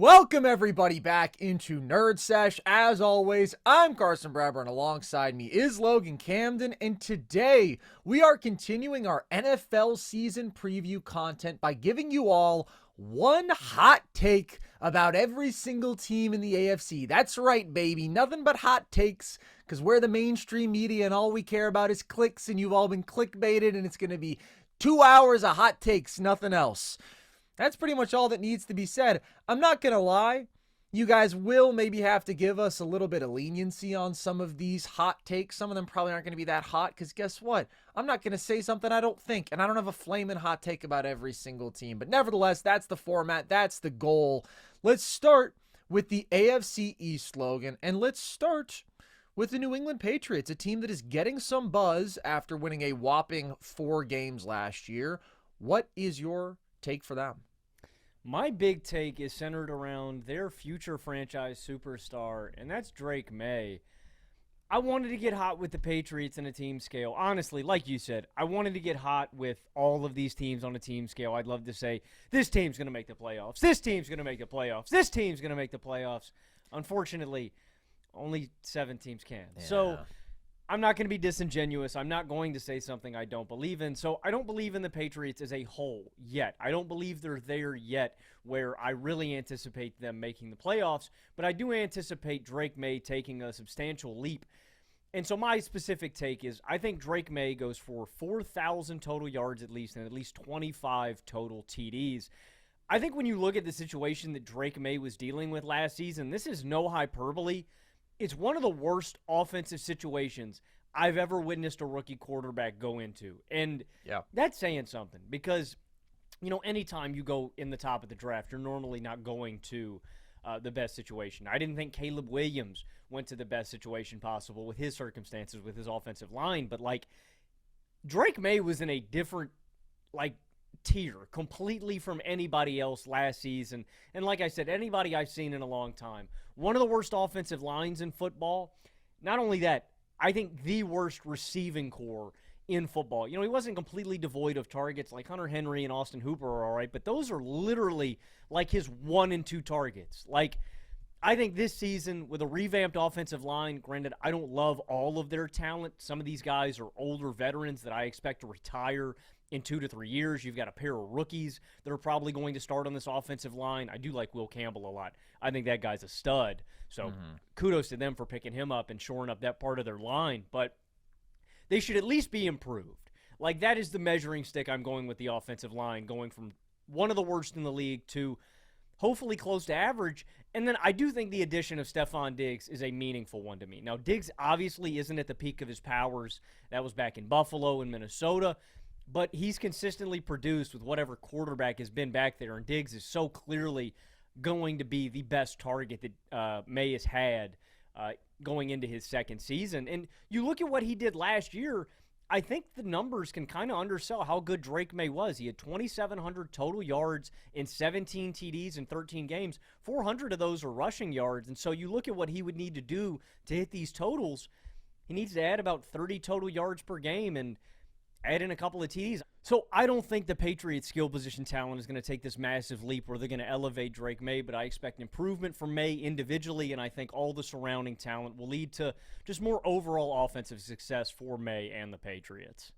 Welcome everybody back into Nerd Sesh. As always, I'm Carson Brabber and alongside me is Logan Camden, and today we are continuing our NFL season preview content by giving you all one hot take about every single team in the AFC. That's right, baby. Nothing but hot takes, because we're the mainstream media and all we care about is clicks, and you've all been clickbaited, and it's going to be 2 hours of hot takes, nothing else. That's pretty much all that needs to be said. I'm not going to lie. You guys will maybe have to give us a little bit of leniency on some of these hot takes. Some of them probably aren't going to be that hot because guess what? I'm not going to say something I don't think, and I don't have a flaming hot take about every single team. But nevertheless, that's the format. That's the goal. Let's start with the AFC East slogan, and let's start with the New England Patriots, a team that is getting some buzz after winning a whopping 4 games last year. What is your take for them? My big take is centered around their future franchise superstar, and that's Drake May. I wanted to get hot with the Patriots in a team scale. Honestly, like you said, I wanted to get hot with all of these teams on a team scale. I'd love to say, this team's going to make the playoffs. This team's going to make the playoffs. This team's going to make the playoffs. Unfortunately, only 7 teams can. Yeah. So I'm not going to be disingenuous. I'm not going to say something I don't believe in. So I don't believe in the Patriots as a whole yet. I don't believe they're there yet where I really anticipate them making the playoffs. But I do anticipate Drake May taking a substantial leap. And so my specific take is I think Drake May goes for 4,000 total yards at least and at least 25 total TDs. I think when you look at the situation that Drake May was dealing with last season, this is no hyperbole. It's one of the worst offensive situations I've ever witnessed a rookie quarterback go into. And that's saying something because, you know, anytime you go in the top of the draft, you're normally not going to the best situation. I didn't think Caleb Williams went to the best situation possible with his circumstances, with his offensive line. But, like, Drake May was in a different, like, tier completely from anybody else last season. And like I said, anybody I've seen in a long time. One of the worst offensive lines in football. Not only that, I think the worst receiving core in football. You know, he wasn't completely devoid of targets. Like Hunter Henry and Austin Hooper are all right, but those are literally like his 1 and 2 targets. Like, I think this season with a revamped offensive line, granted, I don't love all of their talent. Some of these guys are older veterans that I expect to retire in 2 to 3 years. You've got a pair of rookies that are probably going to start on this offensive line. I do like Will Campbell a lot. I think that guy's a stud. So kudos to them for picking him up and shoring up that part of their line. But they should at least be improved. Like, that is the measuring stick I'm going with the offensive line, going from one of the worst in the league to hopefully close to average. And then I do think the addition of Stephon Diggs is a meaningful one to me. Now, Diggs obviously isn't at the peak of his powers. That was back in Buffalo and Minnesota. But he's consistently produced with whatever quarterback has been back there. And Diggs is so clearly going to be the best target that May has had going into his second season. And you look at what he did last year, I think the numbers can kind of undersell how good Drake May was. He had 2,700 total yards in 17 TDs in 13 games. 400 of those are rushing yards. And so you look at what he would need to do to hit these totals. He needs to add about 30 total yards per game and add in a couple of TDs. So I don't think the Patriots' skill position talent is going to take this massive leap where they're going to elevate Drake May, but I expect improvement from May individually, and I think all the surrounding talent will lead to just more overall offensive success for May and the Patriots.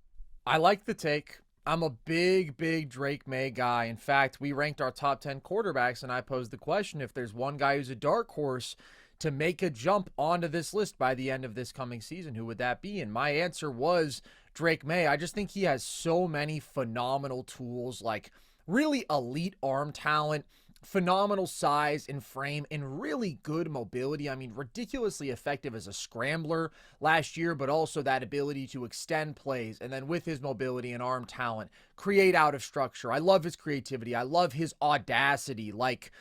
I like the take. I'm a big Drake May guy. In fact, we ranked our top 10 quarterbacks, and I posed the question, if there's one guy who's a dark horse to make a jump onto this list by the end of this coming season, who would that be? And my answer was Drake May. I just think he has so many phenomenal tools, like really elite arm talent, phenomenal size and frame, and really good mobility. I mean, ridiculously effective as a scrambler last year, but also that ability to extend plays, and then with his mobility and arm talent, create out of structure. I love his creativity. I love his audacity. Like,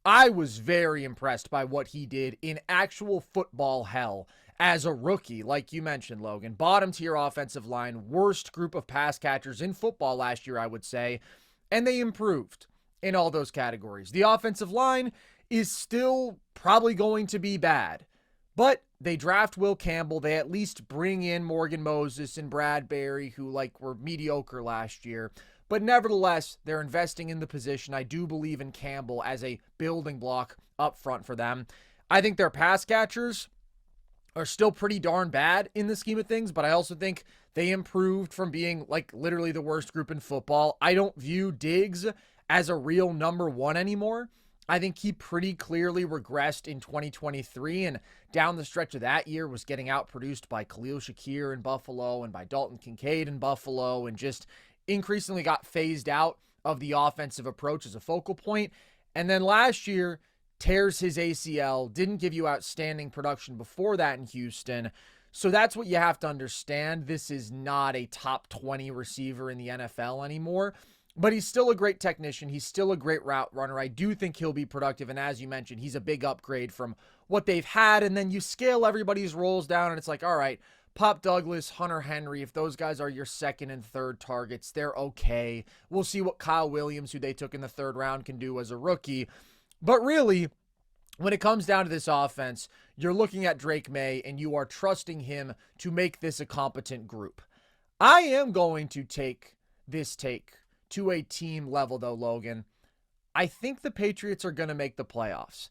I was very impressed by what he did in actual football hell as a rookie, like you mentioned, Logan. Bottom tier offensive line, worst group of pass catchers in football last year, I would say, and they improved in all those categories. The offensive line is still probably going to be bad, but they draft Will Campbell. They at least bring in Morgan Moses and Brad Berry, who were mediocre last year. But nevertheless, they're investing in the position. I do believe in Campbell as a building block up front for them. I think their pass catchers are still pretty darn bad in the scheme of things, but I also think they improved from being like literally the worst group in football. I don't view Diggs as a real number one anymore. I think he pretty clearly regressed in 2023, and down the stretch of that year was getting outproduced by Khalil Shakir in Buffalo and by Dalton Kincaid in Buffalo, and just increasingly got phased out of the offensive approach as a focal point. And then last year, tears his ACL, didn't give you outstanding production before that in Houston. So that's what you have to understand. This is not a top 20 receiver in the NFL anymore. But he's still a great technician. He's still a great route runner. I do think he'll be productive. And as you mentioned, he's a big upgrade from what they've had. And then you scale everybody's roles down, and it's like, all right, Pop Douglas, Hunter Henry, if those guys are your second and third targets, they're okay. We'll see what Kyle Williams, who they took in the third round, can do as a rookie. But really, when it comes down to this offense, you're looking at Drake May, and you are trusting him to make this a competent group. I am going to take this take to a team level, though, Logan. I think the Patriots are going to make the playoffs.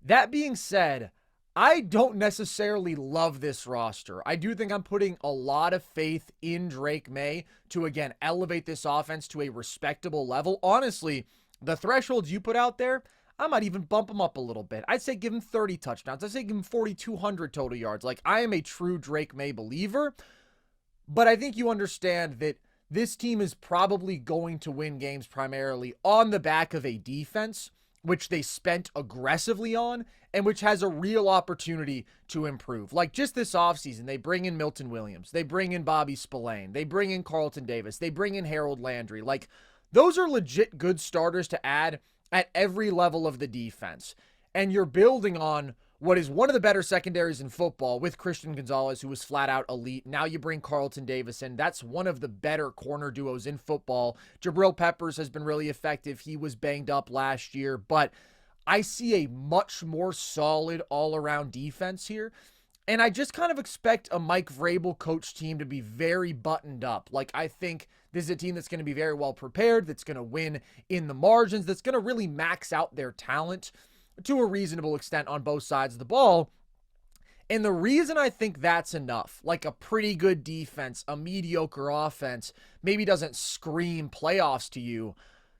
That being said, I don't necessarily love this roster. I do think I'm putting a lot of faith in Drake May to, again, elevate this offense to a respectable level. Honestly, the thresholds you put out there, I might even bump him up a little bit. I'd say give him 30 touchdowns. I'd say give him 4,200 total yards. Like, I am a true Drake May believer, but I think you understand that this team is probably going to win games primarily on the back of a defense, which they spent aggressively on and which has a real opportunity to improve. Like just this offseason, they bring in Milton Williams. They bring in Bobby Spillane. They bring in Carlton Davis. They bring in Harold Landry. Like those are legit good starters to add at every level of the defense. And you're building on what is one of the better secondaries in football with Christian Gonzalez, who was flat out elite. Now you bring Carlton Davis in. That's one of the better corner duos in football. Jabril Peppers has been really effective. He was banged up last year, but I see a much more solid all-around defense here. And I just kind of expect a Mike Vrabel coach team to be very buttoned up. Like I think this is a team that's going to be very well prepared, that's going to win in the margins, that's going to really max out their talent to a reasonable extent on both sides of the ball. And the reason I think that's enough, like a pretty good defense, a mediocre offense, maybe doesn't scream playoffs to you,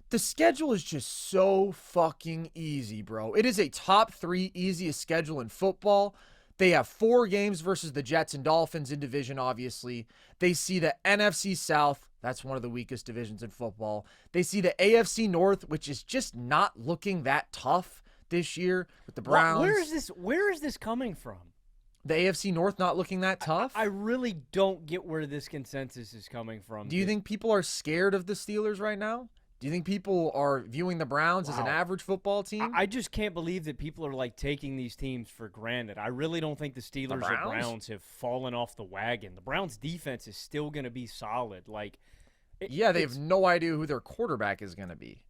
the schedule is just so fucking easy, bro. It is a top 3 easiest schedule in football. They have 4 games versus the Jets and Dolphins in division, obviously. They see the NFC South. That's one of the weakest divisions in football. They see the AFC North, which is just not looking that tough this year with the Browns. Where is this coming from? The AFC North not looking that tough? I really don't get where this consensus is coming from. Do you think people are scared of the Steelers right now? Do you think people are viewing the Browns as an average football team? I just can't believe that people are like taking these teams for granted. I really don't think the Steelers or Browns have fallen off the wagon. The Browns defense is still going to be solid. They have no idea who their quarterback is going to be.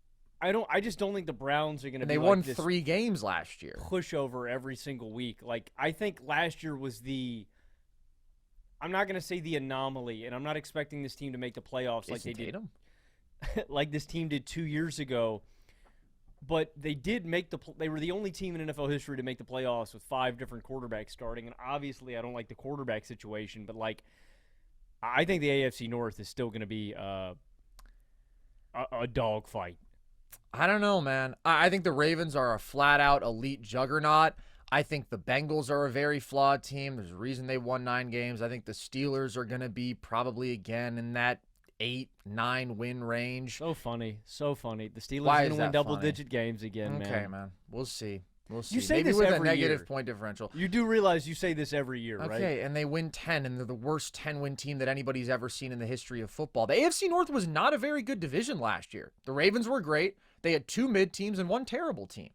I just don't think the Browns are going to be they won 3 games last year. Pushover every single week. Like I think last year was I'm not going to say the anomaly, and I'm not expecting this team to make the playoffs like they did. Like this team did 2 years ago, but they did make they were the only team in NFL history to make the playoffs with 5 different quarterbacks starting. And obviously, I don't like the quarterback situation, but I think the AFC North is still going to be a dogfight. I don't know, man. I think the Ravens are a flat-out elite juggernaut. I think the Bengals are a very flawed team. There's a reason they won 9 games. I think the Steelers are going to be probably again in that 8-9 win range. So funny. The Steelers are going to win double-digit games again, man. Okay, man. We'll see. You say maybe this with every a negative year. Point differential. You do realize you say this every year, right? Okay, and they win 10, and they're the worst 10-win team that anybody's ever seen in the history of football. The AFC North was not a very good division last year. The Ravens were great. They had 2 mid teams and 1 terrible team.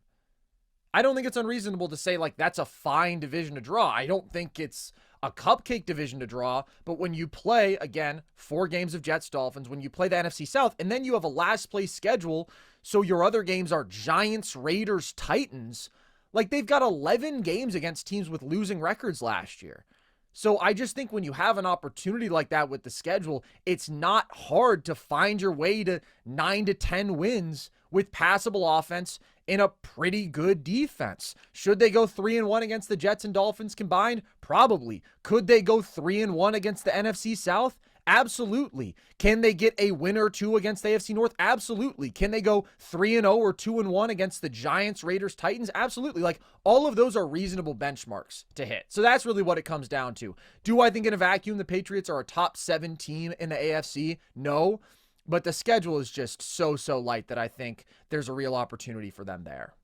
I don't think it's unreasonable to say, that's a fine division to draw. I don't think it's a cupcake division to draw, but when you play, again, 4 games of Jets Dolphins, when you play the NFC South, and then you have a last place schedule, so your other games are Giants, Raiders, Titans, they've got 11 games against teams with losing records last year. So I just think when you have an opportunity like that with the schedule, it's not hard to find your way to 9 to 10 wins with passable offense in a pretty good defense. Should they go 3-1 against the Jets and Dolphins combined? Probably. Could they go 3-1 against the NFC South? Absolutely. Can they get a win or two against the AFC North? Absolutely. Can they go 3-0 or 2-1 against the Giants, Raiders, Titans? Absolutely. Like, all of those are reasonable benchmarks to hit. So that's really what it comes down to. Do I think in a vacuum the Patriots are a top 7 team in the AFC? No. But the schedule is just so light that I think there's a real opportunity for them there.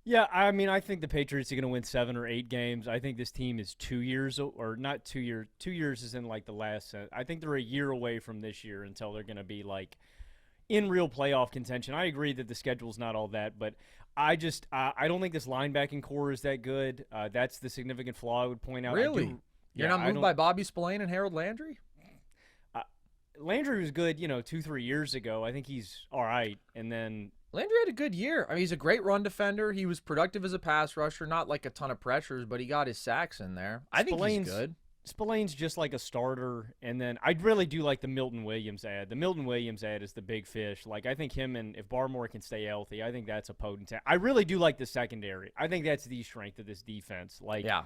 Yeah, I mean, I think the Patriots are going to win 7 or 8 games. I think this team is 2 years, or not 2 years. 2 years is in like the last. I think they're a year away from this year until they're going to be like in real playoff contention. I agree that the schedule's not all that, but I don't think this linebacking core is that good. That's the significant flaw I would point out. Really? You're not moved by Bobby Spillane and Harold Landry? Landry was good, 2-3 years ago. I think he's all right, and then Landry had a good year. I mean, he's a great run defender. He was productive as a pass rusher, not like a ton of pressures, but he got his sacks in there. I think he's good. Spillane's just like a starter, and then I really do like the Milton Williams ad. The Milton Williams ad is the big fish. Like, I think him, and if Barmore can stay healthy, I think that's a potent. I really do like the secondary. I think that's the strength of this defense. Like, yeah.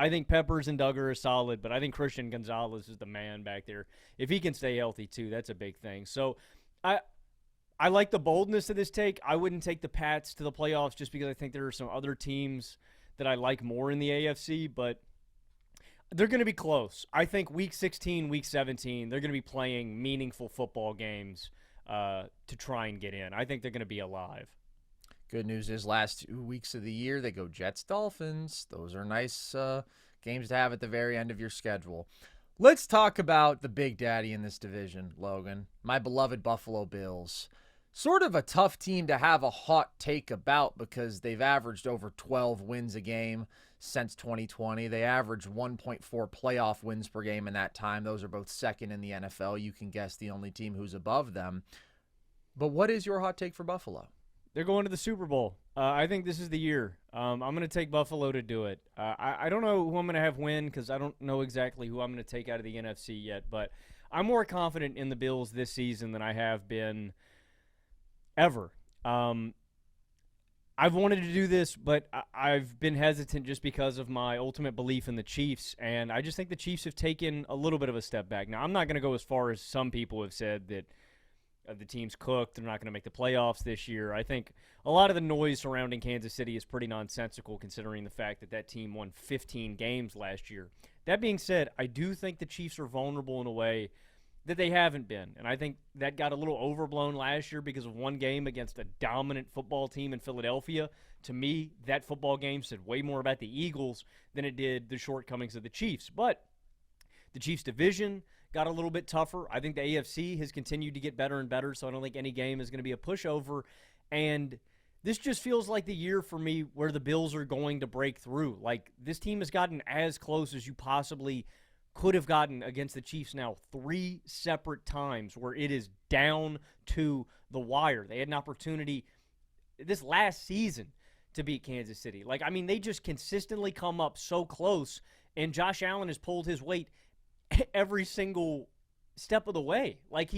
I think Peppers and Duggar are solid, but I think Christian Gonzalez is the man back there. If he can stay healthy, too, that's a big thing. So I like the boldness of this take. I wouldn't take the Pats to the playoffs just because I think there are some other teams that I like more in the AFC, but they're going to be close. I think Week 16, Week 17, they're going to be playing meaningful football games to try and get in. I think they're going to be alive. Good news is last 2 weeks of the year, they go Jets-Dolphins. Those are nice games to have at the very end of your schedule. Let's talk about the big daddy in this division, Logan. My beloved Buffalo Bills. Sort of a tough team to have a hot take about because they've averaged over 12 wins a game since 2020. They averaged 1.4 playoff wins per game in that time. Those are both second in the NFL. You can guess the only team who's above them. But what is your hot take for Buffalo? They're going to the Super Bowl. I think this is the year. I'm going to take Buffalo to do it. I don't know who I'm going to have win because I don't know exactly who I'm going to take out of the NFC yet, but I'm more confident in the Bills this season than I have been ever. I've wanted to do this, but I've been hesitant just because of my ultimate belief in the Chiefs, and I just think the Chiefs have taken a little bit of a step back. Now, I'm not going to go as far as some people have said that the team's cooked. They're not going to make the playoffs this year. I think a lot of the noise surrounding Kansas City is pretty nonsensical considering the fact that that team won 15 games last year. That being said, I do think the Chiefs are vulnerable in a way that they haven't been. And I think that got a little overblown last year because of one game against a dominant football team in Philadelphia. To me, that football game said way more about the Eagles than it did the shortcomings of the Chiefs. But the Chiefs division got a little bit tougher. I think the AFC has continued to get better and better, so I don't think any game is going to be a pushover. And this just feels like the year for me where the Bills are going to break through. Like, this team has gotten as close as you possibly could have gotten against the Chiefs now 3 separate times where it is down to the wire. They had an opportunity this last season to beat Kansas City. Like, I mean, they just consistently come up so close, and Josh Allen has pulled his weight every single step of the way. Like,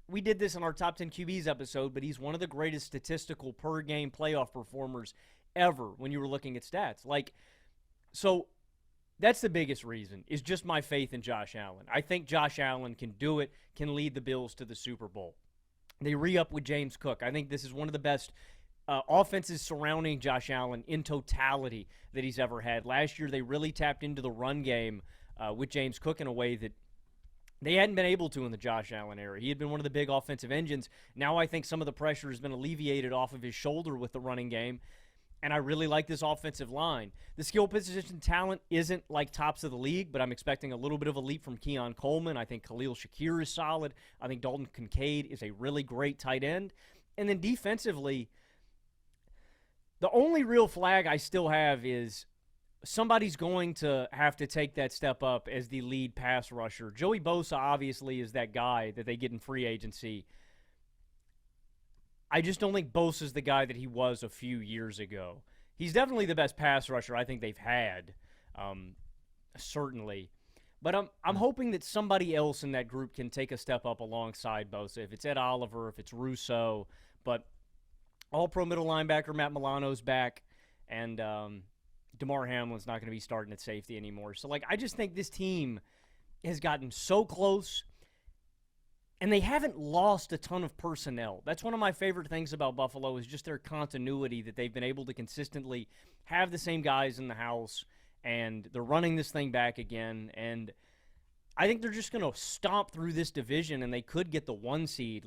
we did this in our Top 10 QBs episode, but he's one of the greatest statistical per-game playoff performers ever when you were looking at stats. Like, so that's the biggest reason, is just my faith in Josh Allen. I think Josh Allen can do it, can lead the Bills to the Super Bowl. They re-up with James Cook. I think this is one of the best offenses surrounding Josh Allen in totality that he's ever had. Last year, they really tapped into the run game with James Cook in a way that they hadn't been able to in the Josh Allen era. He had been one of the big offensive engines. Now I think some of the pressure has been alleviated off of his shoulder with the running game, and I really like this offensive line. The skill position talent isn't like tops of the league, but I'm expecting a little bit of a leap from Keon Coleman. I think Khalil Shakir is solid. I think Dalton Kincaid is a really great tight end. And then defensively, the only real flag I still have is somebody's going to have to take that step up as the lead pass rusher. Joey Bosa obviously is that guy that they get in free agency. I just don't think Bosa's the guy that he was a few years ago. He's definitely the best pass rusher I think they've had. certainly. But I'm hoping that somebody else in that group can take a step up alongside Bosa. If it's Ed Oliver, if it's Russo, but all-pro middle linebacker Matt Milano's back, and DeMar Hamlin's not going to be starting at safety anymore. So, I just think this team has gotten so close, and they haven't lost a ton of personnel. That's one of my favorite things about Buffalo is just their continuity, that they've been able to consistently have the same guys in the house, and they're running this thing back again. And I think they're just going to stomp through this division, and they could get the 1 seed.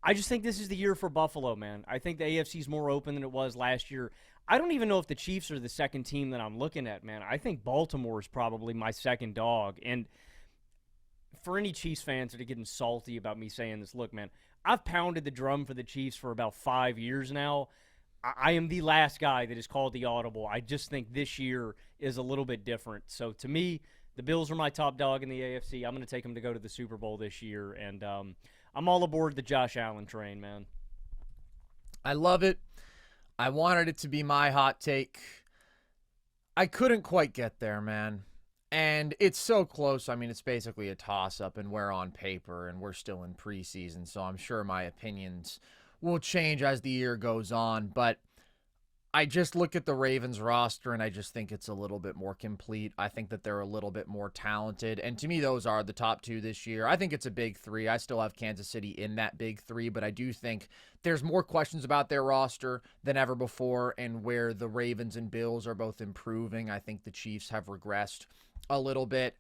I just think this is the year for Buffalo, man. I think the AFC is more open than it was last year. I don't even know if the Chiefs are the second team that I'm looking at, man. I think Baltimore is probably my second dog. And for any Chiefs fans that are getting salty about me saying this, look, man, I've pounded the drum for the Chiefs for about 5 years now. I am the last guy that is called the audible. I just think this year is a little bit different. So to me, the Bills are my top dog in the AFC. I'm going to take them to go to the Super Bowl this year. And I'm all aboard the Josh Allen train, man. I love it. I wanted it to be my hot take. I couldn't quite get there, man. And it's so close. I mean, it's basically a toss-up, and we're on paper, and we're still in preseason, so I'm sure my opinions will change as the year goes on. But I just look at the Ravens roster, and I just think it's a little bit more complete. I think that they're a little bit more talented. And to me, those are the top 2 this year. I think it's a big 3. I still have Kansas City in that big 3, but I do think there's more questions about their roster than ever before, and where the Ravens and Bills are both improving. I think the Chiefs have regressed a little bit.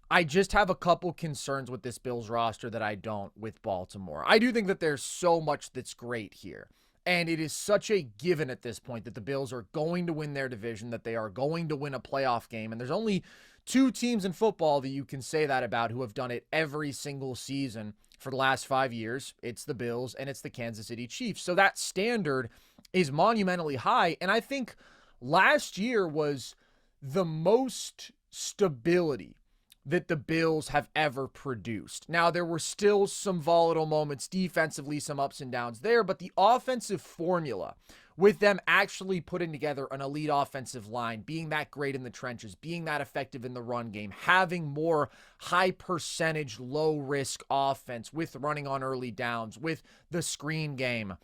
I just have a couple concerns with this Bills roster that I don't with Baltimore. I do think that there's so much that's great here. And it is such a given at this point that the Bills are going to win their division, that they are going to win a playoff game. And there's only 2 teams in football that you can say that about who have done it every single season for the last 5 years. It's the Bills and it's the Kansas City Chiefs. So that standard is monumentally high. And I think last year was the most stability that the Bills have ever produced. Now, there were still some volatile moments defensively, some ups and downs there, but the offensive formula, with them actually putting together an elite offensive line, being that great in the trenches, being that effective in the run game, having more high percentage, low risk offense with running on early downs, with the screen game,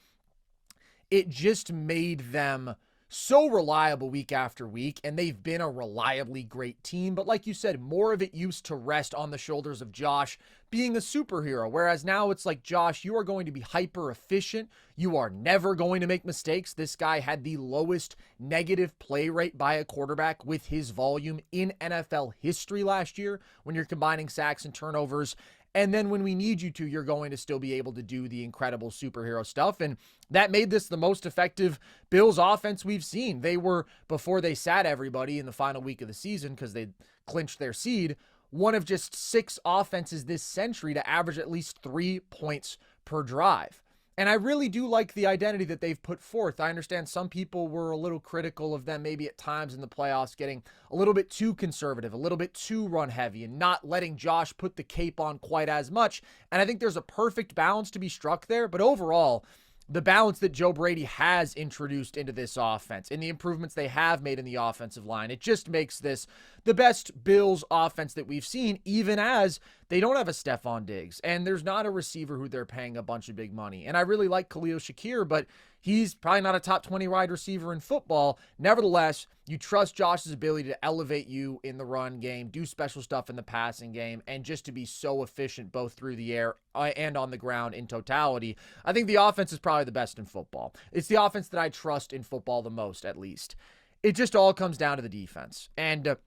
it just made them so reliable week after week, and they've been a reliably great team. But like you said, more of it used to rest on the shoulders of Josh being a superhero, whereas now it's like, Josh, you are going to be hyper efficient. You are never going to make mistakes. This guy had the lowest negative play rate by a quarterback with his volume in NFL history last year when you're combining sacks and turnovers. And then when we need you to, you're going to still be able to do the incredible superhero stuff. And that made this the most effective Bills offense we've seen. They were, before they sat everybody in the final week of the season because they clinched their seed, one of just 6 offenses this century to average at least 3 points per drive. And I really do like the identity that they've put forth. I understand some people were a little critical of them maybe at times in the playoffs getting a little bit too conservative, a little bit too run heavy, and not letting Josh put the cape on quite as much. And I think there's a perfect balance to be struck there. But overall, the balance that Joe Brady has introduced into this offense and the improvements they have made in the offensive line, it just makes this the best Bills offense that we've seen, even as they don't have a Stephon Diggs and there's not a receiver who they're paying a bunch of big money. And I really like Khalil Shakir, but he's probably not a top 20 wide receiver in football. Nevertheless, you trust Josh's ability to elevate you in the run game, do special stuff in the passing game, and just to be so efficient both through the air and on the ground in totality. I think the offense is probably the best in football. It's the offense that I trust in football the most, at least. It just all comes down to the defense. And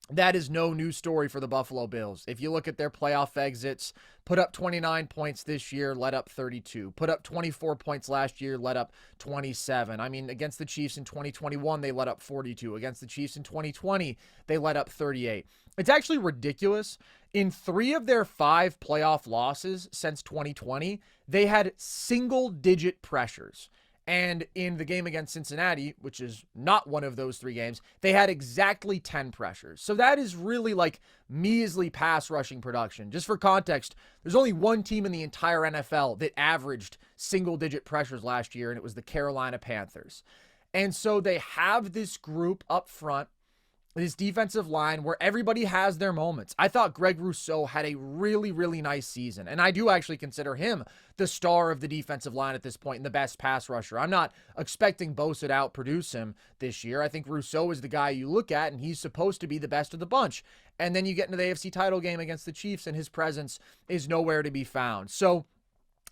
that is no new story for the Buffalo Bills. If you look at their playoff exits, put up 29 points this year, let up 32. Put up 24 points last year, let up 27. I mean, against the Chiefs in 2021, they let up 42. Against the Chiefs in 2020, they let up 38. It's actually ridiculous. In 3 of their 5 playoff losses since 2020, they had single-digit pressures. And in the game against Cincinnati, which is not one of those 3 games, they had exactly 10 pressures. So that is really like measly pass rushing production. Just for context, there's only one team in the entire NFL that averaged single-digit pressures last year, and it was the Carolina Panthers. And so they have this group up front this defensive line where everybody has their moments. I thought Greg Rousseau had a really, really nice season, and I do actually consider him the star of the defensive line at this point and the best pass rusher. I'm not expecting Bosa to outproduce him this year. I think Rousseau is the guy you look at, and he's supposed to be the best of the bunch. And then you get into the AFC title game against the Chiefs, and his presence is nowhere to be found. So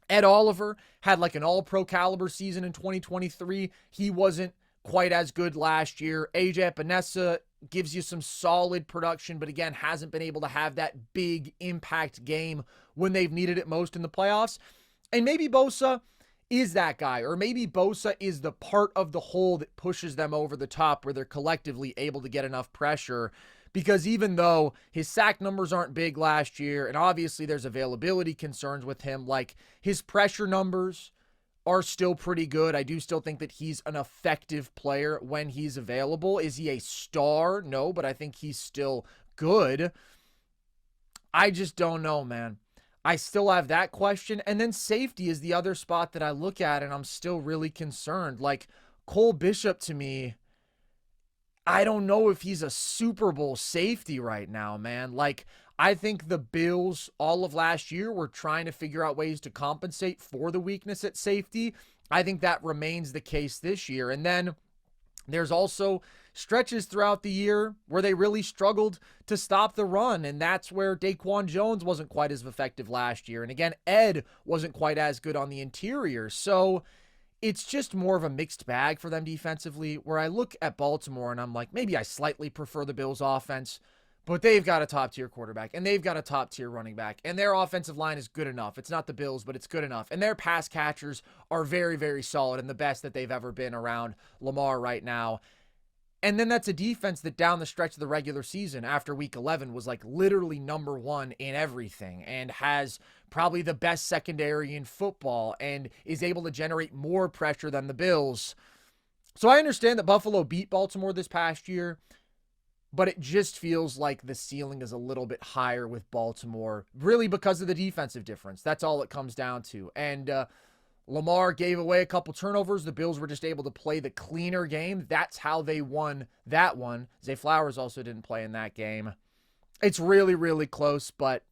Ed Oliver had like an all-pro caliber season in 2023. He wasn't quite as good last year. AJ Epinesa gives you some solid production, but again, hasn't been able to have that big impact game when they've needed it most in the playoffs. And maybe Bosa is that guy, or maybe Bosa is the part of the whole that pushes them over the top where they're collectively able to get enough pressure. Because even though his sack numbers aren't big last year, and obviously there's availability concerns with him, like his pressure numbers are still pretty good. I do still think that he's an effective player when he's available. Is he a star? No, but I think he's still good. I just don't know, man. I still have that question. And then safety is the other spot that I look at, and I'm still really concerned. Like Cole Bishop, to me, I don't know if he's a Super Bowl safety right now, man. Like, I think the Bills all of last year were trying to figure out ways to compensate for the weakness at safety. I think that remains the case this year. And then there's also stretches throughout the year where they really struggled to stop the run, and that's where Daquan Jones wasn't quite as effective last year. And again, Ed wasn't quite as good on the interior. So it's just more of a mixed bag for them defensively, where I look at Baltimore and I'm like, maybe I slightly prefer the Bills' offense, but they've got a top-tier quarterback, and they've got a top-tier running back, and their offensive line is good enough. It's not the Bills, but it's good enough. And their pass catchers are very, very solid and the best that they've ever been around Lamar right now. And then that's a defense that down the stretch of the regular season after week 11 was like literally number one in everything and has probably the best secondary in football and is able to generate more pressure than the Bills. So I understand that Buffalo beat Baltimore this past year, but it just feels like the ceiling is a little bit higher with Baltimore, really because of the defensive difference. That's all it comes down to. And Lamar gave away a couple turnovers. The Bills were just able to play the cleaner game. That's how they won that one. Zay Flowers also didn't play in that game. It's really, really close, but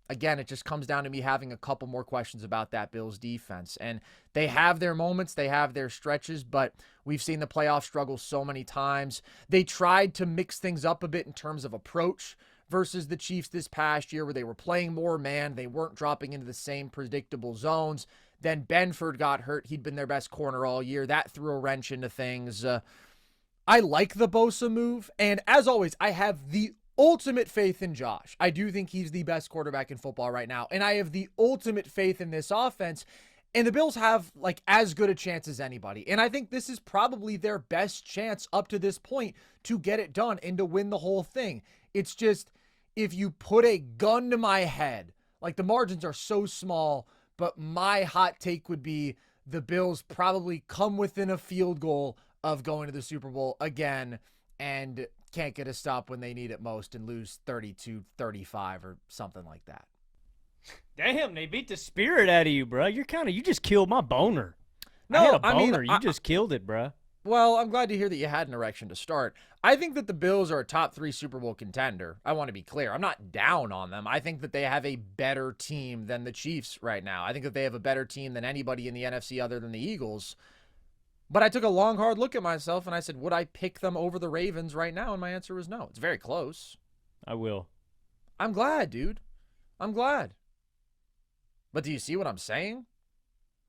again, it just comes down to me having a couple more questions about that Bills defense. And they have their moments, they have their stretches, but we've seen the playoff struggle so many times. They tried to mix things up a bit in terms of approach versus the Chiefs this past year, where they were playing more man. They weren't dropping into the same predictable zones. Then Benford got hurt. He'd been their best corner all year. That threw a wrench into things. I like the Bosa move. And as always, I have the ultimate faith in Josh. I do think he's the best quarterback in football right now. And I have the ultimate faith in this offense. And the Bills have like as good a chance as anybody. And I think this is probably their best chance up to this point to get it done and to win the whole thing. It's just, if you put a gun to my head, like the margins are so small, but my hot take would be the Bills probably come within a field goal of going to the Super Bowl again and can't get a stop when they need it most and lose 32-35 or something like that. Damn, they beat the spirit out of you, bro. You just killed my boner. No, I had a boner. I mean, you just killed it, bro. Well, I'm glad to hear that you had an erection to start. I think that the Bills are a top 3 Super Bowl contender. I want to be clear. I'm not down on them. I think that they have a better team than the Chiefs right now. I think that they have a better team than anybody in the NFC other than the Eagles. But I took a long, hard look at myself, and I said, would I pick them over the Ravens right now? And my answer was no. It's very close. I will. I'm glad, dude. I'm glad. But do you see what I'm saying?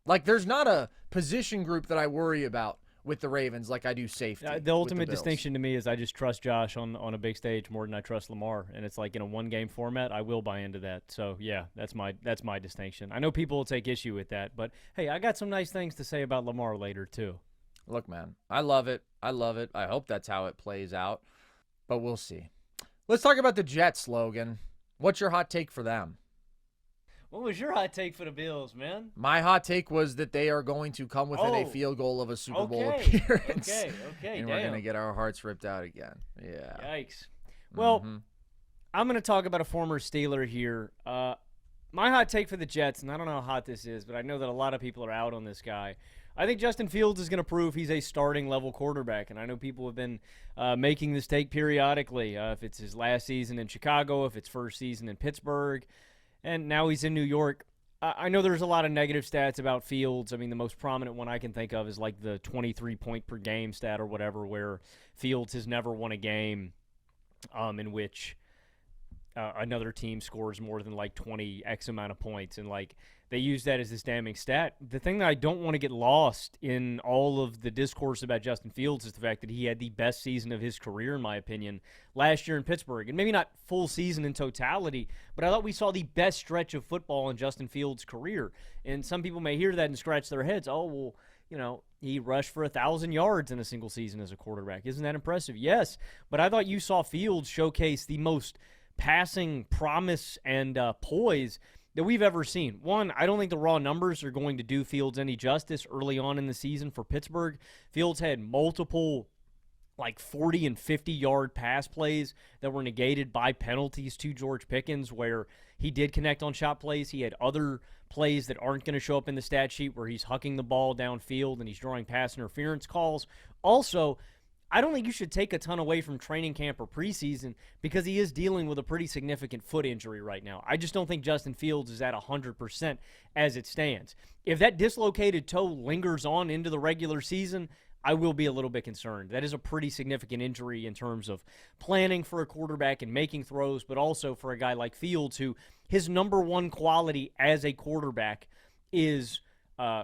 Like, there's not a position group that I worry about with the Ravens like I do safety. The ultimate distinction to me is I just trust Josh on a big stage more than I trust Lamar. And it's like in a one-game format, I will buy into that. So, yeah, that's my distinction. I know people will take issue with that, but, hey, I got some nice things to say about Lamar later, too. Look, man, I love it. I love it. I hope that's how it plays out, but we'll see. Let's talk about the Jets, Logan. What's your hot take for them? What was your hot take for the Bills, man? My hot take was that they are going to come within a field goal of a Super Bowl appearance. Okay, and we're going to get our hearts ripped out again. Yeah. Yikes. Well, I'm going to talk about a former Steeler here. My hot take for the Jets, and I don't know how hot this is, but I know that a lot of people are out on this guy. I think Justin Fields is going to prove he's a starting level quarterback, and I know people have been making this take periodically. If it's his last season in Chicago, if it's first season in Pittsburgh, and now he's in New York. I know there's a lot of negative stats about Fields. I mean, the most prominent one I can think of is like the 23-point per game stat or whatever, where Fields has never won a game in which another team scores more than like 20 X amount of points, and like they use that as this damning stat. The thing that I don't want to get lost in all of the discourse about Justin Fields is the fact that he had the best season of his career, in my opinion, last year in Pittsburgh. And maybe not full season in totality, but I thought we saw the best stretch of football in Justin Fields' career. And some people may hear that and scratch their heads. Oh, well, you know, he rushed for 1,000 yards in a single season as a quarterback. Isn't that impressive? Yes, but I thought you saw Fields showcase the most passing promise and poise that we've ever seen. One, I don't think the raw numbers are going to do Fields any justice early on in the season for Pittsburgh. Fields had multiple like 40 and 50-yard pass plays that were negated by penalties to George Pickens, where he did connect on shot plays. He had other plays that aren't going to show up in the stat sheet where he's hucking the ball downfield and he's drawing pass interference calls. Also, I don't think you should take a ton away from training camp or preseason because he is dealing with a pretty significant foot injury right now. I just don't think Justin Fields is at 100% as it stands. If that dislocated toe lingers on into the regular season, I will be a little bit concerned. That is a pretty significant injury in terms of planning for a quarterback and making throws, but also for a guy like Fields, who his number one quality as a quarterback is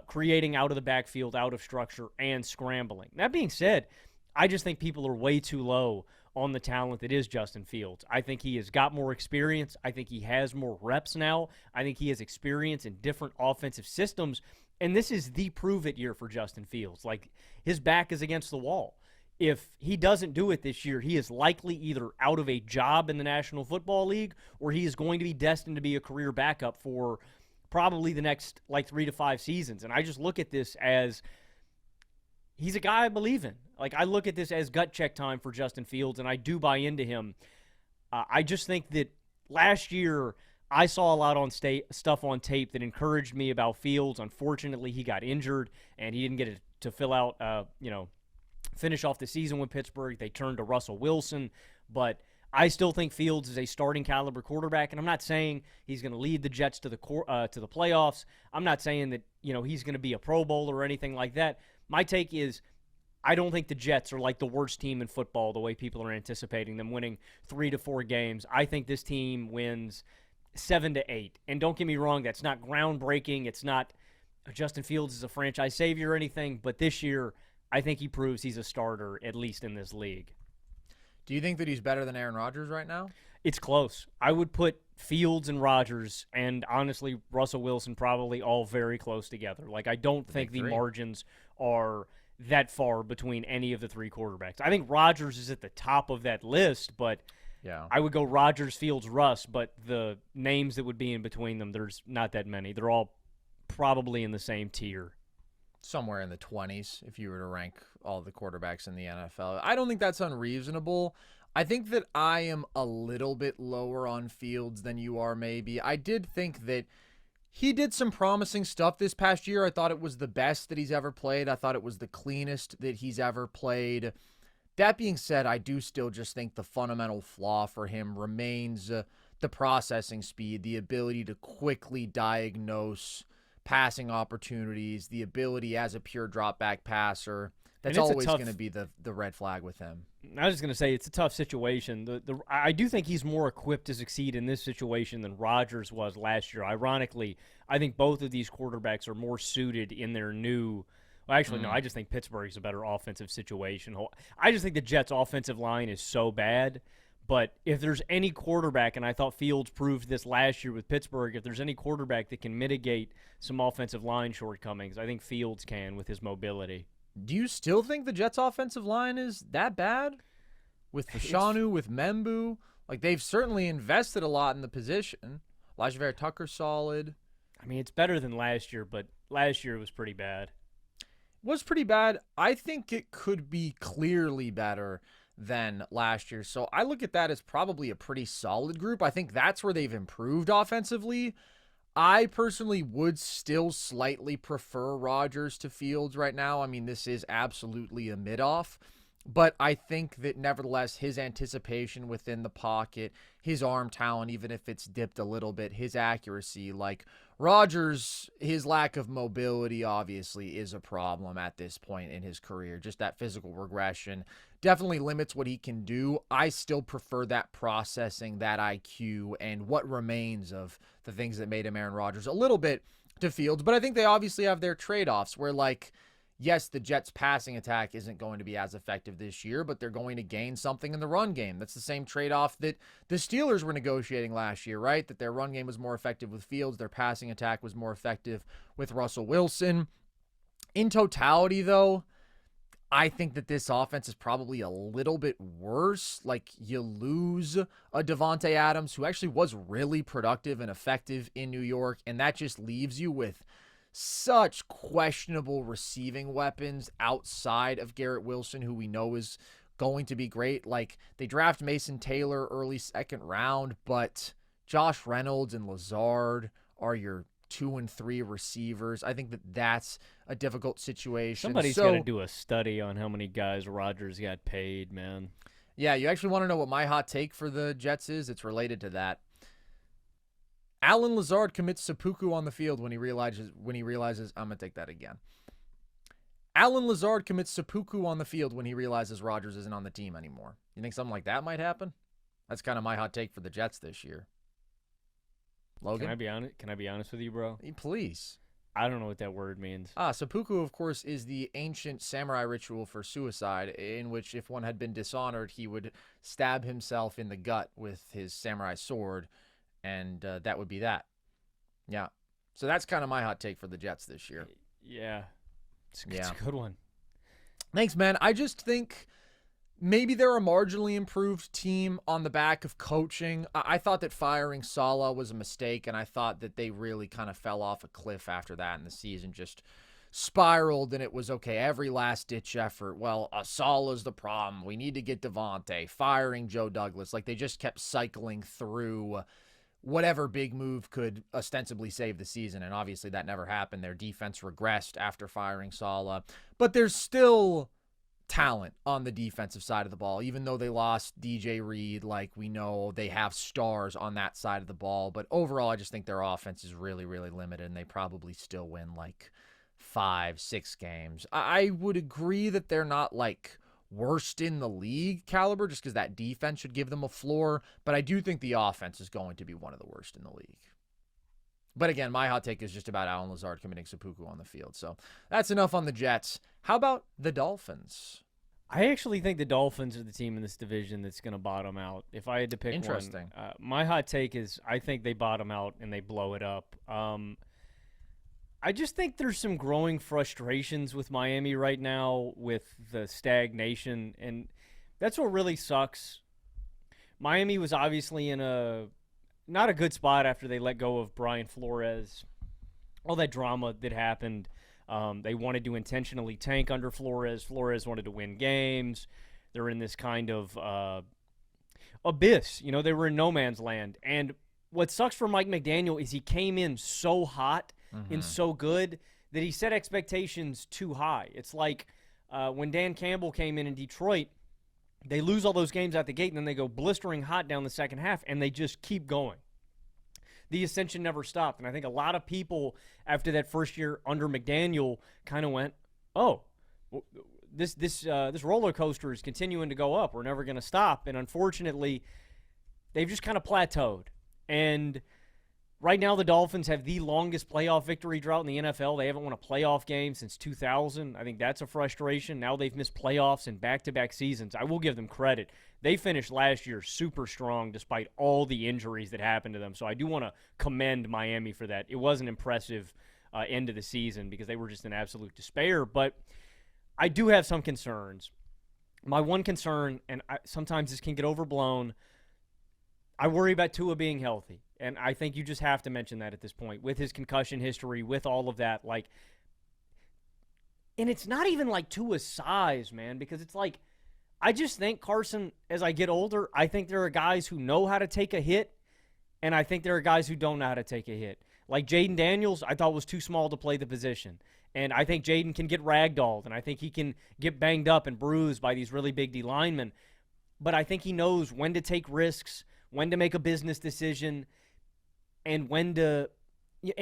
creating out of the backfield, out of structure, and scrambling. That being said, I just think people are way too low on the talent that is Justin Fields. I think he has got more experience. I think he has more reps now. I think he has experience in different offensive systems. And this is the prove-it year for Justin Fields. Like, his back is against the wall. If he doesn't do it this year, he is likely either out of a job in the National Football League or he is going to be destined to be a career backup for probably the next, 3 to 5 seasons. And I just look at this as he's a guy I believe in. Like, I look at this as gut check time for Justin Fields, and I do buy into him. I just think that last year I saw a lot on stuff on tape that encouraged me about Fields. Unfortunately, he got injured, and he didn't get to fill out, finish off the season with Pittsburgh. They turned to Russell Wilson, but I still think Fields is a starting caliber quarterback, and I'm not saying he's going to lead the Jets to the playoffs. I'm not saying that he's going to be a Pro Bowler or anything like that. My take is I don't think the Jets are like the worst team in football the way people are anticipating them winning 3 to 4 games. I think this team wins 7 to 8. And don't get me wrong, that's not groundbreaking. It's not Justin Fields is a franchise savior or anything, but this year I think he proves he's a starter, at least in this league. Do you think that he's better than Aaron Rodgers right now? It's close. I would put Fields and Rodgers and, honestly, Russell Wilson probably all very close together. Like, I don't think the margins are that far between any of the 3 quarterbacks. I think Rodgers is at the top of that list, but yeah, I would go Rodgers, Fields, Russ, but the names that would be in between them, there's not that many. They're all probably in the same tier. Somewhere in the 20s if you were to rank all the quarterbacks in the NFL. I don't think that's unreasonable. I think that I am a little bit lower on Fields than you are maybe. I did think that he did some promising stuff this past year. I thought it was the best that he's ever played. I thought it was the cleanest that he's ever played. That being said, I do still just think the fundamental flaw for him remains the processing speed, the ability to quickly diagnose passing opportunities, the ability as a pure drop back passer. That's always going to be the red flag with him. I was just going to say it's a tough situation. I do think he's more equipped to succeed in this situation than Rodgers was last year. Ironically, I think both of these quarterbacks are more suited in their new – well, actually, no, I just think Pittsburgh's a better offensive situation. I just think the Jets' offensive line is so bad. But if there's any quarterback, and I thought Fields proved this last year with Pittsburgh, if there's any quarterback that can mitigate some offensive line shortcomings, I think Fields can with his mobility. Do you still think the Jets' offensive line is that bad? With Fashanu, with Membu? Like, they've certainly invested a lot in the position. Elijah Vera Tucker's solid. I mean, it's better than last year, but last year was pretty bad. Was pretty bad. I think it could be clearly better than last year. So I look at that as probably a pretty solid group. I think that's where they've improved offensively. I personally would still slightly prefer Rodgers to Fields right now. I mean, this is absolutely a mid-off, but I think that nevertheless, his anticipation within the pocket, his arm talent, even if it's dipped a little bit, his accuracy, like Rodgers, his lack of mobility obviously is a problem at this point in his career. Just that physical regression definitely limits what he can do. I still prefer that processing, that IQ, and what remains of the things that made him Aaron Rodgers a little bit to Fields. But I think they obviously have their trade-offs where, like, yes, the Jets' passing attack isn't going to be as effective this year, but they're going to gain something in the run game. That's the same trade-off that the Steelers were negotiating last year, right? That their run game was more effective with Fields, their passing attack was more effective with Russell Wilson. In totality, though, I think that this offense is probably a little bit worse. Like, you lose a Devontae Adams, who actually was really productive and effective in New York, and that just leaves you with such questionable receiving weapons outside of Garrett Wilson, who we know is going to be great. Like, they draft Mason Taylor early second round, but Josh Reynolds and Lazard are your 2 and 3 receivers. I think that that's a difficult situation. Somebody's got to do a study on how many guys Rodgers got paid, man. Yeah, you actually want to know what my hot take for the Jets is? It's related to that. Allen Lazard commits seppuku on the field when he realizes I'm going to take that again. Allen Lazard commits seppuku on the field when he realizes Rodgers isn't on the team anymore. You think something like that might happen? That's kind of my hot take for the Jets this year. Logan? Can I be honest with you, bro? Please. I don't know what that word means. Seppuku, of course, is the ancient samurai ritual for suicide, in which if one had been dishonored, he would stab himself in the gut with his samurai sword, and that would be that. Yeah. So that's kind of my hot take for the Jets this year. Yeah. It's a good one. Thanks, man. I just think maybe they're a marginally improved team on the back of coaching. I thought that firing Saleh was a mistake, and I thought that they really kind of fell off a cliff after that, and the season just spiraled, and it was, okay, every last-ditch effort. Well, Saleh's the problem. We need to get Devontae. Firing Joe Douglas. Like, they just kept cycling through whatever big move could ostensibly save the season, and obviously that never happened. Their defense regressed after firing Saleh, but there's still talent on the defensive side of the ball. Even though they lost DJ Reed, like, we know they have stars on that side of the ball, but overall I just think their offense is really, really limited, and they probably still win like 5-6 games. I would agree that they're not like worst in the league caliber, just because that defense should give them a floor, but I do think the offense is going to be one of the worst in the league. But again, my hot take is just about Allen Lazard committing seppuku on the field. So that's enough on the Jets. How about the Dolphins? I actually think the Dolphins are the team in this division that's going to bottom out. If I had to pick Interesting. one, my hot take is I think they bottom out and they blow it up. I just think there's some growing frustrations with Miami right now with the stagnation, and that's what really sucks. Miami was obviously in not a good spot after they let go of Brian Flores. All that drama that happened. They wanted to intentionally tank under Flores. Flores wanted to win games. They're in this kind of abyss. You know, they were in no man's land. And what sucks for Mike McDaniel is he came in so hot and so good that he set expectations too high. It's like when Dan Campbell came in Detroit, they lose all those games out the gate, and then they go blistering hot down the second half, and they just keep going. The ascension never stopped, and I think a lot of people after that first year under McDaniel kind of went, oh, this roller coaster is continuing to go up. We're never going to stop, and unfortunately, they've just kind of plateaued. And right now, the Dolphins have the longest playoff victory drought in the NFL. They haven't won a playoff game since 2000. I think that's a frustration. Now they've missed playoffs in back-to-back seasons. I will give them credit. They finished last year super strong despite all the injuries that happened to them. So I do want to commend Miami for that. It was an impressive end of the season because they were just in absolute despair. But I do have some concerns. My one concern, and sometimes this can get overblown, I worry about Tua being healthy. And I think you just have to mention that at this point. With his concussion history, with all of that. And it's not even like Tua's size, man, because it's like, I just think, Carson, as I get older, I think there are guys who know how to take a hit, and I think there are guys who don't know how to take a hit. Like Jaden Daniels, I thought was too small to play the position. And I think Jaden can get ragdolled, and I think he can get banged up and bruised by these really big D linemen. But I think he knows when to take risks, when to make a business decision, and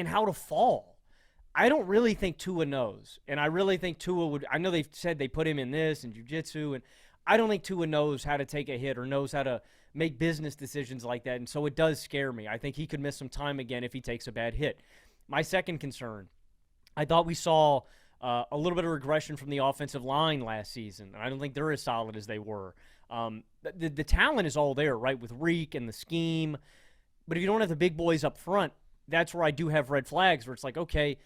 how to fall. I don't really think Tua knows. And I really think Tua would – I know they've said they put him in this and jiu-jitsu, and I don't think Tua knows how to take a hit or knows how to make business decisions like that. And so it does scare me. I think he could miss some time again if he takes a bad hit. My second concern, I thought we saw a little bit of regression from the offensive line last season. I don't think they're as solid as they were. The talent is all there, right, with Reek and the scheme. But if you don't have the big boys up front, that's where I do have red flags where it's like, okay,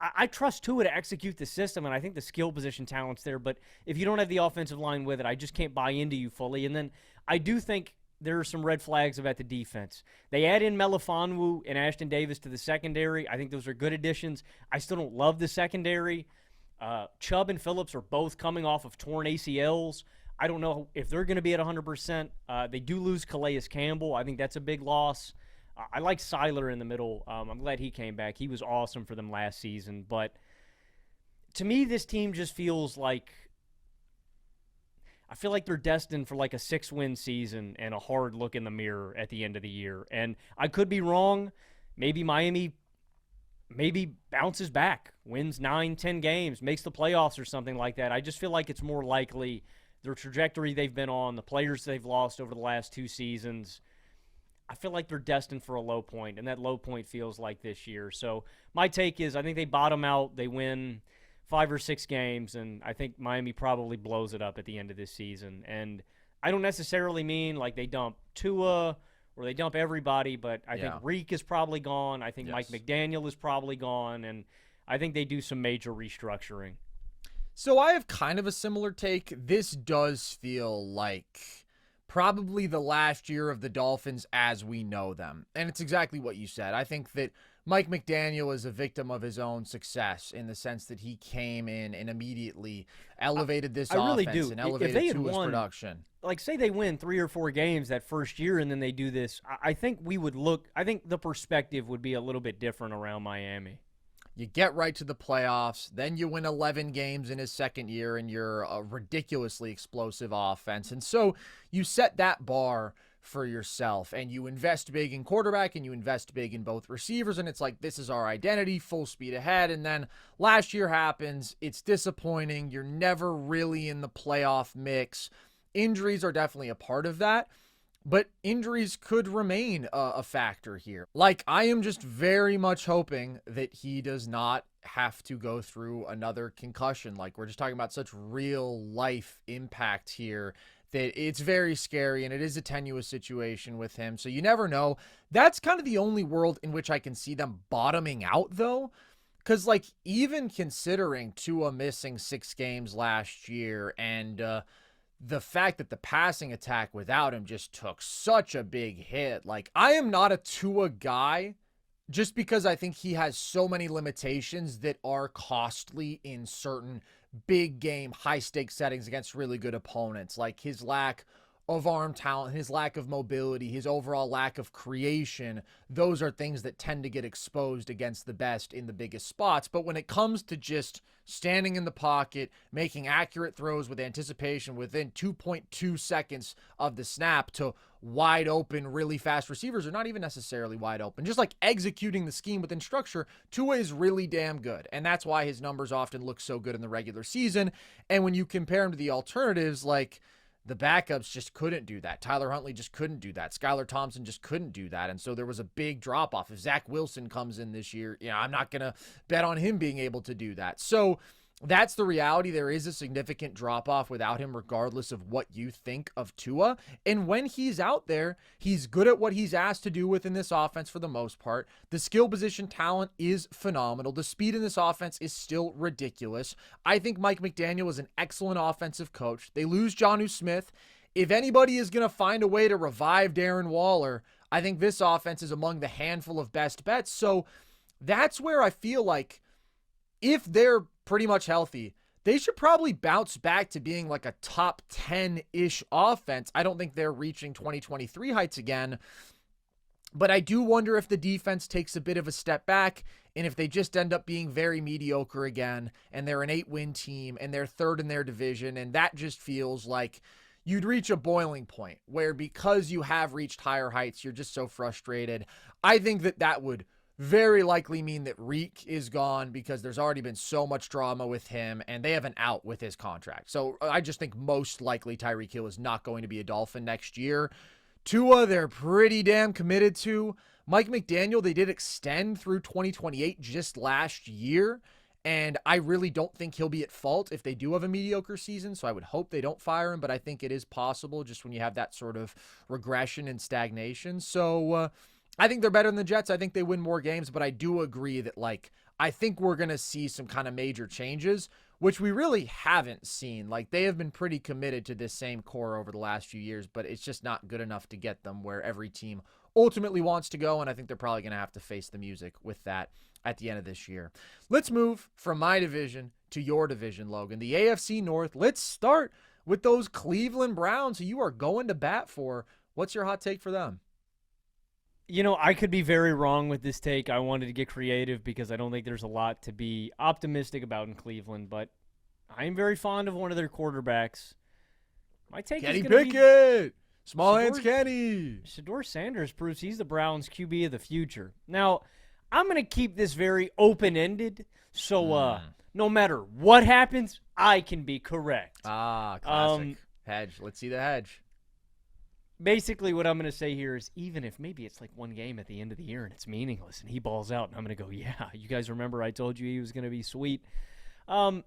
I trust Tua to execute the system, and I think the skill position talent's there. But if you don't have the offensive line with it, I just can't buy into you fully. And then I do think there are some red flags about the defense. They add in Melifonwu and Ashton Davis to the secondary. I think those are good additions. I still don't love the secondary. Chubb and Phillips are both coming off of torn ACLs. I don't know if they're going to be at 100%. They do lose Calais Campbell. I think that's a big loss. I like Seiler in the middle. I'm glad he came back. He was awesome for them last season. But to me, this team just feels like – I feel like they're destined for like a 6-win season and a hard look in the mirror at the end of the year. And I could be wrong. Maybe Miami bounces back, wins 9-10 games, makes the playoffs or something like that. I just feel like it's more likely their trajectory they've been on, the players they've lost over the last 2 seasons – I feel like they're destined for a low point, and that low point feels like this year. So my take is I think they bottom out, they win 5 or 6 games, and I think Miami probably blows it up at the end of this season. And I don't necessarily mean like they dump Tua or they dump everybody, but I think Reek is probably gone. I think Mike McDaniel is probably gone, and I think they do some major restructuring. So I have kind of a similar take. This does feel like probably the last year of the Dolphins as we know them. And it's exactly what you said. I think that Mike McDaniel is a victim of his own success in the sense that he came in and immediately elevated this offense and elevated Tua's production. Like, say they win 3 or 4 games that first year and then they do this, I think the perspective would be a little bit different around Miami. You get right to the playoffs, then you win 11 games in his second year, and you're a ridiculously explosive offense. And so you set that bar for yourself, and you invest big in quarterback, and you invest big in both receivers, and it's like, this is our identity, full speed ahead. And then last year happens, it's disappointing, you're never really in the playoff mix. Injuries are definitely a part of that. But injuries could remain a factor here. Like, I am just very much hoping that he does not have to go through another concussion. Like, we're just talking about such real life impact here that it's very scary, and it is a tenuous situation with him. So you never know. That's kind of the only world in which I can see them bottoming out, though. Because, like, even considering Tua missing 6 games last year and the fact that the passing attack without him just took such a big hit. Like, I am not a Tua guy just because I think he has so many limitations that are costly in certain big game, high stakes settings against really good opponents. Like his lack of arm talent, his lack of mobility, his overall lack of creation. Those are things that tend to get exposed against the best in the biggest spots. But when it comes to just standing in the pocket, making accurate throws with anticipation within 2.2 seconds of the snap to wide open, really fast receivers, are not even necessarily wide open. Just like executing the scheme within structure, Tua is really damn good. And that's why his numbers often look so good in the regular season. And when you compare him to the alternatives, like the backups just couldn't do that. Tyler Huntley just couldn't do that. Skylar Thompson just couldn't do that. And so there was a big drop off. If Zach Wilson comes in this year, I'm not going to bet on him being able to do that. So that's the reality. There is a significant drop off without him, regardless of what you think of Tua. And when he's out there, he's good at what he's asked to do within this offense for the most part. The skill position talent is phenomenal. The speed in this offense is still ridiculous. I think Mike McDaniel is an excellent offensive coach. They lose Jonnu Smith. If anybody is going to find a way to revive Darren Waller, I think this offense is among the handful of best bets. So that's where I feel like if they're pretty much healthy, they should probably bounce back to being like a top 10-ish offense. I don't think they're reaching 2023 heights again, But I do wonder if the defense takes a bit of a step back and if they just end up being very mediocre again and they're an 8-win team and they're third in their division. And that just feels like you'd reach a boiling point where because you have reached higher heights, you're just so frustrated. I think that would very likely mean that Reek is gone because there's already been so much drama with him and they have an out with his contract. So I just think most likely Tyreek Hill is not going to be a Dolphin next year. Tua, they're pretty damn committed to. Mike McDaniel, they did extend through 2028 just last year, and I really don't think he'll be at fault if they do have a mediocre season, so I would hope they don't fire him, but I think it is possible just when you have that sort of regression and stagnation. So I think they're better than the Jets. I think they win more games, but I do agree that, like, I think we're going to see some kind of major changes, which we really haven't seen. Like, they have been pretty committed to this same core over the last few years, but it's just not good enough to get them where every team ultimately wants to go, and I think they're probably going to have to face the music with that at the end of this year. Let's move from my division to your division, Logan. The AFC North. Let's start with those Cleveland Browns who you are going to bat for. What's your hot take for them? You know, I could be very wrong with this take. I wanted to get creative because I don't think there's a lot to be optimistic about in Cleveland, but I am very fond of one of their quarterbacks. My take Kenny is going to Pickett! Small hands Kenny! Shedeur Sanders proves he's the Browns' QB of the future. Now, I'm going to keep this very open-ended, so no matter what happens, I can be correct. Classic. Hedge. Let's see the hedge. Basically, what I'm going to say here is even if maybe it's like one game at the end of the year and it's meaningless and he balls out and I'm going to go, yeah, you guys remember I told you he was going to be sweet. I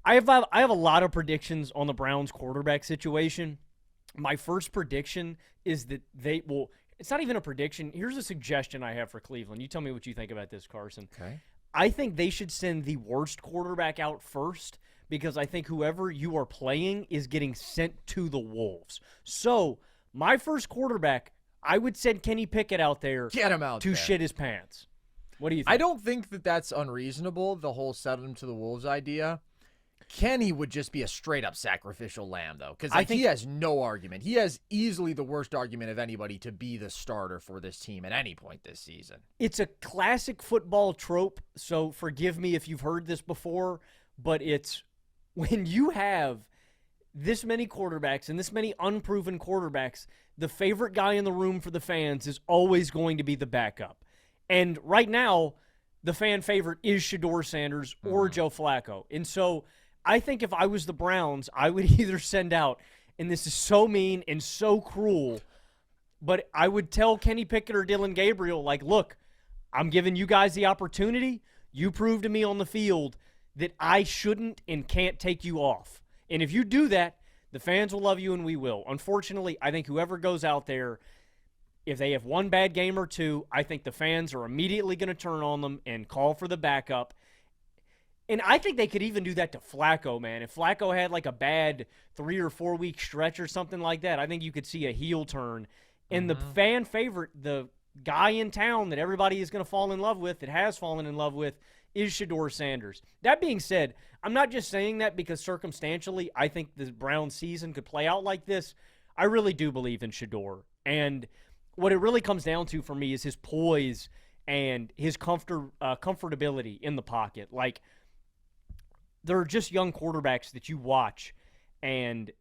have a lot of predictions on the Browns quarterback situation. My first prediction is that they will – it's not even a prediction. Here's a suggestion I have for Cleveland. You tell me what you think about this, Carson. Okay. I think they should send the worst quarterback out first because I think whoever you are playing is getting sent to the Wolves. So, my first quarterback, I would send Kenny Pickett out there Get him out to there. shit his pants. What do you think? I don't think that that's unreasonable, the whole send him to the Wolves idea. Kenny would just be a straight-up sacrificial lamb, though, because he has no argument. He has easily the worst argument of anybody to be the starter for this team at any point this season. It's a classic football trope, so forgive me if you've heard this before, but it's when you have this many quarterbacks and this many unproven quarterbacks, the favorite guy in the room for the fans is always going to be the backup. And right now, the fan favorite is Shedeur Sanders or Joe Flacco. And so I think if I was the Browns, I would either send out, and this is so mean and so cruel, but I would tell Kenny Pickett or Dylan Gabriel, like, look, I'm giving you guys the opportunity. You prove to me on the field that I shouldn't and can't take you off. And if you do that, the fans will love you and we will. Unfortunately, I think whoever goes out there, if they have one bad game or two, I think the fans are immediately going to turn on them and call for the backup. And I think they could even do that to Flacco, man. If Flacco had like a bad 3 or 4 week stretch or something like that, I think you could see a heel turn. And the fan favorite, the guy in town that everybody is going to fall in love with, that has fallen in love with, is Shedeur Sanders. That being said, I'm not just saying that because circumstantially I think the Browns season could play out like this. I really do believe in Shedeur. And what it really comes down to for me is his poise and his comfortability in the pocket. Like, they're just young quarterbacks that you watch. And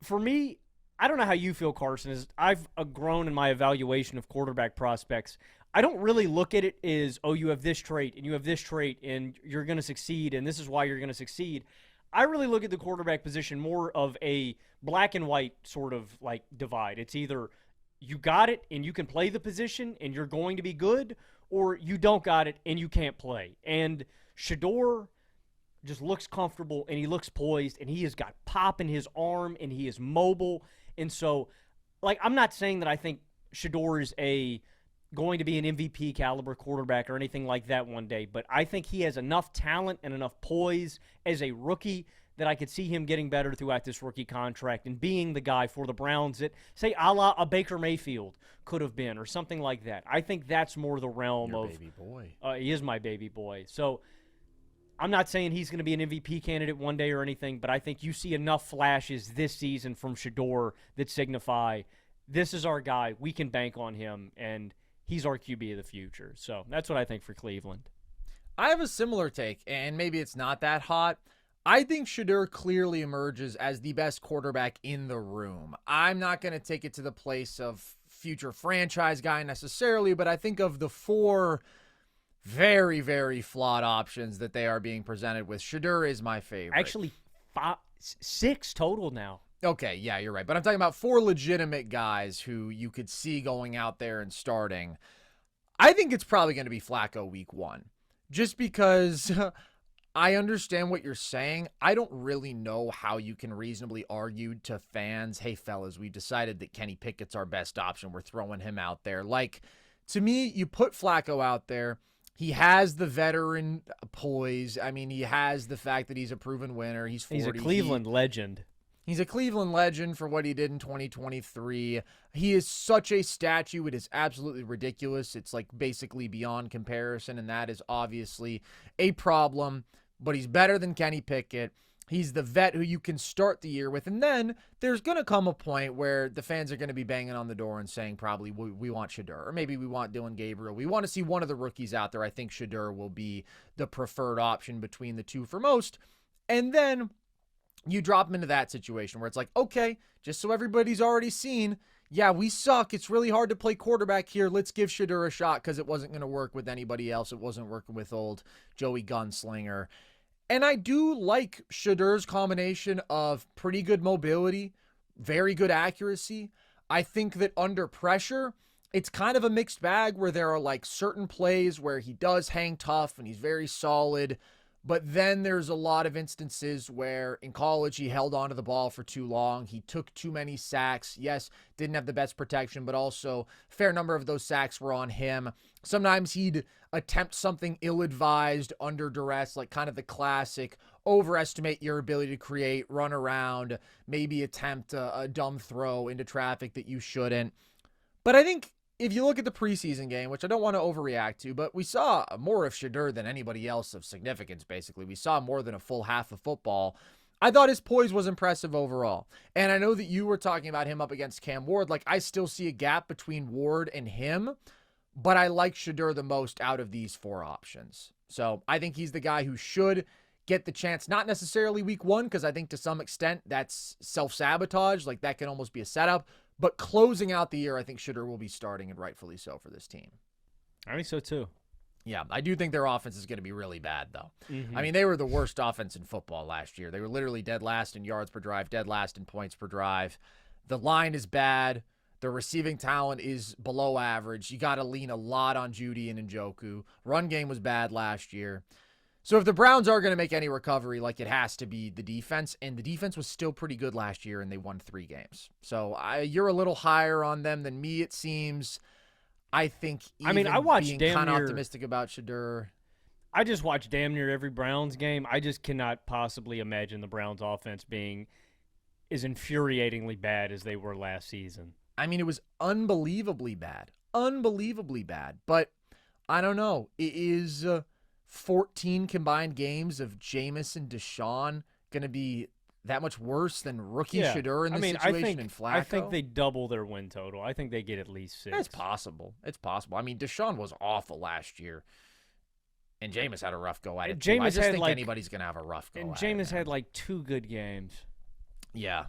for me, I don't know how you feel, Carson, as I've grown in my evaluation of quarterback prospects. I don't really look at it as, oh, you have this trait and you have this trait and you're going to succeed and this is why you're going to succeed. I really look at the quarterback position more of a black and white sort of like divide. It's either you got it and you can play the position and you're going to be good, or you don't got it and you can't play. And Shedeur just looks comfortable and he looks poised and he has got pop in his arm and he is mobile. And so, like, I'm not saying that I think Shedeur is going to be an MVP caliber quarterback or anything like that one day, but I think he has enough talent and enough poise as a rookie that I could see him getting better throughout this rookie contract and being the guy for the Browns that, say, a la a Baker Mayfield could have been or something like that. I think that's more the realm Your of baby boy. He is my baby boy. So I'm not saying he's going to be an MVP candidate one day or anything, but I think you see enough flashes this season from Shedeur that signify this is our guy. We can bank on him, and he's our QB of the future. So that's what I think for Cleveland. I have a similar take, and maybe it's not that hot. I think Shedeur clearly emerges as the best quarterback in the room. I'm not going to take it to the place of future franchise guy necessarily, but I think of the 4 very, very flawed options that they are being presented with, Shedeur is my favorite. Actually, 6 total now. Okay, yeah, you're right. But I'm talking about 4 legitimate guys who you could see going out there and starting. I think it's probably going to be Flacco week 1. Just because I understand what you're saying. I don't really know how you can reasonably argue to fans, hey, fellas, we decided that Kenny Pickett's our best option. We're throwing him out there. Like, to me, you put Flacco out there. He has the veteran poise. I mean, he has the fact that he's a proven winner. He's 40. He's a Cleveland legend. He's a Cleveland legend for what he did in 2023. He is such a statue. It is absolutely ridiculous. It's like basically beyond comparison, and that is obviously a problem. But he's better than Kenny Pickett. He's the vet who you can start the year with. And then there's going to come a point where the fans are going to be banging on the door and saying probably we want Shedeur, or maybe we want Dylan Gabriel. We want to see one of the rookies out there. I think Shedeur will be the preferred option between the two for most. And then you drop him into that situation where it's like, okay, just so everybody's already seen, yeah, we suck. It's really hard to play quarterback here. Let's give Shedeur a shot because it wasn't going to work with anybody else. It wasn't working with old Joey Gunslinger. And I do like Shedeur's combination of pretty good mobility, very good accuracy. I think that under pressure, it's kind of a mixed bag where there are like certain plays where he does hang tough and he's very solid. But then there's a lot of instances where in college he held onto the ball for too long. He took too many sacks. Yes, didn't have the best protection, but also a fair number of those sacks were on him. Sometimes he'd attempt something ill-advised under duress, like kind of the classic overestimate your ability to create, run around, maybe attempt a dumb throw into traffic that you shouldn't. But I think if you look at the preseason game, which I don't want to overreact to, but we saw more of Shedeur than anybody else of significance, basically. We saw more than a full half of football. I thought his poise was impressive overall. And I know that you were talking about him up against Cam Ward. Like, I still see a gap between Ward and him, but I like Shedeur the most out of these 4 options. So I think he's the guy who should get the chance, not necessarily week 1, because I think to some extent that's self-sabotage. Like, that can almost be a setup. But closing out the year, I think Shedeur will be starting, and rightfully so for this team. I think so, too. Yeah, I do think their offense is going to be really bad, though. Mm-hmm. I mean, they were the worst offense in football last year. They were literally dead last in yards per drive, dead last in points per drive. The line is bad. Their receiving talent is below average. You got to lean a lot on Judy and Njoku. Run game was bad last year. So if the Browns are going to make any recovery, like it has to be the defense, and the defense was still pretty good last year, and they won 3 games. So you're a little higher on them than me, it seems. I think I watched being kind of optimistic about Shedeur. I just watch damn near every Browns game. I just cannot possibly imagine the Browns offense being as infuriatingly bad as they were last season. I mean, it was unbelievably bad. Unbelievably bad. But I don't know. It is 14 combined games of Jameis and Deshaun going to be that much worse than rookie Shedeur in this situation and Flacco? I think they double their win total. I think they get at least 6. It's possible. It's possible. I mean, Deshaun was awful last year, and Jameis had a rough go at it, too. I just think anybody's going to have a rough go at it. And Jameis had like 2 good games. Yeah.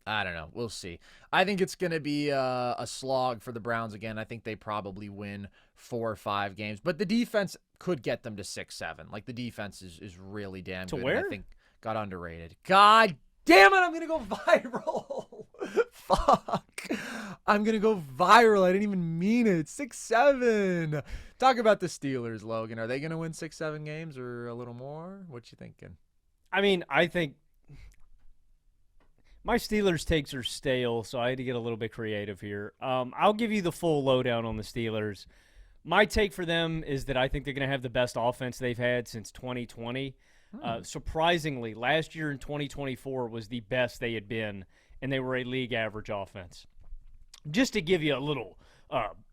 I don't know. We'll see. I think it's going to be a slog for the Browns again. I think they probably win 4 or 5 games. But the defense could get them to 6-7. Like, the defense is really damn good. To where? I think got underrated. God damn it, I'm going to go viral. Fuck. I'm going to go viral. I didn't even mean it. 6-7. Talk about the Steelers, Logan. Are they going to win 6-7 games or a little more? What you thinking? I mean, I think my Steelers takes are stale, so I had to get a little bit creative here. I'll give you the full lowdown on the Steelers. My take for them is that I think they're going to have the best offense they've had since 2020. Surprisingly, last year in 2024 was the best they had been, and they were a league average offense. Just to give you a little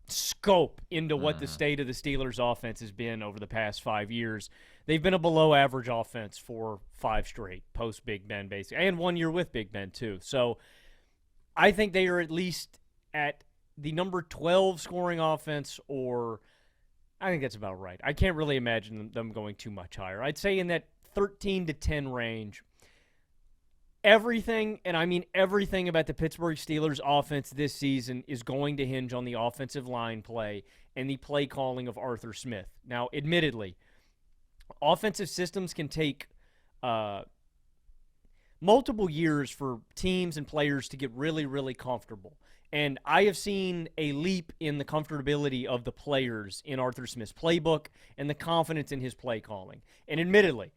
scope into what the state of the Steelers' offense has been over the past 5 years, they've been a below-average offense for 5 straight, post-Big Ben, basically, and 1 year with Big Ben, too. So I think they are at least at the number 12 scoring offense, or I think that's about right. I can't really imagine them going too much higher. I'd say in that 13 to 10 range. Everything, and I mean everything about the Pittsburgh Steelers offense this season is going to hinge on the offensive line play and the play calling of Arthur Smith. Now, admittedly, offensive systems can take multiple years for teams and players to get really, really comfortable. And I have seen a leap in the comfortability of the players in Arthur Smith's playbook and the confidence in his play calling. And admittedly,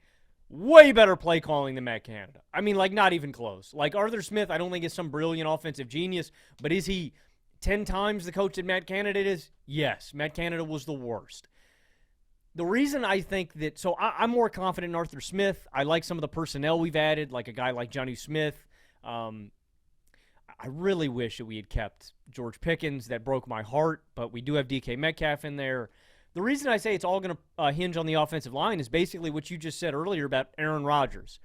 way better play calling than Matt Canada. I mean, like, not even close. Like, Arthur Smith, I don't think is some brilliant offensive genius, but is he 10 times the coach that Matt Canada is? Yes. Matt Canada was the worst. The reason I think that, so I'm more confident in Arthur Smith. I like some of the personnel we've added, like a guy like Jonnu Smith. I really wish that we had kept George Pickens. That broke my heart, but we do have DK Metcalf in there. The reason I say it's all going to hinge on the offensive line is basically what you just said earlier about Aaron Rodgers.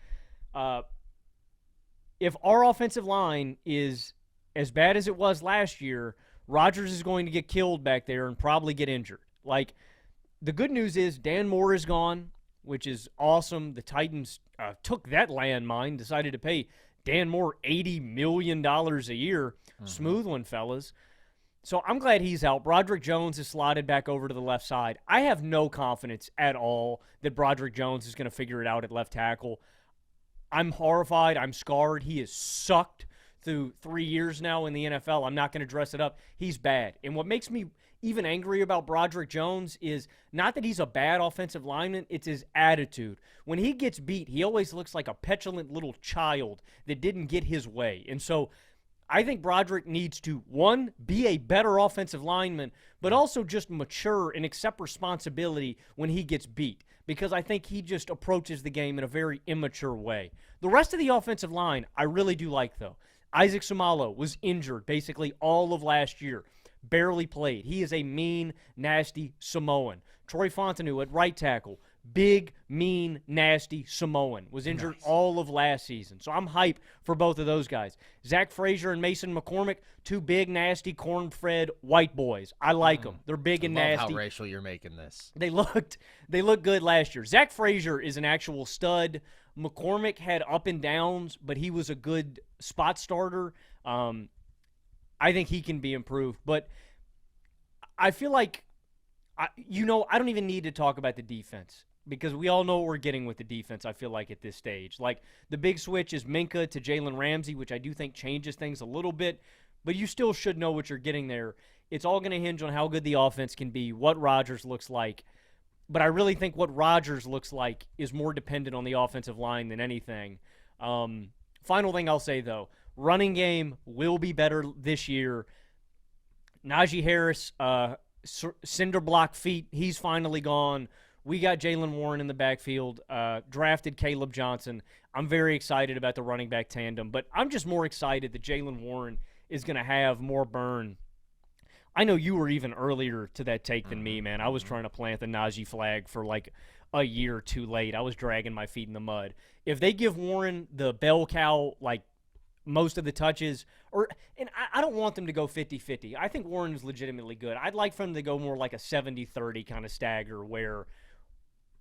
If our offensive line is as bad as it was last year, Rodgers is going to get killed back there and probably get injured. Like, the good news is Dan Moore is gone, which is awesome. The Titans took that landmine, decided to pay Dan Moore $80 million a year. Mm-hmm. Smooth one, fellas. So I'm glad he's out. Broderick Jones is slotted back over to the left side. I have no confidence at all that Broderick Jones is going to figure it out at left tackle. I'm horrified. I'm scarred. He has sucked through 3 years now in the NFL. I'm not going to dress it up. He's bad. And what makes me even angry about Broderick Jones is not that he's a bad offensive lineman, it's his attitude. When he gets beat, he always looks like a petulant little child that didn't get his way. And so I think Broderick needs to, one, be a better offensive lineman, but also just mature and accept responsibility when he gets beat, because I think he just approaches the game in a very immature way. The rest of the offensive line, I really do like, though. Isaac Sumalo was injured basically all of last year. Barely played. He is a mean, nasty Samoan. Troy Fontenot at right tackle. Big, mean, nasty Samoan. Was injured all of last season. So I'm hyped for both of those guys. Zach Frazier and Mason McCormick, two big, nasty, corn-fed white boys. I like them. They're big and nasty. I love how racial you're making this. They looked good last year. Zach Frazier is an actual stud. McCormick had up and downs, but he was a good spot starter. I think he can be improved. But I feel like, I don't even need to talk about the defense, because we all know what we're getting with the defense, I feel like, at this stage. Like, the big switch is Minka to Jalen Ramsey, which I do think changes things a little bit, but you still should know what you're getting there. It's all going to hinge on how good the offense can be, what Rodgers looks like. But I really think what Rodgers looks like is more dependent on the offensive line than anything. Final thing I'll say, though, running game will be better this year. Najee Harris, cinder block feet, he's finally gone. We got Jaylen Warren in the backfield, drafted Caleb Johnson. I'm very excited about the running back tandem, but I'm just more excited that Jaylen Warren is going to have more burn. I know you were even earlier to that take than me, man. I was trying to plant the Najee flag for like a year too late. I was dragging my feet in the mud. If they give Warren the bell cow, like, most of the touches, and I don't want them to go 50-50. I think Warren is legitimately good. I'd like for them to go more like a 70-30 kind of stagger, where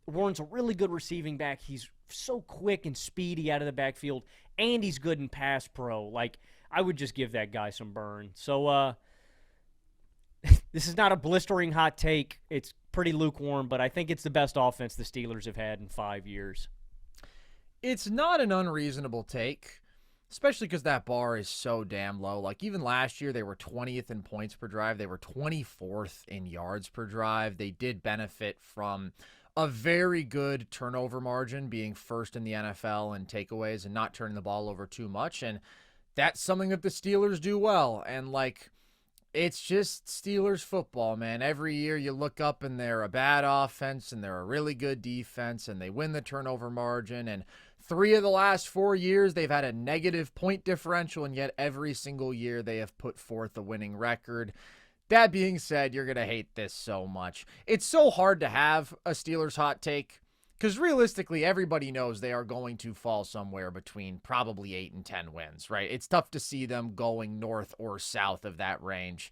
Warren's a really good receiving back. He's so quick and speedy out of the backfield, and he's good in pass pro. Like, I would just give that guy some burn. So, this is not a blistering hot take. It's pretty lukewarm, but I think it's the best offense the Steelers have had in 5 years. It's not an unreasonable take, especially because that bar is so damn low. Like, even last year, they were 20th in points per drive. They were 24th in yards per drive. They did benefit from a very good turnover margin, being first in the NFL in takeaways and not turning the ball over too much. And that's something that the Steelers do well. And, like, it's just Steelers football, man. Every year you look up and they're a bad offense and they're a really good defense and they win the turnover margin. And 3 of the last 4 years, they've had a negative point differential, and yet every single year they have put forth a winning record. That being said, you're going to hate this so much. It's so hard to have a Steelers hot take Because realistically, everybody knows they are going to fall somewhere between probably 8 and 10 wins, right? It's tough to see them going north or south of that range.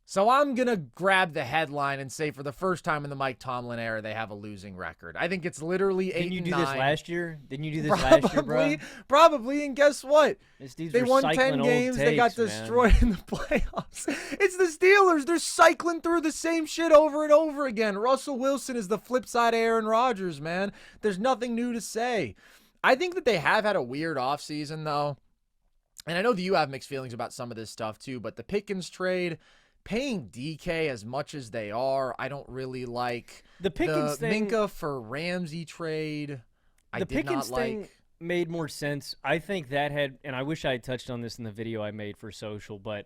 So I'm going to grab the headline and say for the first time in the Mike Tomlin era, they have a losing record. I think it's literally 8 and 9. Didn't you do this last year? Didn't you do this last year, bro? Probably, and guess what? They won 10 games. They got destroyed in the playoffs. It's the Steelers. They're cycling through the same shit over and over again. Russell Wilson is the flip side of Aaron Rodgers, man. There's nothing new to say. I think that they have had a weird offseason, though. And I know that you have mixed feelings about some of this stuff, too, but the Pickens trade, paying DK as much as they are, I don't really like. The Pickens thing, Minka for Ramsey trade, I did Pickens not thing like. Made more sense. I think that had, and I wish I had touched on this in the video I made for social, but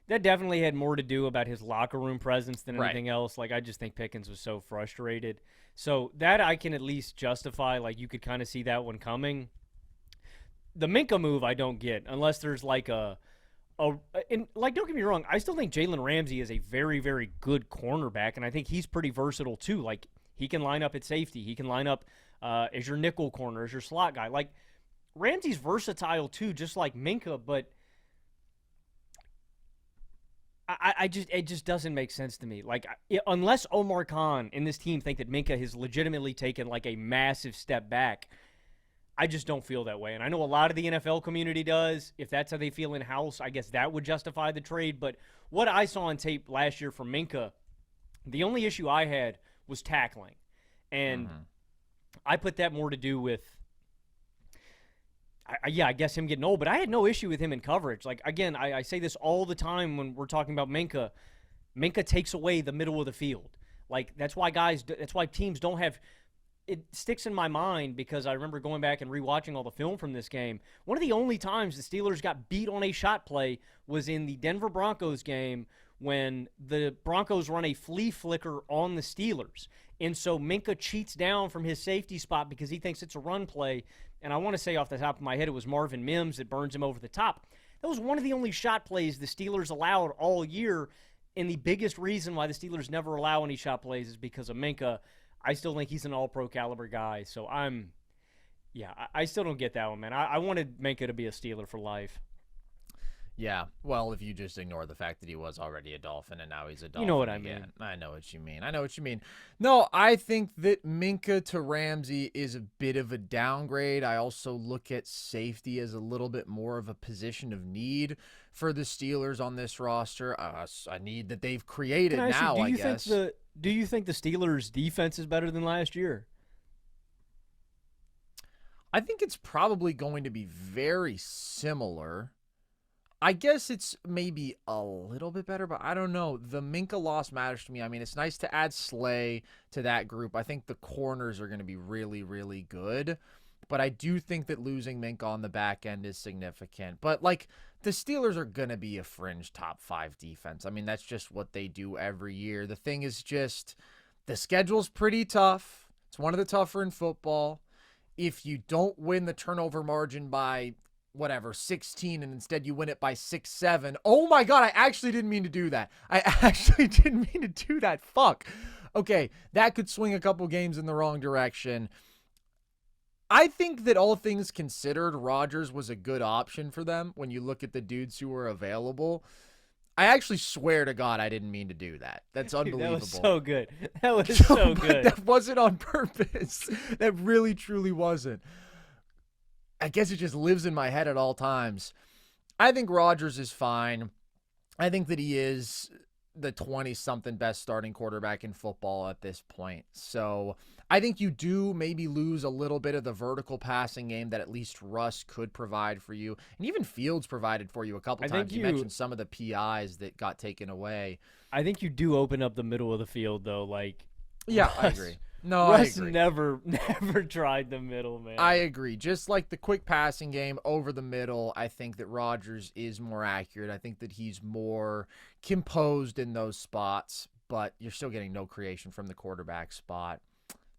that definitely had more to do about his locker room presence than anything else. Like, I just think Pickens was so frustrated. So that I can at least justify. Like, you could kind of see that one coming. The Minka move I don't get unless there's like don't get me wrong, I still think Jalen Ramsey is a very, very good cornerback, and I think he's pretty versatile too. Like, he can line up at safety. He can line up as your nickel corner, as your slot guy. Like, Ramsey's versatile too, just like Minka, but it just doesn't make sense to me. Like, unless Omar Khan and this team think that Minka has legitimately taken like a massive step back, I just don't feel that way. And I know a lot of the NFL community does. If that's how they feel in-house, I guess that would justify the trade. But what I saw on tape last year from Minka, the only issue I had was tackling. And I put that more to do with, I guess him getting old. But I had no issue with him in coverage. Like, again, I say this all the time when we're talking about Minka. Minka takes away the middle of the field. Like, that's why teams don't have – it sticks in my mind because I remember going back and rewatching all the film from this game. One of the only times the Steelers got beat on a shot play was in the Denver Broncos game when the Broncos run a flea flicker on the Steelers. And so Minka cheats down from his safety spot because he thinks it's a run play. And I want to say off the top of my head, it was Marvin Mims that burns him over the top. That was one of the only shot plays the Steelers allowed all year. And the biggest reason why the Steelers never allow any shot plays is because of Minka. I still think he's an all-pro caliber guy. So I still don't get that one, man. I wanted Minka to be a Steeler for life. Yeah, well, if you just ignore the fact that he was already a Dolphin and now he's a Dolphin. You know what I again. mean. I know what you mean. No, I think that Minka to Ramsey is a bit of a downgrade. I also look at safety as a little bit more of a position of need for the Steelers on this roster. A need that they've created now, I guess. Do you think the Steelers' defense is better than last year? I think it's probably going to be very similar. I guess it's maybe a little bit better, but I don't know. The Minka loss matters to me. I mean, it's nice to add Slay to that group. I think the corners are going to be really, really good. But I do think that losing Minka on the back end is significant. But, like, the Steelers are going to be a fringe top 5 defense. I mean, that's just what they do every year. The thing is just the schedule's pretty tough. It's one of the tougher in football. If you don't win the turnover margin by, 16, and instead you win it by 6-7. Oh, my God, I actually didn't mean to do that. Fuck. Okay, that could swing a couple games in the wrong direction. I think that all things considered, Rodgers was a good option for them when you look at the dudes who were available. I actually swear to God I didn't mean to do that. That's unbelievable. That was so good. That was so good. That wasn't on purpose. That really, truly wasn't. I guess it just lives in my head at all times. I think Rodgers is fine. I think that he is the 20-something best starting quarterback in football at this point. So I think you do maybe lose a little bit of the vertical passing game that at least Russ could provide for you. And even Fields provided for you a couple times. You mentioned some of the PIs that got taken away. I think you do open up the middle of the field, though. Like, yeah, I agree. No, Russ I agree. never tried the middle, man. I agree. Just like the quick passing game over the middle, I think that Rodgers is more accurate. I think that he's more composed in those spots, but you're still getting no creation from the quarterback spot.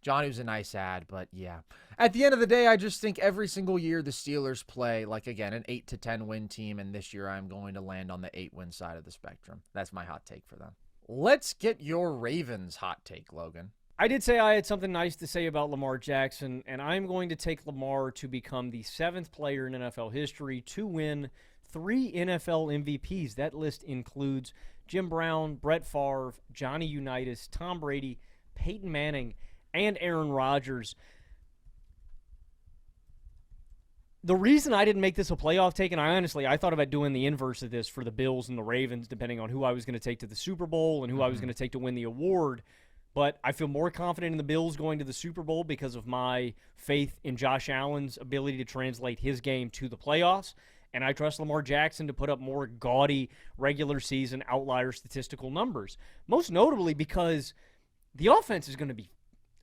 Johnny's a nice ad, but yeah. At the end of the day, I just think every single year the Steelers play, like, again, an 8 to 10 win team, and this year I'm going to land on the 8-win side of the spectrum. That's my hot take for them. Let's get your Ravens hot take, Logan. I did say I had something nice to say about Lamar Jackson, and I'm going to take Lamar to become the 7th player in NFL history to win 3 NFL MVPs. That list includes Jim Brown, Brett Favre, Johnny Unitas, Tom Brady, Peyton Manning, and Aaron Rodgers. The reason I didn't make this a playoff take, and I thought about doing the inverse of this for the Bills and the Ravens, depending on who I was going to take to the Super Bowl and who I was going to take to win the award. But I feel more confident in the Bills going to the Super Bowl because of my faith in Josh Allen's ability to translate his game to the playoffs. And I trust Lamar Jackson to put up more gaudy regular season outlier statistical numbers. Most notably because the offense is going to be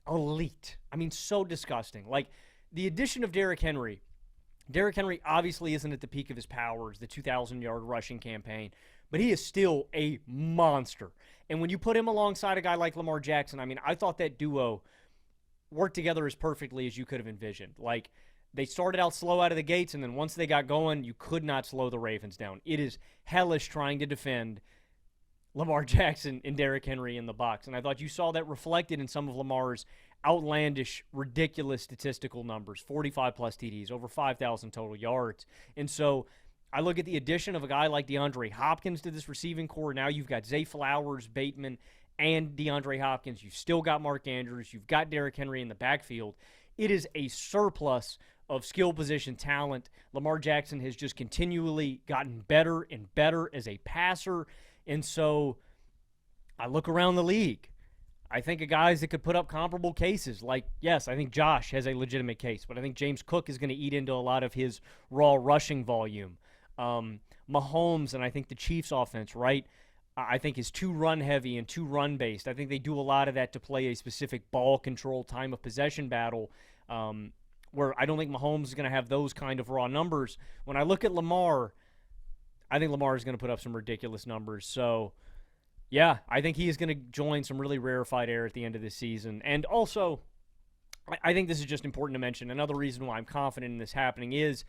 elite. I mean, so disgusting. Like, the addition of Derrick Henry obviously isn't at the peak of his powers, the 2,000-yard rushing campaign, but he is still a monster. And when you put him alongside a guy like Lamar Jackson, I mean, I thought that duo worked together as perfectly as you could have envisioned. Like, they started out slow out of the gates, and then once they got going, you could not slow the Ravens down. It is hellish trying to defend Lamar Jackson and Derrick Henry in the box. And I thought you saw that reflected in some of Lamar's outlandish, ridiculous statistical numbers, 45-plus TDs, over 5,000 total yards. And so I look at the addition of a guy like DeAndre Hopkins to this receiving core. Now you've got Zay Flowers, Bateman, and DeAndre Hopkins. You've still got Mark Andrews. You've got Derrick Henry in the backfield. It is a surplus of skill position talent. Lamar Jackson has just continually gotten better and better as a passer. And so I look around the league. I think of guys that could put up comparable cases. Like, yes, I think Josh has a legitimate case, but I think James Cook is going to eat into a lot of his raw rushing volume. Mahomes and I think the Chiefs offense, right? I think is too run-heavy and too run-based. I think they do a lot of that to play a specific ball control time of possession battle where I don't think Mahomes is going to have those kind of raw numbers. When I look at Lamar, I think Lamar is going to put up some ridiculous numbers. So, yeah, I think he is going to join some really rarefied air at the end of this season. And also, I think this is just important to mention. Another reason why I'm confident in this happening is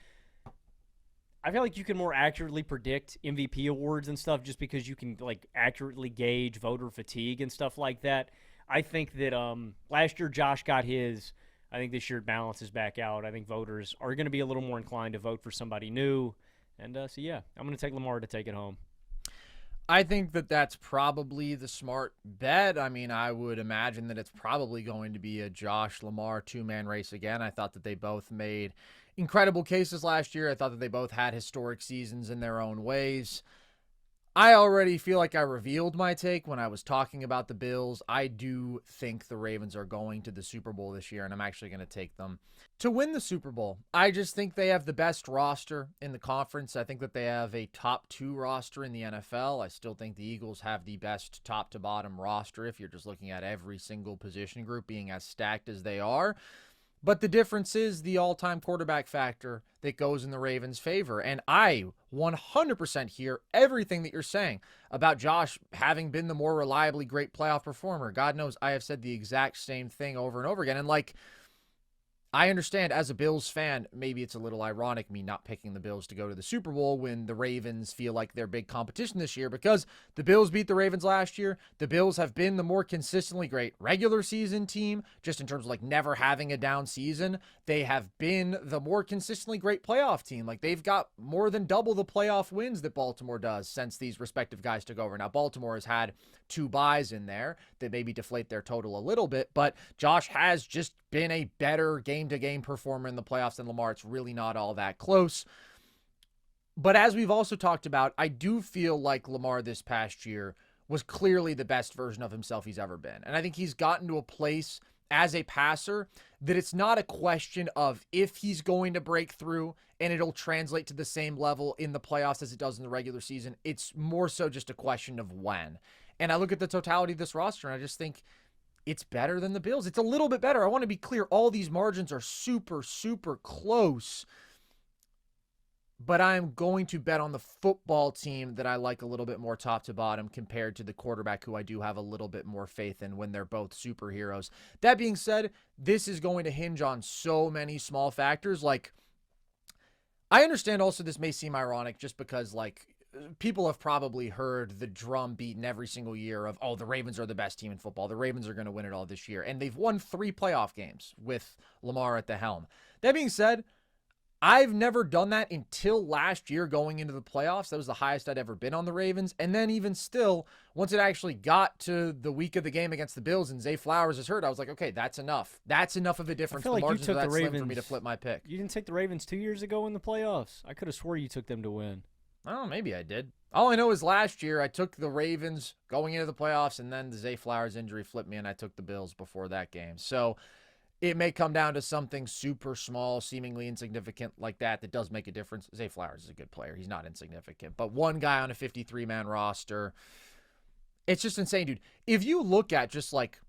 I feel like you can more accurately predict MVP awards and stuff just because you can, like, accurately gauge voter fatigue and stuff like that. I think that last year Josh got his. I think this year it balances back out. I think voters are going to be a little more inclined to vote for somebody new. And so, yeah, I'm going to take Lamar to take it home. I think that that's probably the smart bet. I mean, I would imagine that it's probably going to be a Josh Lamar two-man race again. I thought that they both made incredible cases last year. I thought that they both had historic seasons in their own ways. I already feel like I revealed my take when I was talking about the Bills. I do think the Ravens are going to the Super Bowl this year, and I'm actually going to take them to win the Super Bowl. I just think they have the best roster in the conference. I think that they have a top 2 roster in the NFL. I still think the Eagles have the best top to bottom roster if you're just looking at every single position group being as stacked as they are. But the difference is the all-time quarterback factor that goes in the Ravens' favor. And I 100% hear everything that you're saying about Josh having been the more reliably great playoff performer. God knows I have said the exact same thing over and over again. And, like, I understand as a Bills fan, maybe it's a little ironic me not picking the Bills to go to the Super Bowl when the Ravens feel like they're big competition this year, because the Bills beat the Ravens last year. The Bills have been the more consistently great regular season team, just in terms of like never having a down season. They have been the more consistently great playoff team. Like, they've got more than double the playoff wins that Baltimore does since these respective guys took over. Now, Baltimore has had 2 byes in there that maybe deflate their total a little bit, but Josh has just been a better game-to-game performer in the playoffs than Lamar. It's really not all that close. But as we've also talked about, I do feel like Lamar this past year was clearly the best version of himself he's ever been. And I think he's gotten to a place as a passer that it's not a question of if he's going to break through and it'll translate to the same level in the playoffs as it does in the regular season. It's more so just a question of when. And I look at the totality of this roster, and I just think it's better than the Bills. It's a little bit better. I want to be clear. All these margins are super, super close. But I'm going to bet on the football team that I like a little bit more top to bottom compared to the quarterback who I do have a little bit more faith in when they're both superheroes. That being said, this is going to hinge on so many small factors. Like, I understand also this may seem ironic just because, like, people have probably heard the drum beaten every single year of, oh, the Ravens are the best team in football. The Ravens are going to win it all this year. And they've won 3 playoff games with Lamar at the helm. That being said, I've never done that until last year going into the playoffs. That was the highest I'd ever been on the Ravens. And then even still, once it actually got to the week of the game against the Bills and Zay Flowers is hurt, I was like, okay, that's enough. That's enough of a difference. I feel like you took the Ravens for me to flip my pick. You didn't take the Ravens 2 years ago in the playoffs. I could have swore you took them to win. Oh, maybe I did. All I know is last year I took the Ravens going into the playoffs, and then the Zay Flowers injury flipped me, and I took the Bills before that game. So it may come down to something super small, seemingly insignificant like that does make a difference. Zay Flowers is a good player. He's not insignificant. But one guy on a 53-man roster, it's just insane, dude. If you look at just like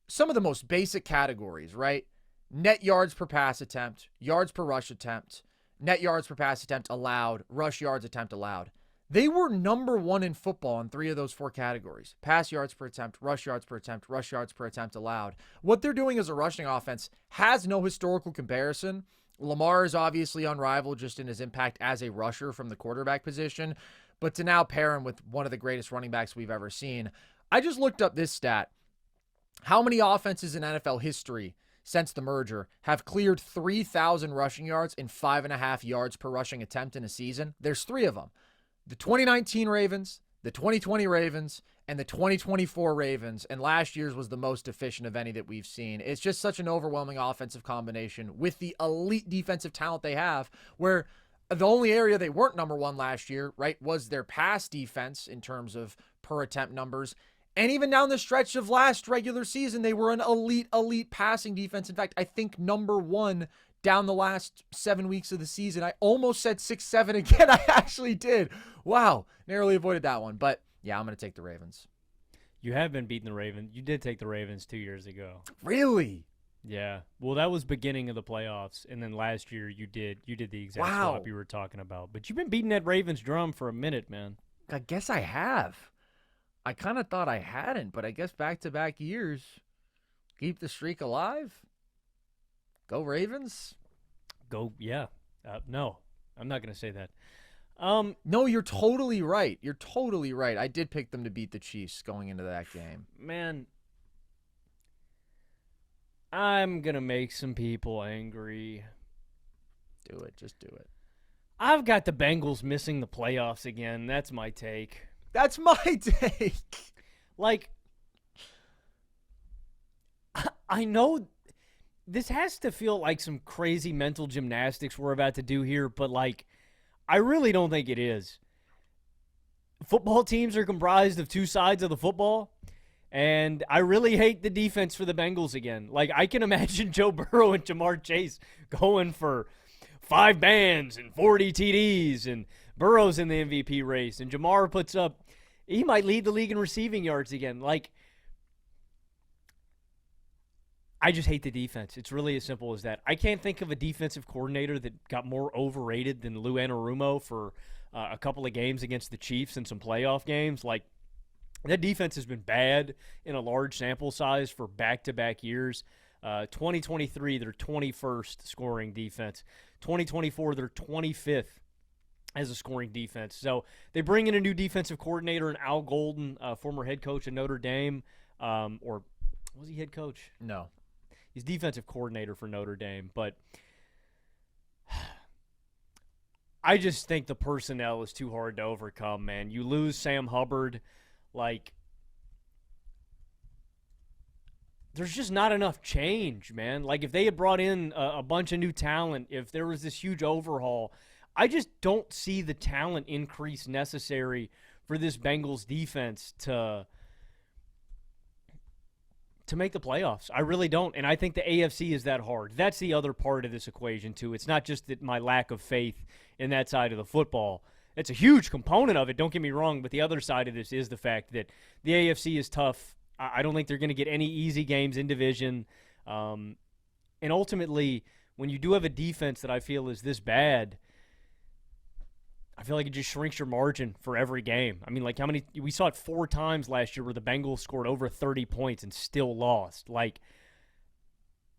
some of the most basic categories, right? Net yards per pass attempt, yards per rush attempt, net yards per pass attempt allowed, rush yards attempt allowed. They were number 1 in football in 3 of those 4 categories. Pass yards per attempt, rush yards per attempt, rush yards per attempt allowed. What they're doing as a rushing offense has no historical comparison. Lamar is obviously unrivaled just in his impact as a rusher from the quarterback position, but to now pair him with one of the greatest running backs we've ever seen. I just looked up this stat. How many offenses in NFL history since the merger have cleared 3,000 rushing yards in 5.5 yards per rushing attempt in a season? There's 3 of them. The 2019 Ravens, the 2020 Ravens, and the 2024 Ravens, and last year's was the most efficient of any that we've seen. It's just such an overwhelming offensive combination with the elite defensive talent they have, where the only area they weren't number 1 last year, right, was their pass defense in terms of per attempt numbers. And even down the stretch of last regular season, they were an elite passing defense. In fact, I think number 1 down the last 7 weeks of the season. I almost said 6-7 again. I actually did. Wow. Narrowly avoided that one. But yeah, I'm going to take the Ravens. You have been beating the Ravens. You did take the Ravens 2 years ago. Really? Yeah. Well, that was beginning of the playoffs, and then last year you did the exact swap you were talking about. But you've been beating that Ravens drum for a minute, man. I guess I have. I kind of thought I hadn't, but I guess back-to-back years keep the streak alive. Go Ravens. Go, yeah. No, I'm not going to say that. No, you're totally right. You're totally right. I did pick them to beat the Chiefs going into that game. Man, I'm going to make some people angry. Do it. Just do it. I've got the Bengals missing the playoffs again. That's my take. That's my take. Like, I know this has to feel like some crazy mental gymnastics we're about to do here, but, like, I really don't think it is. Football teams are comprised of 2 sides of the football, and I really hate the defense for the Bengals again. Like, I can imagine Joe Burrow and Jamar Chase going for 5 bands and 40 TDs, and Burrow's in the MVP race, and Jamar puts up, he might lead the league in receiving yards again. Like, I just hate the defense. It's really as simple as that. I can't think of a defensive coordinator that got more overrated than Lou Anarumo for a couple of games against the Chiefs and some playoff games. Like, that defense has been bad in a large sample size for back-to-back years. 2023, they're 21st scoring defense. 2024, they're 25th as a scoring defense. So they bring in a new defensive coordinator, and Al Golden, former head coach of Notre Dame, or was he head coach? No. He's defensive coordinator for Notre Dame. But I just think the personnel is too hard to overcome, man. You lose Sam Hubbard, like, there's just not enough change, man. Like, if they had brought in a bunch of new talent, if there was this huge overhaul, I just don't see the talent increase necessary for this Bengals defense to make the playoffs. I really don't. And I think the AFC is that hard. That's the other part of this equation, too. It's not just that my lack of faith in that side of the football. It's a huge component of it, don't get me wrong, but the other side of this is the fact that the AFC is tough. I don't think they're going to get any easy games in division. And ultimately, when you do have a defense that I feel is this bad, I feel like it just shrinks your margin for every game. I mean, like, how many – we saw it 4 times last year where the Bengals scored over 30 points and still lost. Like,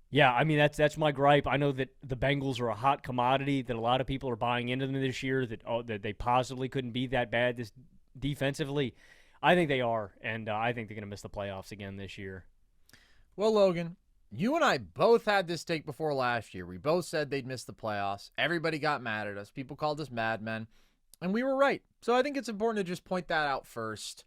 Yeah, I mean that's my gripe. I know that the Bengals are a hot commodity, that a lot of people are buying into them this year, that they possibly couldn't be that bad this defensively. I think they are, and I think they're going to miss the playoffs again this year. Well, Logan, you and I both had this take before last year. We both said they'd miss the playoffs. Everybody got mad at us. People called us madmen, and we were right. So I think it's important to just point that out first,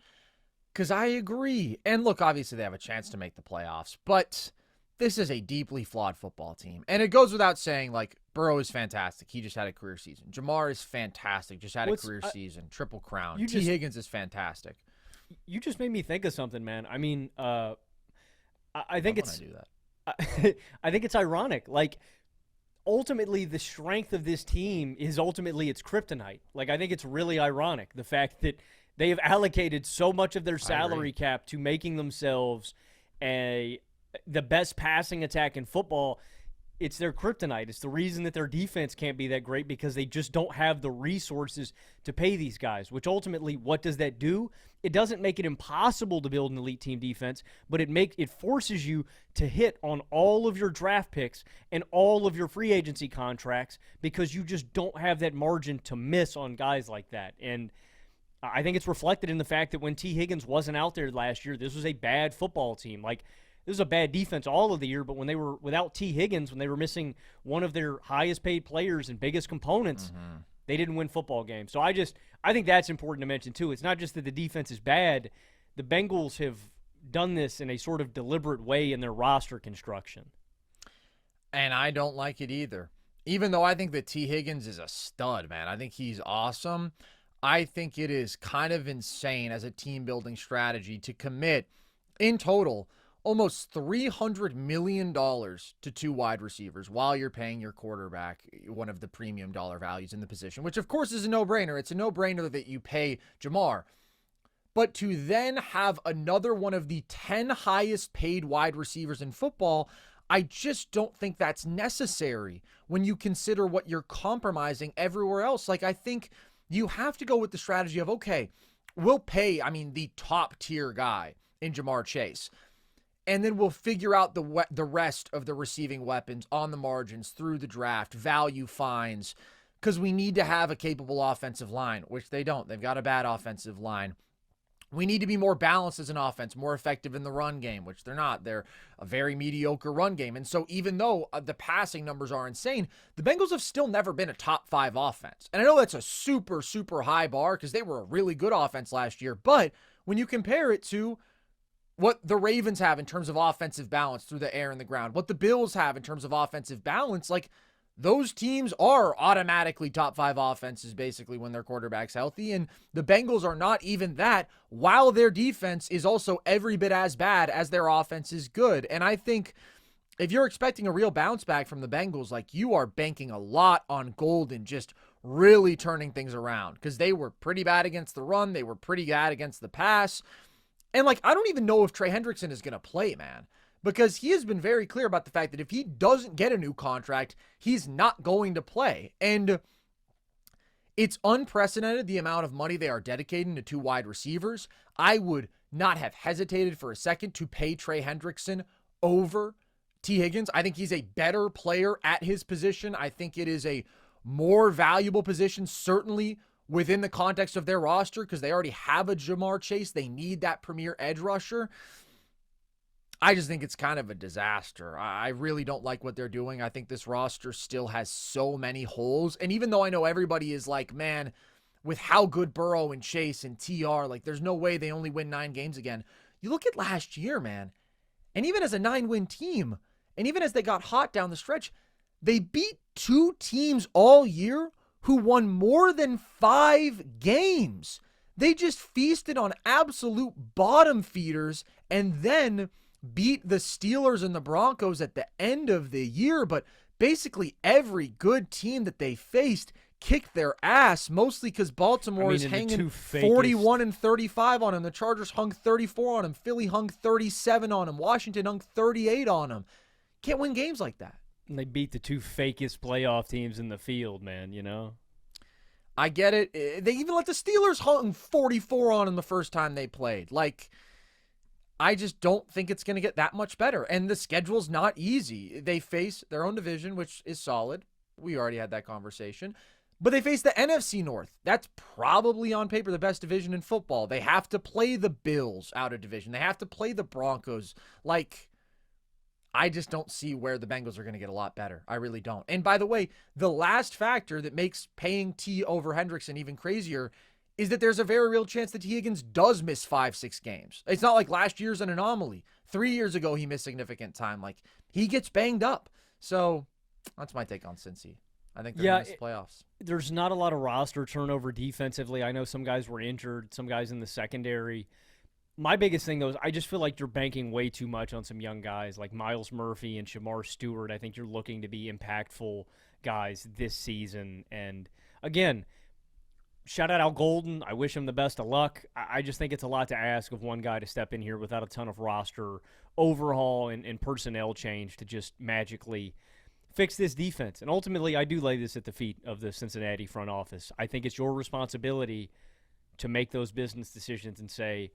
because I agree. And look, obviously they have a chance to make the playoffs, but this is a deeply flawed football team. And it goes without saying, like, Burrow is fantastic. He just had a career season. Jamar is fantastic. Just had a career season. Triple crown. T. Higgins is fantastic. You just made me think of something, man. I mean, I think I do that. I think it's ironic. Like, ultimately, the strength of this team is ultimately its kryptonite. Like, I think it's really ironic, the fact that they have allocated so much of their salary cap to making themselves the best passing attack in football. It's their kryptonite. It's the reason that their defense can't be that great, because they just don't have the resources to pay these guys, which ultimately, what does that do? It doesn't make it impossible to build an elite team defense, but it forces you to hit on all of your draft picks and all of your free agency contracts, because you just don't have that margin to miss on guys like that. And I think it's reflected in the fact that when T. Higgins wasn't out there last year, this was a bad football team. Like, this was a bad defense all of the year, but when they were without T. Higgins, when they were missing one of their highest paid players and biggest components, they didn't win football games. So I think that's important to mention too. It's not just that the defense is bad. The Bengals have done this in a sort of deliberate way in their roster construction. And I don't like it either. Even though I think that T. Higgins is a stud, man. I think he's awesome. I think it is kind of insane as a team-building strategy to commit, in total, almost $300 million to two wide receivers while you're paying your quarterback one of the premium dollar values in the position, which of course is a no-brainer. It's a no-brainer that you pay Jamar. But to then have another one of the 10 highest paid wide receivers in football, I just don't think that's necessary when you consider what you're compromising everywhere else. Like, I think you have to go with the strategy of, okay, we'll pay, the top tier guy in Jamar Chase. And then we'll figure out the rest of the receiving weapons on the margins through the draft, value finds, because we need to have a capable offensive line, which they don't. They've got a bad offensive line. We need to be more balanced as an offense, more effective in the run game, which they're not. They're a very mediocre run game. And so even though the passing numbers are insane, the Bengals have still never been a top 5 offense. And I know that's a super, super high bar because they were a really good offense last year. But when you compare it to what the Ravens have in terms of offensive balance through the air and the ground, what the Bills have in terms of offensive balance, like, those teams are automatically top 5 offenses basically when their quarterback's healthy, and the Bengals are not even that, while their defense is also every bit as bad as their offense is good. And I think if you're expecting a real bounce back from the Bengals, like, you are banking a lot on Golden just really turning things around, because they were pretty bad against the run, they were pretty bad against the pass. And, like, I don't even know if Trey Hendrickson is going to play, man, because he has been very clear about the fact that if he doesn't get a new contract, he's not going to play. And it's unprecedented the amount of money they are dedicating to 2 wide receivers. I would not have hesitated for a second to pay Trey Hendrickson over T. Higgins. I think he's a better player at his position. I think it is a more valuable position, certainly within the context of their roster, because they already have a Jamar Chase. They need that premier edge rusher. I just think it's kind of a disaster. I really don't like what they're doing. I think this roster still has so many holes. And even though I know everybody is like, man, with how good Burrow and Chase and TR, like, there's no way they only win 9 games again. You look at last year, man, and even as a 9-win team, and even as they got hot down the stretch, they beat 2 teams all year who won more than 5 games. They just feasted on absolute bottom feeders and then beat the Steelers and the Broncos at the end of the year. But basically every good team that they faced kicked their ass, mostly because Baltimore is hanging 41 and 35 on them. The Chargers hung 34 on them. Philly hung 37 on them. Washington hung 38 on them. Can't win games like that. And they beat the 2 fakest playoff teams in the field, man, you know? I get it. They even let the Steelers hung 44 on them the first time they played. Like, I just don't think it's going to get that much better. And the schedule's not easy. They face their own division, which is solid. We already had that conversation. But they face the NFC North. That's probably on paper the best division in football. They have to play the Bills out of division. They have to play the Broncos. I just don't see where the Bengals are going to get a lot better. I really don't. And by the way, the last factor that makes paying T over Hendrickson even crazier is that there's a very real chance that T. Higgins does miss 5-6 games. It's not like last year's an anomaly. 3 years ago, he missed significant time. He gets banged up. So that's my take on Cincy. I think they're going to miss the playoffs. There's not a lot of roster turnover defensively. I know some guys were injured, some guys in the secondary. My biggest thing, though, is I just feel like you're banking way too much on some young guys like Miles Murphy and Shamar Stewart. I think you're looking to be impactful guys this season. And, again, shout out Al Golden. I wish him the best of luck. I just think it's a lot to ask of one guy to step in here without a ton of roster overhaul and personnel change to just magically fix this defense. And ultimately, I do lay this at the feet of the Cincinnati front office. I think it's your responsibility to make those business decisions and say,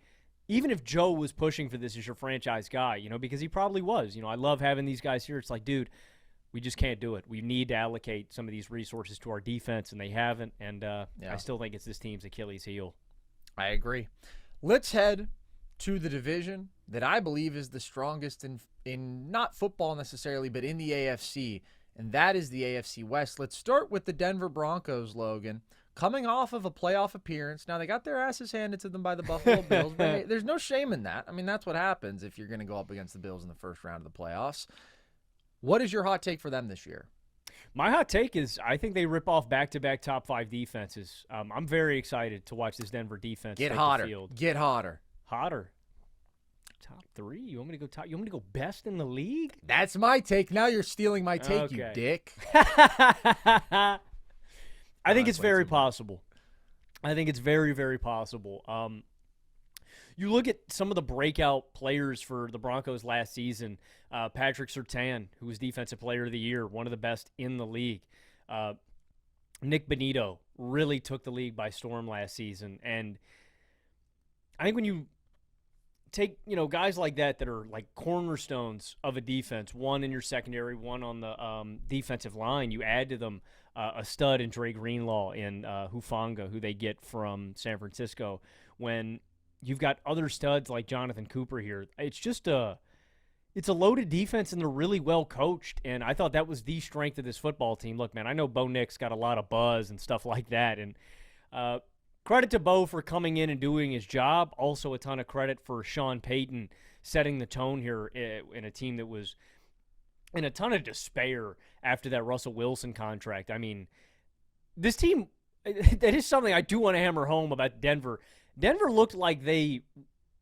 even if Joe was pushing for this as your franchise guy, because he probably was. I love having these guys here. It's like, dude, we just can't do it. We need to allocate some of these resources to our defense, and they haven't. And I still think it's this team's Achilles heel. I agree. Let's head to the division that I believe is the strongest in not football necessarily, but in the AFC, and that is the AFC West. Let's start with the Denver Broncos, Logan. Coming off of a playoff appearance. Now, they got their asses handed to them by the Buffalo Bills, but hey, there's no shame in that. I mean, that's what happens if you're going to go up against the Bills in the first round of the playoffs. What is your hot take for them this year? My hot take is I think they rip off back-to-back top 5 defenses. I'm very excited to watch this Denver defense get take hotter. the field. Get hotter. Hotter. Top 3? You want me to go top? You want me to go best in the league? That's my take. Now you're stealing my take, you dick. I think it's very possible. I think it's very, very possible. You look at some of the breakout players for the Broncos last season. Patrick Surtain, who was Defensive Player of the Year, one of the best in the league. Nick Bonito really took the league by storm last season. And I think when you take, guys like that are like cornerstones of a defense, one in your secondary, one on the defensive line, you add to them a stud in Dre Greenlaw and Hufanga, who they get from San Francisco. When you've got other studs like Jonathan Cooper here, it's a loaded defense, and they're really well coached. And I thought that was the strength of this football team. Look, man, I know Bo Nix got a lot of buzz and stuff like that, and credit to Bo for coming in and doing his job. Also a ton of credit for Sean Payton setting the tone here in a team that was in a ton of despair after that Russell Wilson contract. I mean, this team, that is something I do want to hammer home about Denver. Denver looked like they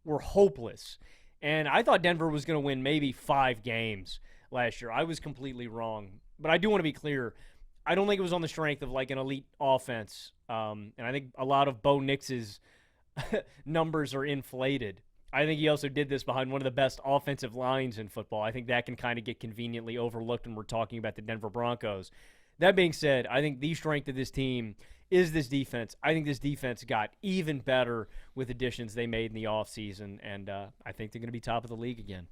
were hopeless, and I thought Denver was going to win maybe 5 games last year. I was completely wrong, but I do want to be clear. I don't think it was on the strength of like an elite offense, and I think a lot of Bo Nix's numbers are inflated. I think he also did this behind one of the best offensive lines in football. I think that can kind of get conveniently overlooked when we're talking about the Denver Broncos. That being said, I think the strength of this team is this defense. I think this defense got even better with additions they made in the offseason, and I think they're going to be top of the league again.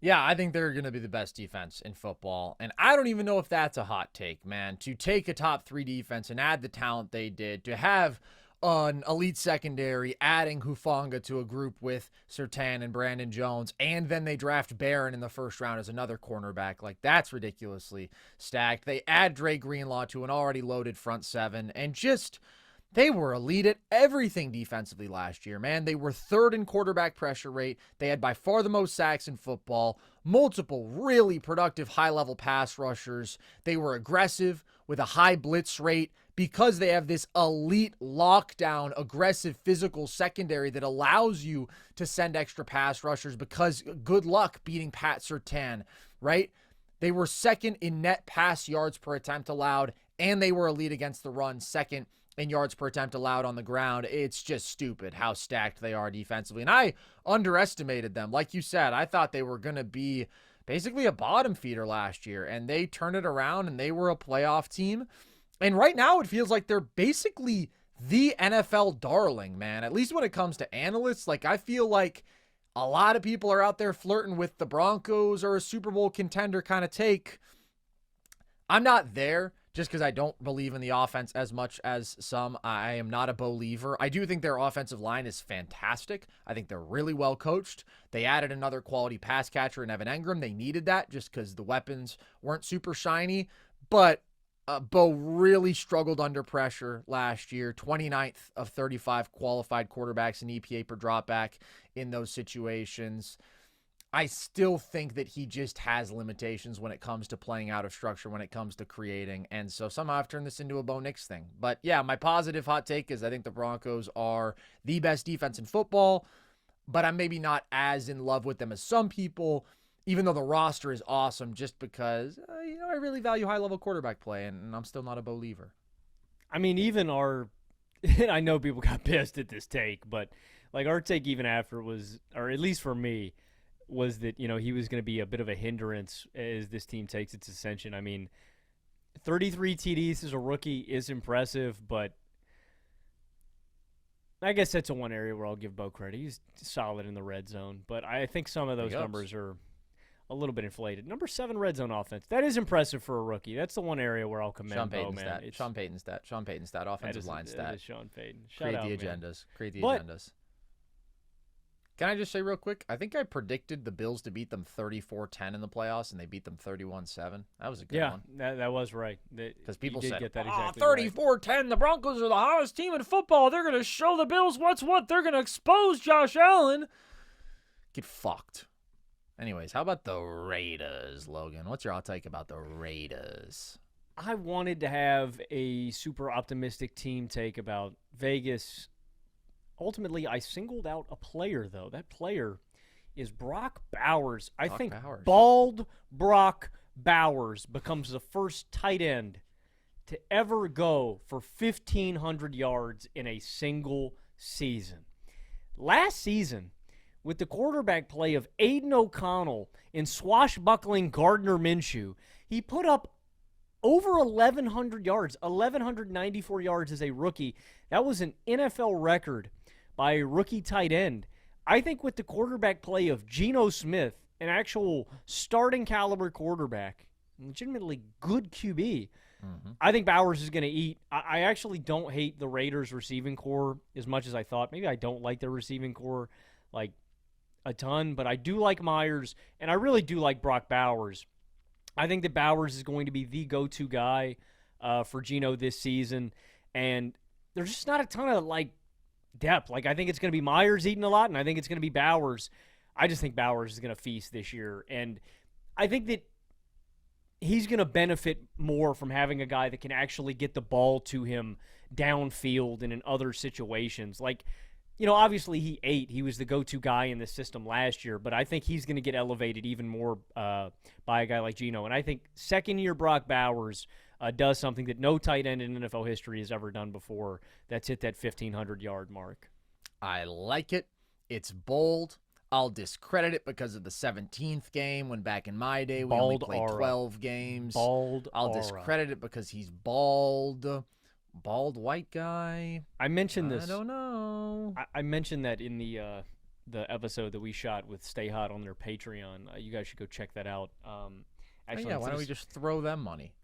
Yeah, I think they're going to be the best defense in football. And I don't even know if that's a hot take, man. To take a top 3 defense and add the talent they did, to have an elite secondary, adding Hufanga to a group with Surtain and Brandon Jones, and then they draft Barron in the first round as another cornerback. Like, that's ridiculously stacked. They add Dre Greenlaw to an already loaded front 7, and just... they were elite at everything defensively last year, man. They were 3rd in quarterback pressure rate. They had by far the most sacks in football. Multiple really productive high-level pass rushers. They were aggressive with a high blitz rate because they have this elite lockdown, aggressive physical secondary that allows you to send extra pass rushers because good luck beating Pat Surtain, right? They were 2nd in net pass yards per attempt allowed, and they were elite against the run, 2nd in yards per attempt allowed on the ground. It's just stupid how stacked they are defensively. And I underestimated them. Like you said, I thought they were going to be basically a bottom feeder last year, and they turned it around and they were a playoff team. And right now it feels like they're basically the NFL darling, man. At least when it comes to analysts. Like, I feel like A lot of people are out there flirting with the Broncos or a Super Bowl contender kind of take. I'm not there just because I don't believe in the offense as much as some. I am not a believer. I do think their offensive line is fantastic. I think they're really well coached. They added another quality pass catcher in Evan Engram. They needed that just because the weapons weren't super shiny. But Bo really struggled under pressure last year. 29th of 35 qualified quarterbacks in EPA per dropback in those situations. I still think that he just has limitations when it comes to playing out of structure, when it comes to creating. And so somehow I've turned this into a Bo Nix thing. But yeah, my positive hot take is I think the Broncos are the best defense in football, but I'm maybe not as in love with them as some people, even though the roster is awesome, just because, I really value high-level quarterback play, and I'm still not a believer. I mean, even I know people got pissed at this take, but like our take even after was, or at least for me, was that, he was going to be a bit of a hindrance as this team takes its ascension. I mean, 33 TDs as a rookie is impressive, but I guess that's the one area where I'll give Bo credit. He's solid in the red zone, but I think some of those numbers are a little bit inflated. Number 7 red zone offense. That is impressive for a rookie. That's the one area where I'll commend Bo, man. Sean Payton's stat. Offensive line stat. That is Sean Payton. Create the agendas. Agendas. Can I just say real quick? I think I predicted the Bills to beat them 34-10 in the playoffs, and they beat them 31-7. That was a good one. Yeah, that was right. Because people said, get that exactly 34-10, right. The Broncos are the hottest team in football. They're going to show the Bills what's what. They're going to expose Josh Allen. Get fucked. Anyways, how about the Raiders, Logan? What's your hot take about the Raiders? I wanted to have a super optimistic team take about Vegas. Ultimately, I singled out a player, though. That player is Brock Bowers. I think bald Brock Bowers becomes the first tight end to ever go for 1,500 yards in a single season. Last season, with the quarterback play of Aiden O'Connell and swashbuckling Gardner Minshew, he put up over 1,100 yards, 1,194 yards as a rookie. That was an NFL record by a rookie tight end. I think with the quarterback play of Geno Smith, an actual starting caliber quarterback, legitimately good QB, I think Bowers is going to eat. I actually don't hate the Raiders' receiving core as much as I thought. Maybe I don't like their receiving core like a ton, but I do like Myers, and I really do like Brock Bowers. I think that Bowers is going to be the go-to guy for Geno this season, and there's just not a ton of depth. I think it's going to be Myers eating a lot, and I think it's going to be Bowers. I just think Bowers is going to feast this year, and I think that he's going to benefit more from having a guy that can actually get the ball to him downfield and in other situations. Obviously he was the go-to guy in the system last year, but I think he's going to get elevated even more by a guy like Geno, and I think second-year Brock Bowers does something that no tight end in NFL history has ever done before. That's hit that 1,500-yard mark. I like it. It's bold. I'll discredit it because of the 17th game when back in my day we only played 12 games. I'll discredit it because he's bald. Bald white guy. I mentioned this. I don't know. I mentioned that in the episode that we shot with Stay Hot on their Patreon. You guys should go check that out. Why don't we just throw them money?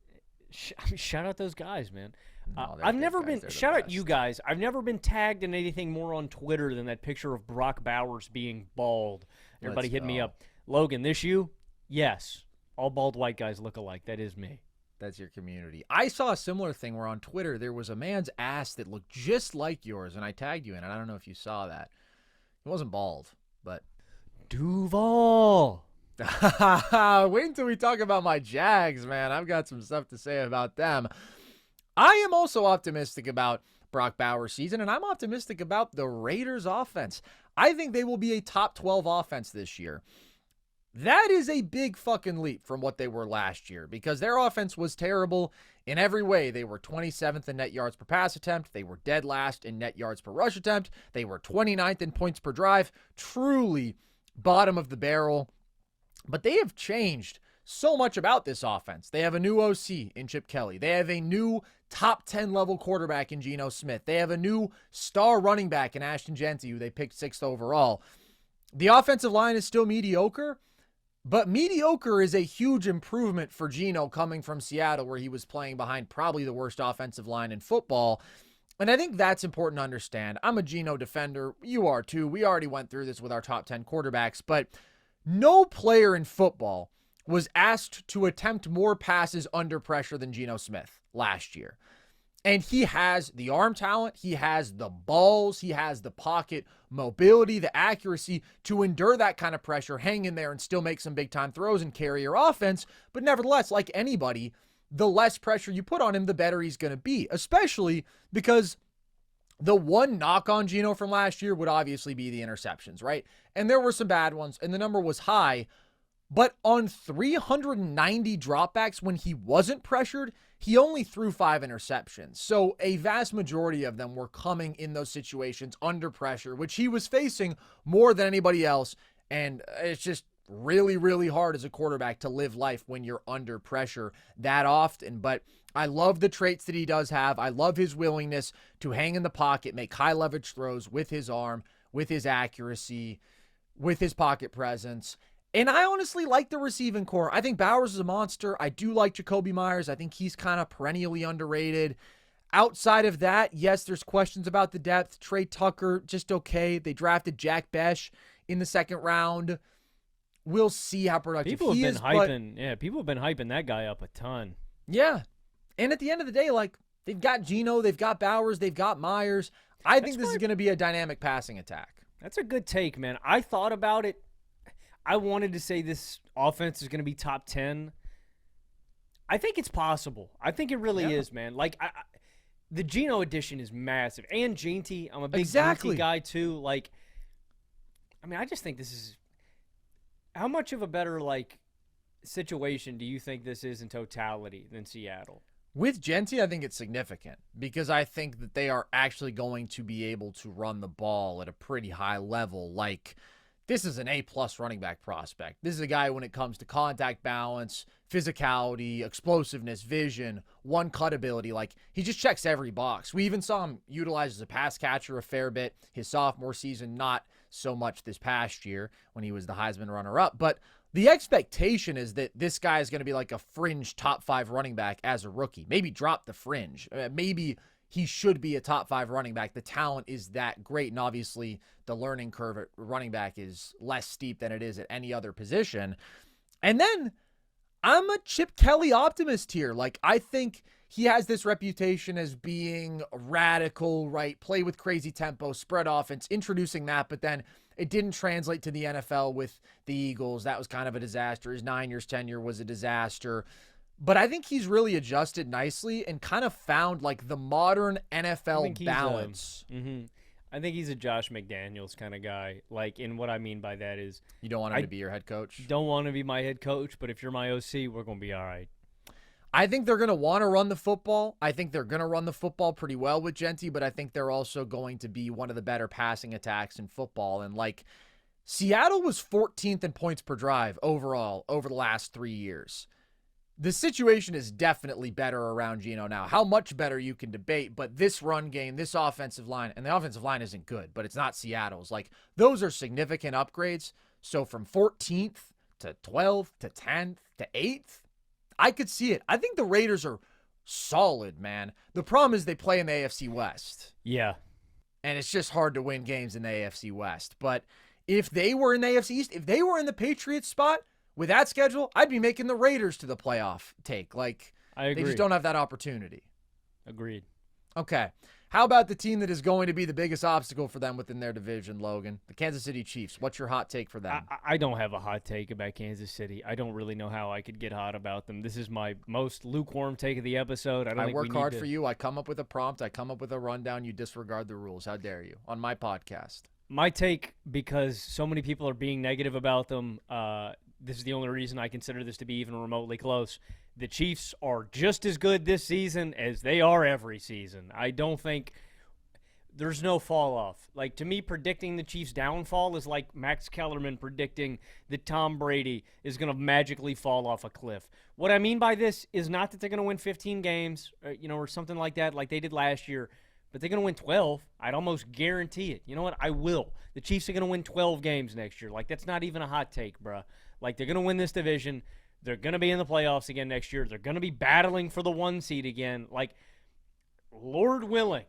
Shout out those guys, man. No, I've never been. Shout out you guys. I've never been tagged in anything more on Twitter than that picture of Brock Bowers being bald. Everybody hit me up. Logan, this you? Yes. All bald white guys look alike. That is me. That's your community. I saw a similar thing where on Twitter there was a man's ass that looked just like yours, and I tagged you in it. I don't know if you saw that. He wasn't bald, but Duval. Wait until we talk about my Jags, man. I've got some stuff to say about them. I am also optimistic about Brock Bowers' season, and I'm optimistic about the Raiders' offense. I think they will be a top 12 offense this year. That is a big fucking leap from what they were last year because their offense was terrible in every way. They were 27th in net yards per pass attempt. They were dead last in net yards per rush attempt. They were 29th in points per drive. Truly bottom of the barrel. But they have changed so much about this offense. They have a new OC in Chip Kelly. They have a new top 10 level quarterback in Geno Smith. They have a new star running back in Ashton Jeanty, who they picked 6th overall. The offensive line is still mediocre, but mediocre is a huge improvement for Geno coming from Seattle, where he was playing behind probably the worst offensive line in football. And I think that's important to understand. I'm a Geno defender. You are too. We already went through this with our top 10 quarterbacks, but no player in football was asked to attempt more passes under pressure than Geno Smith last year. And he has the arm talent, he has the balls, he has the pocket mobility, the accuracy to endure that kind of pressure, hang in there and still make some big time throws and carry your offense. But nevertheless, like anybody, the less pressure you put on him, the better he's going to be, especially because the one knock on Geno from last year would obviously be the interceptions, right? And there were some bad ones, and the number was high. But on 390 dropbacks when he wasn't pressured, he only threw 5 interceptions. So a vast majority of them were coming in those situations under pressure, which he was facing more than anybody else. And it's just really, really hard as a quarterback to live life when you're under pressure that often. But I love the traits that he does have. I love his willingness to hang in the pocket, make high leverage throws with his arm, with his accuracy, with his pocket presence. And I honestly like the receiving core. I think Bowers is a monster. I do like Jacoby Myers. I think he's kind of perennially underrated. Outside of that, yes, there's questions about the depth. Trey Tucker, just okay. They drafted Jack Besh in the second round. We'll see how productive People have he been is. hyping, people have been hyping that guy up a ton. Yeah. And at the end of the day, like, they've got Geno, they've got Bowers, they've got Myers. I think this is going to be a dynamic passing attack. That's a good take, man. I thought about it. I wanted to say this offense is going to be top 10. I think it's possible. I think it really is, man. Like, the Geno edition is massive. And Ginty, I'm a big Ginty guy, too. Like, I mean, I just think this is – how much of a better, like, situation do you think this is in totality than Seattle? With Ginty, I think it's significant because I think that they are actually going to be able to run the ball at a pretty high level. Like, this is an A-plus running back prospect. This is a guy when it comes to contact balance, physicality, explosiveness, vision, one-cut ability. Like, he just checks every box. We even saw him utilized as a pass catcher a fair bit his sophomore season, not so much this past year when he was the Heisman runner-up. But the expectation is that this guy is going to be like a fringe top 5 running back as a rookie. Maybe drop the fringe. Maybe he should be a top 5 running back. The talent is that great. And obviously the learning curve at running back is less steep than it is at any other position. And then I'm a Chip Kelly optimist here. Like, I think he has this reputation as being radical, right? Play with crazy tempo, spread offense, introducing that, but then it didn't translate to the NFL with the Eagles. That was kind of a disaster. His 9 years tenure was a disaster. But I think he's really adjusted nicely and kind of found like the modern NFL balance. I think he's a Josh McDaniels kind of guy. Like, and what I mean by that is you don't want him to be your head coach. Don't want to be my head coach, but if you're my OC, we're going to be all right. I think they're going to want to run the football. I think they're going to run the football pretty well with Ginty, but I think they're also going to be one of the better passing attacks in football. And like, Seattle was 14th in points per drive overall over the last 3 years. The situation is definitely better around Geno now. How much better you can debate, but this run game, this offensive line, and the offensive line isn't good, but it's not Seattle's. Like, those are significant upgrades. So from 14th to 12th to 10th to 8th, I could see it. I think the Raiders are solid, man. The problem is they play in the AFC West. Yeah. And it's just hard to win games in the AFC West. But if they were in the AFC East, if they were in the Patriots spot, with that schedule, I'd be making the Raiders to the playoff take. Like, I agree. They just don't have that opportunity. Agreed. Okay. How about the team that is going to be the biggest obstacle for them within their division, Logan? The Kansas City Chiefs. What's your hot take for them? I don't have a hot take about Kansas City. I don't really know how I could get hot about them. This is my most lukewarm take of the episode. I work hard for you. I come up with a prompt. I come up with a rundown. You disregard the rules. How dare you? On my podcast. My take, because so many people are being negative about them, this is the only reason I consider this to be even remotely close. The Chiefs are just as good this season as they are every season. I don't think there's no fall off. Like, to me, predicting the Chiefs' downfall is like Max Kellerman predicting that Tom Brady is going to magically fall off a cliff. What I mean by this is not that they're going to win 15 games, or something like that, like they did last year. but they're going to win 12. I'd almost guarantee it. You know what? I will. The Chiefs are going to win 12 games next year. Like, that's not even a hot take, bruh. Like, they're going to win this division. They're going to be in the playoffs again next year. They're going to be battling for the 1 seed again. Like, Lord willing,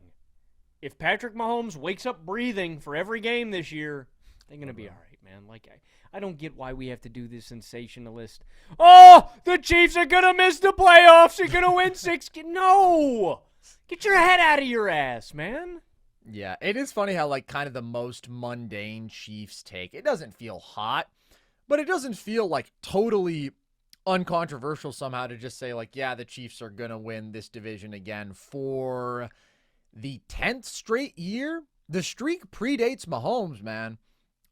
if Patrick Mahomes wakes up breathing for every game this year, they're going to be all right, man. Like, I don't get why we have to do this sensationalist. Oh, the Chiefs are going to miss the playoffs. They're going to win 6. No! Get your head out of your ass, man. Yeah, it is funny how, like, kind of the most mundane Chiefs take. It doesn't feel hot, but it doesn't feel, like, totally uncontroversial somehow to just say, like, yeah, the Chiefs are going to win this division again for the 10th straight year. The streak predates Mahomes, man.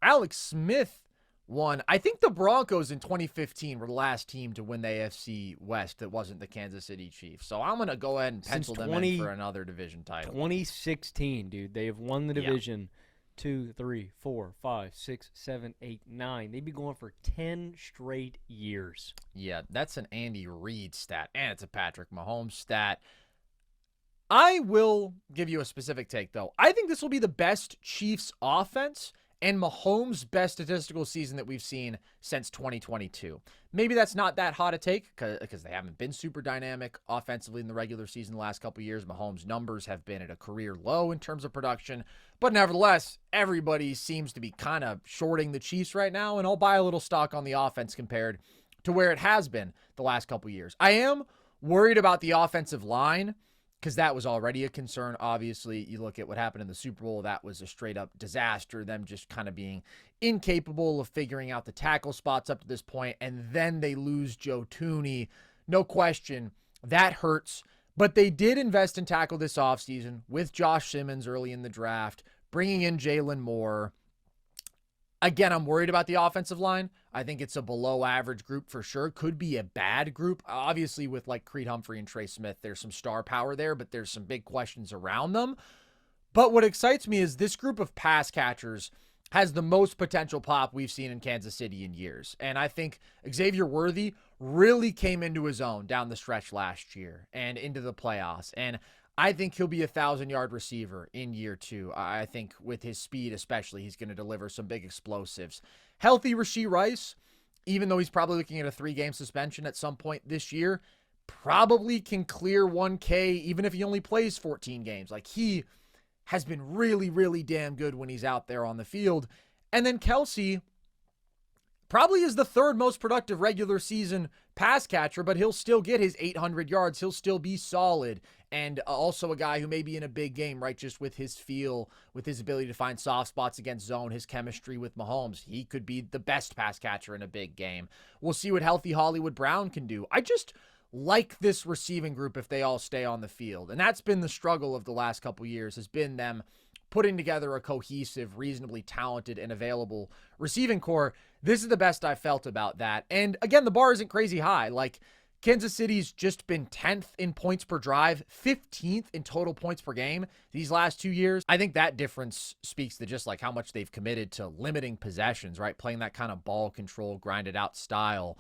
Alex Smith won. I think the Broncos in 2015 were the last team to win the AFC West that wasn't the Kansas City Chiefs. So I'm going to go ahead and pencil them in for another division title. 2016, dude. They have won the division 2, 3, 4, 5, 6, 7, 8, 9. They'd be going for 10 straight years. Yeah, that's an Andy Reid stat, and it's a Patrick Mahomes stat. I will give you a specific take, though. I think this will be the best Chiefs offense and Mahomes' best statistical season that we've seen since 2022. Maybe that's not that hot a take because they haven't been super dynamic offensively in the regular season the last couple of years. Mahomes' numbers have been at a career low in terms of production. But nevertheless, everybody seems to be kind of shorting the Chiefs right now, and I'll buy a little stock on the offense compared to where it has been the last couple of years. I am worried about the offensive line, because that was already a concern. Obviously, you look at what happened in the Super Bowl. That was a straight-up disaster, them just kind of being incapable of figuring out the tackle spots up to this point, and then they lose Joe Thuney. No question, that hurts. But they did invest in tackle this offseason with Josh Simmons early in the draft, bringing in Jalen Moore. Again, I'm worried about the offensive line. I think it's a below-average group for sure. Could be a bad group. Obviously, with like Creed Humphrey and Trey Smith, there's some star power there, but there's some big questions around them. But what excites me is this group of pass catchers has the most potential pop we've seen in Kansas City in years. And I think Xavier Worthy really came into his own down the stretch last year and into the playoffs. And I think he'll be a 1,000-yard receiver in year 2. I think with his speed especially, he's going to deliver some big explosives. Healthy Rashee Rice, even though he's probably looking at a 3-game suspension at some point this year, probably can clear 1K even if he only plays 14 games. Like, he has been really, really damn good when he's out there on the field. And then Kelsey probably is the 3rd most productive regular season pass catcher, but he'll still get his 800 yards. He'll still be solid. And also a guy who may be in a big game, right? Just with his feel, with his ability to find soft spots against zone, his chemistry with Mahomes. He could be the best pass catcher in a big game. We'll see what healthy Hollywood Brown can do. I just like this receiving group if they all stay on the field. And that's been the struggle of the last couple years, has been them putting together a cohesive, reasonably talented, and available receiving core. This is the best I've felt about that. And again, the bar isn't crazy high. Like, Kansas City's just been 10th in points per drive, 15th in total points per game these last 2 years. I think that difference speaks to just like how much they've committed to limiting possessions, right? Playing that kind of ball control, grinded out style.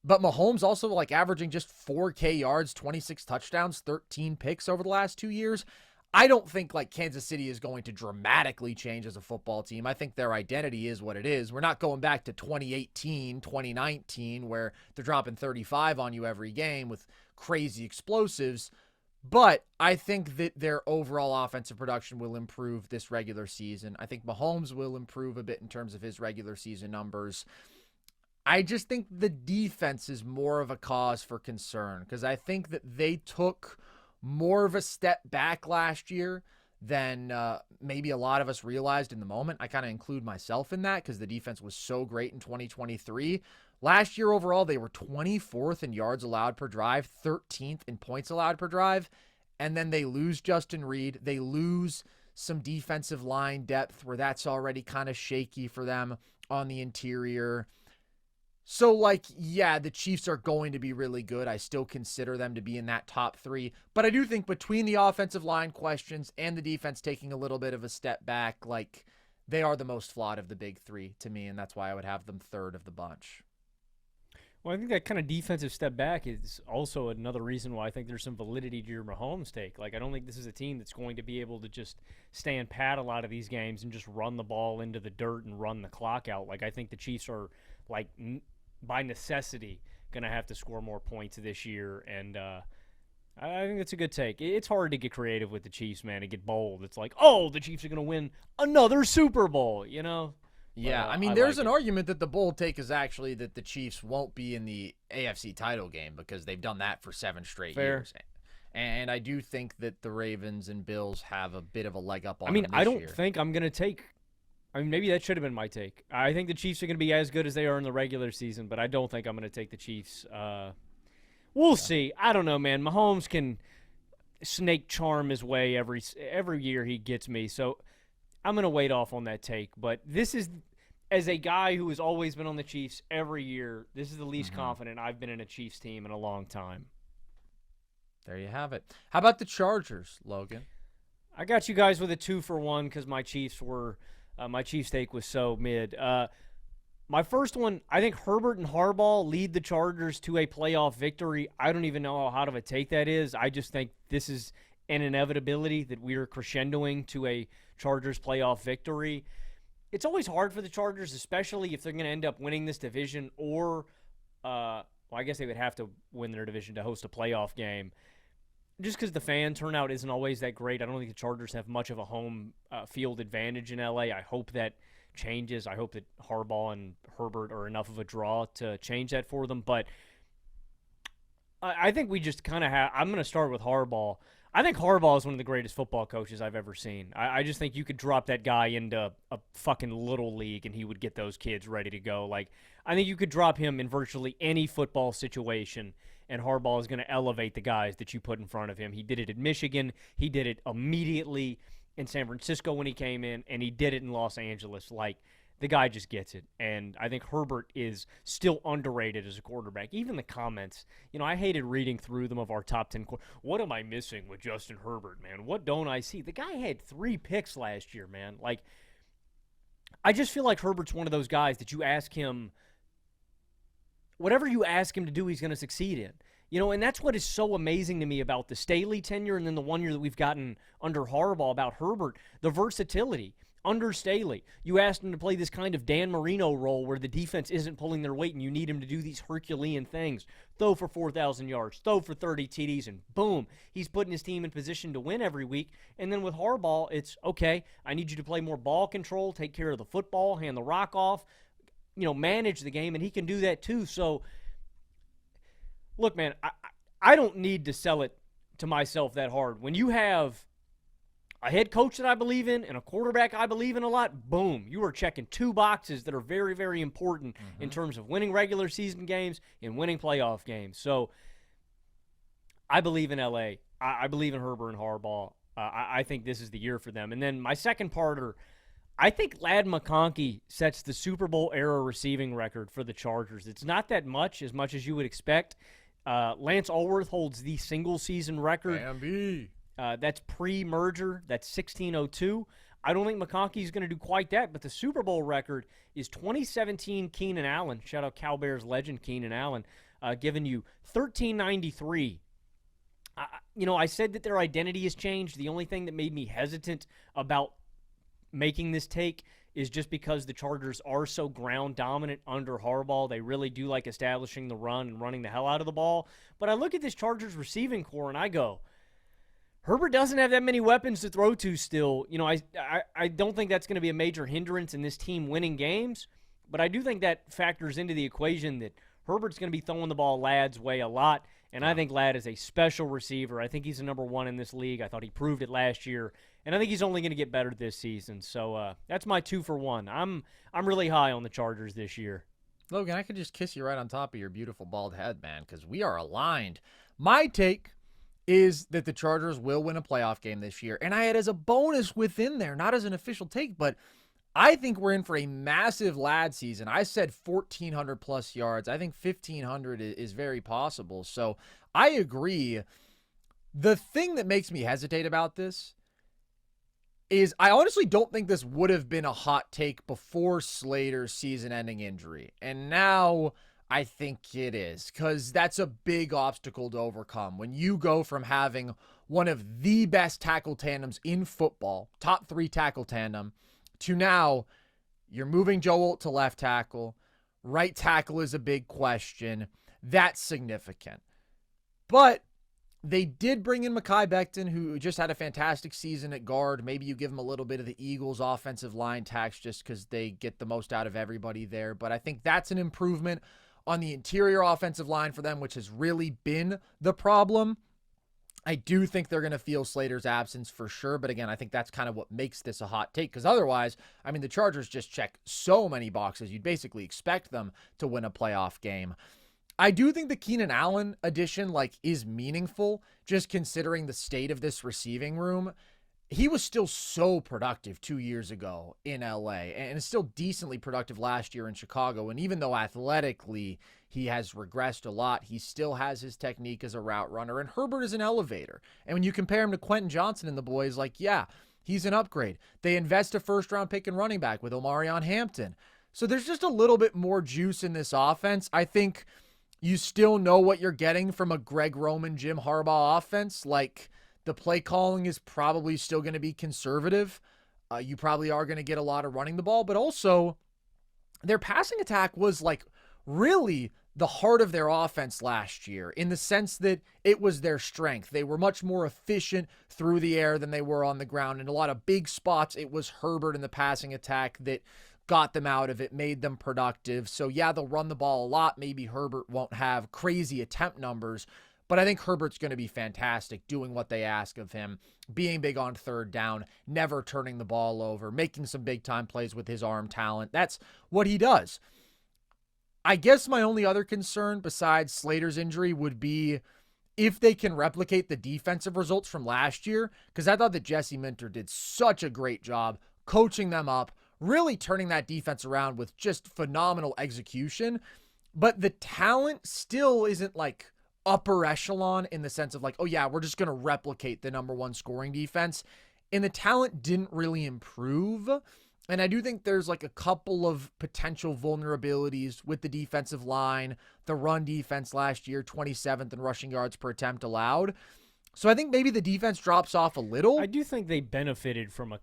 But Mahomes also like averaging just 4K yards, 26 touchdowns, 13 picks over the last 2 years. I don't think like Kansas City is going to dramatically change as a football team. I think their identity is what it is. We're not going back to 2018, 2019, where they're dropping 35 on you every game with crazy explosives. But I think that their overall offensive production will improve this regular season. I think Mahomes will improve a bit in terms of his regular season numbers. I just think the defense is more of a cause for concern because I think that they took more of a step back last year than maybe a lot of us realized in the moment. I kind of include myself in that because the defense was so great in 2023. Last year overall, they were 24th in yards allowed per drive, 13th in points allowed per drive, and then they lose Justin Reed. They lose some defensive line depth where that's already kind of shaky for them on the interior. So, like, yeah, the Chiefs are going to be really good. I still consider them to be in that top 3. But I do think between the offensive line questions and the defense taking a little bit of a step back, like, they are the most flawed of the big 3 to me, and that's why I would have them 3rd of the bunch. Well, I think that kind of defensive step back is also another reason why I think there's some validity to your Mahomes take. Like, I don't think this is a team that's going to be able to just stand pat a lot of these games and just run the ball into the dirt and run the clock out. Like, I think the Chiefs are, like, by necessity, going to have to score more points this year. And I think it's a good take. It's hard to get creative with the Chiefs, man, to get bold. It's like, oh, the Chiefs are going to win another Super Bowl, you know? Yeah, I mean, there's an argument that the bold take is actually that the Chiefs won't be in the AFC title game because they've done that for 7 straight years. And I do think that the Ravens and Bills have a bit of a leg up on them this year. I don't think I'm going to take – I mean, maybe that should have been my take. I think the Chiefs are going to be as good as they are in the regular season, but I don't think I'm going to take the Chiefs. We'll see. I don't know, man. Mahomes can snake charm his way every year he gets me, so – I'm going to wait off on that take, but this is, as a guy who has always been on the Chiefs every year, this is the least confident I've been in a Chiefs team in a long time. There you have it. How about the Chargers, Logan? I got you guys with a 2-for-1 because my Chiefs take was so mid. My first one, I think Herbert and Harbaugh lead the Chargers to a playoff victory. I don't even know how hot of a take that is. I just think this is an inevitability that we are crescendoing to a Chargers playoff victory. It's always hard for the Chargers, especially if they're going to end up winning this division or, I guess they would have to win their division to host a playoff game. Just because the fan turnout isn't always that great. I don't think the Chargers have much of a home field advantage in LA. I hope that changes. I hope that Harbaugh and Herbert are enough of a draw to change that for them. But I think we just kind of have – I'm going to start with Harbaugh. I think Harbaugh is one of the greatest football coaches I've ever seen. I just think you could drop that guy into a fucking little league and he would get those kids ready to go. Like, I think you could drop him in virtually any football situation, and Harbaugh is going to elevate the guys that you put in front of him. He did it at Michigan. He did it immediately in San Francisco when he came in, and he did it in Los Angeles. Like, the guy just gets it. And I think Herbert is still underrated as a quarterback. Even the comments, I hated reading through them of our top 10. What am I missing with Justin Herbert, man? What don't I see? The guy had 3 picks last year, man. Like, I just feel like Herbert's one of those guys that you ask him, whatever you ask him to do, he's going to succeed in. And that's what is so amazing to me about the Staley tenure and then the 1 year that we've gotten under Harbaugh about Herbert, the versatility. Under Staley, you asked him to play this kind of Dan Marino role where the defense isn't pulling their weight and you need him to do these Herculean things. Throw for 4,000 yards, throw for 30 TDs, and boom, he's putting his team in position to win every week. And then with Harbaugh, it's, okay, I need you to play more ball control, take care of the football, hand the rock off, manage the game, and he can do that too. So, look, man, I don't need to sell it to myself that hard. When you have a head coach that I believe in and a quarterback I believe in a lot, boom, you are checking 2 boxes that are very, very important in terms of winning regular season games and winning playoff games. So I believe in LA. I believe in Herbert and Harbaugh. I think this is the year for them. And then my second parter, I think Ladd McConkey sets the Super Bowl era receiving record for the Chargers. It's not that much as you would expect. Lance Allworth holds the single season record. That's pre-merger. That's 1602. I don't think McConkey's going to do quite that, but the Super Bowl record is 2017 Keenan Allen. Shout out Cal Bears legend Keenan Allen, giving you 1393. I said that their identity has changed. The only thing that made me hesitant about making this take is just because the Chargers are so ground dominant under Harbaugh. They really do like establishing the run and running the hell out of the ball. But I look at this Chargers receiving core and I go, Herbert doesn't have that many weapons to throw to still. I don't think that's going to be a major hindrance in this team winning games, but I do think that factors into the equation that Herbert's going to be throwing the ball Ladd's way a lot, and I think Ladd is a special receiver. I think he's the number 1 in this league. I thought he proved it last year, and I think he's only going to get better this season. So that's my 2-for-1. I'm really high on the Chargers this year. Logan, I could just kiss you right on top of your beautiful bald head, man, because we are aligned. My take is that the Chargers will win a playoff game this year. And I had as a bonus within there, not as an official take, but I think we're in for a massive Ladd season. I said 1,400 plus yards. I think 1,500 is very possible. So I agree. The thing that makes me hesitate about this is I honestly don't think this would have been a hot take before Slater's season-ending injury. And now I think it is, because that's a big obstacle to overcome. When you go from having one of the best tackle tandems in football, top 3 tackle tandem, to now you're moving Joe Alt to left tackle. Right tackle is a big question. That's significant. But they did bring in Mekhi Becton, who just had a fantastic season at guard. Maybe you give him a little bit of the Eagles' offensive line tax just because they get the most out of everybody there. But I think that's an improvement on the interior offensive line for them, which has really been the problem. I do think they're going to feel Slater's absence for sure. But again, I think that's kind of what makes this a hot take, because otherwise, I mean, the Chargers just check so many boxes. You'd basically expect them to win a playoff game. I do think the Keenan Allen addition is meaningful, just considering the state of this receiving room. He was still so productive 2 years ago in LA, and is still decently productive last year in Chicago. And even though athletically he has regressed a lot, he still has his technique as a route runner. And Herbert is an elevator. And when you compare him to Quentin Johnson and the boys, yeah, he's an upgrade. They invest a first-round pick and running back with Omarion Hampton. So there's just a little bit more juice in this offense. I think you still know what you're getting from a Greg Roman, Jim Harbaugh offense. The play calling is probably still going to be conservative. You probably are going to get a lot of running the ball, but also their passing attack was really the heart of their offense last year, in the sense that it was their strength. They were much more efficient through the air than they were on the ground. In a lot of big spots, it was Herbert in the passing attack that got them out of it, made them productive. So yeah, they'll run the ball a lot. Maybe Herbert won't have crazy attempt numbers, but I think Herbert's going to be fantastic doing what they ask of him, being big on third down, never turning the ball over, making some big time plays with his arm talent. That's what he does. I guess my only other concern besides Slater's injury would be if they can replicate the defensive results from last year, because I thought that Jesse Minter did such a great job coaching them up, really turning that defense around with just phenomenal execution. But the talent still isn't upper echelon in the sense of oh yeah, we're just going to replicate the number 1 scoring defense. And the talent didn't really improve. And I do think there's a couple of potential vulnerabilities with the defensive line. The run defense last year, 27th in rushing yards per attempt allowed. So I think maybe the defense drops off a little. I do think they benefited from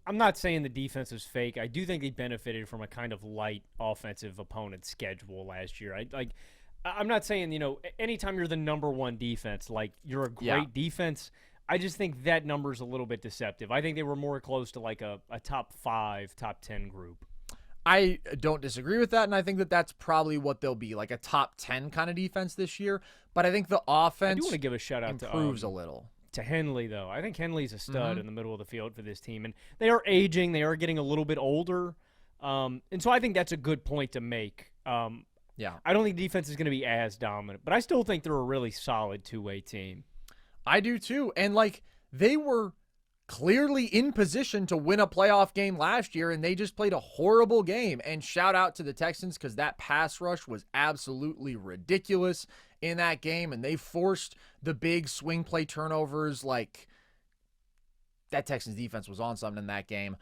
I'm not saying the defense is fake. I do think they benefited from a kind of light offensive opponent schedule last year. I'm not saying, anytime you're the number 1 defense, you're a great defense. I just think that number's a little bit deceptive. I think they were more close to a top 5, top 10 group. I don't disagree with that, and I think that that's probably what they'll be, a top 10 kind of defense this year. But I think the offense I do want to give a shout-out improves a little. To Henley, though. I think Henley's a stud in the middle of the field for this team. And they are aging. They are getting a little bit older. And so I think that's a good point to make. Yeah. I don't think defense is going to be as dominant, but I still think they're a really solid two-way team. I do too. And they were clearly in position to win a playoff game last year, and they just played a horrible game. And shout out to the Texans, because that pass rush was absolutely ridiculous in that game, and they forced the big swing play turnovers. That Texans defense was on something in that game.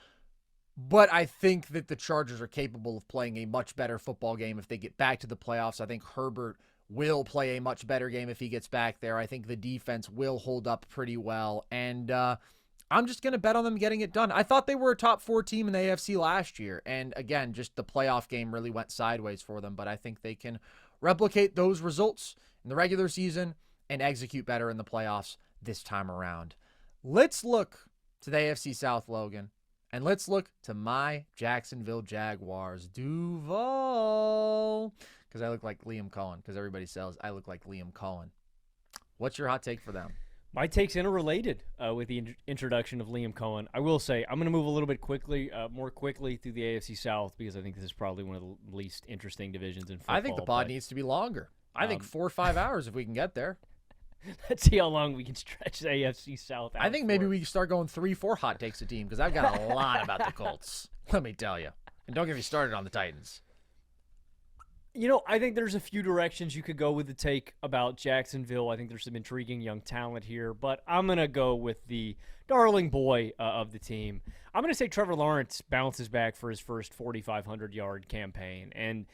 But I think that the Chargers are capable of playing a much better football game if they get back to the playoffs. I think Herbert will play a much better game if he gets back there. I think the defense will hold up pretty well. And I'm just going to bet on them getting it done. I thought they were a top 4 team in the AFC last year. And again, just the playoff game really went sideways for them. But I think they can replicate those results in the regular season and execute better in the playoffs this time around. Let's look to the AFC South, Logan. And let's look to my Jacksonville Jaguars. Duval. Because I look like Liam Cohen. Because everybody says I look like Liam Cohen. What's your hot take for them? My take's interrelated with the introduction of Liam Cohen. I will say I'm going to move a little bit more quickly through the AFC South, because I think this is probably one of the least interesting divisions in football. I think the pod needs to be longer. I think 4 or 5 hours if we can get there. Let's see how long we can stretch the AFC South out. I think maybe we can start going 3-4 hot takes a team, because I've got a lot about the Colts. Let me tell you. And don't get me started on the Titans. I think there's a few directions you could go with the take about Jacksonville. I think there's some intriguing young talent here, but I'm going to go with the darling boy of the team. I'm going to say Trevor Lawrence bounces back for his first 4,500-yard campaign. And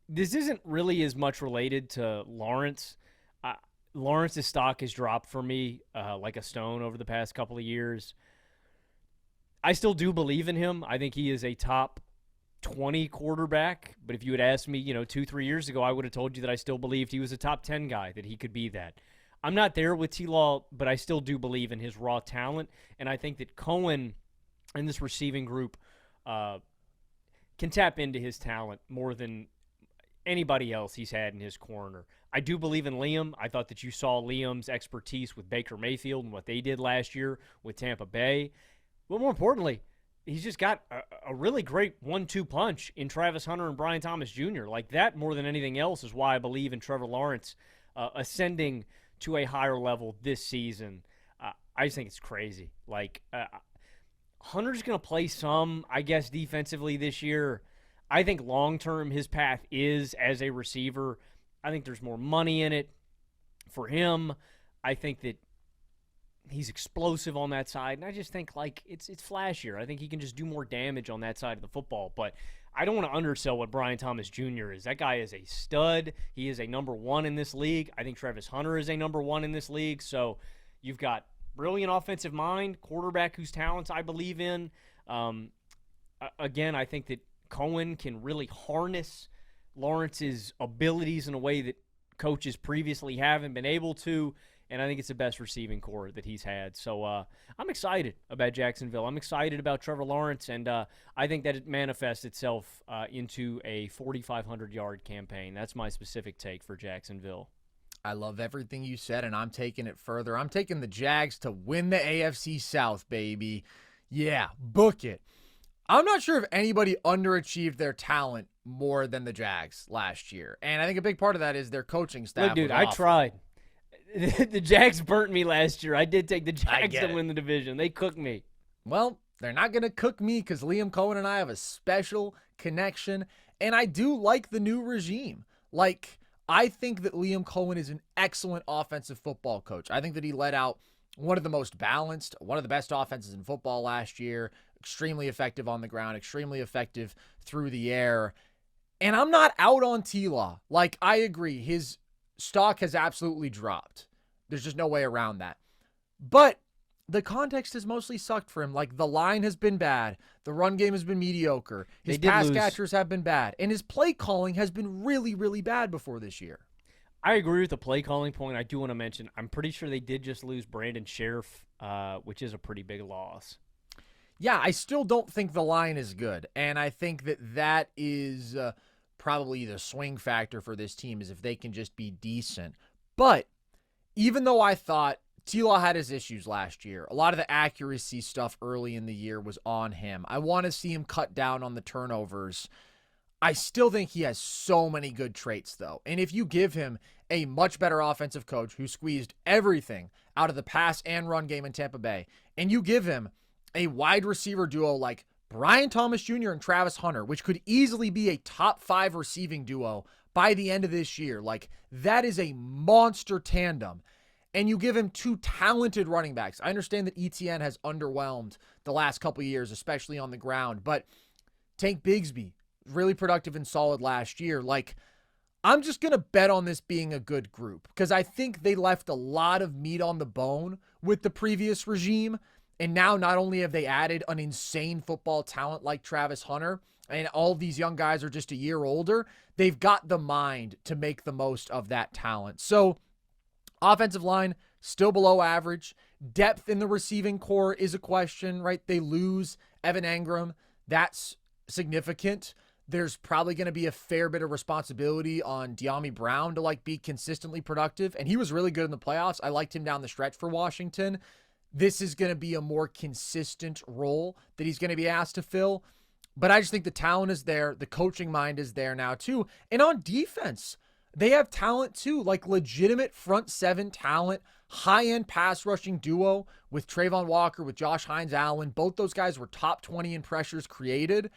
This isn't really as much related to Lawrence. Lawrence's stock has dropped for me like a stone over the past couple of years. I still do believe in him. I think he is a top 20 quarterback. But if you had asked me, 2-3 years ago, I would have told you that I still believed he was a top 10 guy, that he could be that. I'm not there with T-Law, but I still do believe in his raw talent. And I think that Cohen and this receiving group can tap into his talent more than anybody else he's had in his corner. I do believe in Liam. I thought that you saw Liam's expertise with Baker Mayfield and what they did last year with Tampa Bay. But more importantly, he's just got a really great 1-2 punch in Travis Hunter and Brian Thomas Jr. Like that, more than anything else, is why I believe in Trevor Lawrence ascending to a higher level this season. I just think it's crazy. Like, Hunter's going to play some, I guess, defensively this year. I think long-term his path is as a receiver. I think there's more money in it for him. I think that he's explosive on that side, and I just think like it's flashier. I think he can just do more damage on that side of the football, but I don't want to undersell what Brian Thomas Jr. is. That guy is a stud. He is a number one in this league. I think Travis Hunter is a number one in this league. So you've got brilliant offensive mind, quarterback whose talents I believe in. Again, I think that Cohen can really harness Lawrence's abilities in a way that coaches previously haven't been able to, and I think it's the best receiving core that he's had. So I'm excited about Jacksonville. I'm excited about Trevor Lawrence, and I think that it manifests itself into a 4,500-yard campaign. That's my specific take for Jacksonville. I love everything you said, and I'm taking it further. I'm taking the Jags to win the AFC South, baby. Yeah, book it. I'm not sure if anybody underachieved their talent more than the Jags last year. And I think a big part of that is their coaching staff. Look, dude, I tried. The Jags burnt me last year. I did take the Jags to win the division. They cooked me. Well, they're not going to cook me because Liam Cohen and I have a special connection. And I do like the new regime. Like, I think that Liam Cohen is an excellent offensive football coach. I think that he let out one of the most balanced, one of the best offenses in football last year. Extremely effective on the ground, extremely effective through the air. And I'm not out on T-Law. Like, I agree. His stock has absolutely dropped. There's just no way around that. But the context has mostly sucked for him. Like, the line has been bad. The run game has been mediocre. His pass catchers have been bad. And his play calling has been really, really bad before this year. I agree with the play calling point. I do want to mention, I'm pretty sure they did just lose Brandon Sheriff, which is a pretty big loss. Yeah, I still don't think the line is good. And I think that is probably the swing factor for this team, is if they can just be decent. But even though I thought T-Law had his issues last year, a lot of the accuracy stuff early in the year was on him. I want to see him cut down on the turnovers. I still think he has so many good traits, though. And if you give him a much better offensive coach who squeezed everything out of the pass and run game in Tampa Bay, and you give him a wide receiver duo like Brian Thomas Jr. and Travis Hunter, which could easily be a top 5 receiving duo by the end of this year. Like, that is a monster tandem. And you give him 2 talented running backs. I understand that ETN has underwhelmed the last couple of years, especially on the ground, but Tank Bigsby, really productive and solid last year. Like, I'm just going to bet on this being a good group because I think they left a lot of meat on the bone with the previous regime. And now not only have they added an insane football talent like Travis Hunter, and all these young guys are just a year older, they've got the mind to make the most of that talent. So offensive line, still below average. Depth in the receiving core is a question, right? They lose Evan Engram. That's significant. There's probably going to be a fair bit of responsibility on De'Ami Brown to like be consistently productive. And he was really good in the playoffs. I liked him down the stretch for Washington. This is going to be a more consistent role that he's going to be asked to fill. But I just think the talent is there. The coaching mind is there now too. And on defense, they have talent too, like legitimate front 7 talent, high-end pass rushing duo with Trayvon Walker, with Josh Hines-Allen. Both those guys were top 20 in pressures created.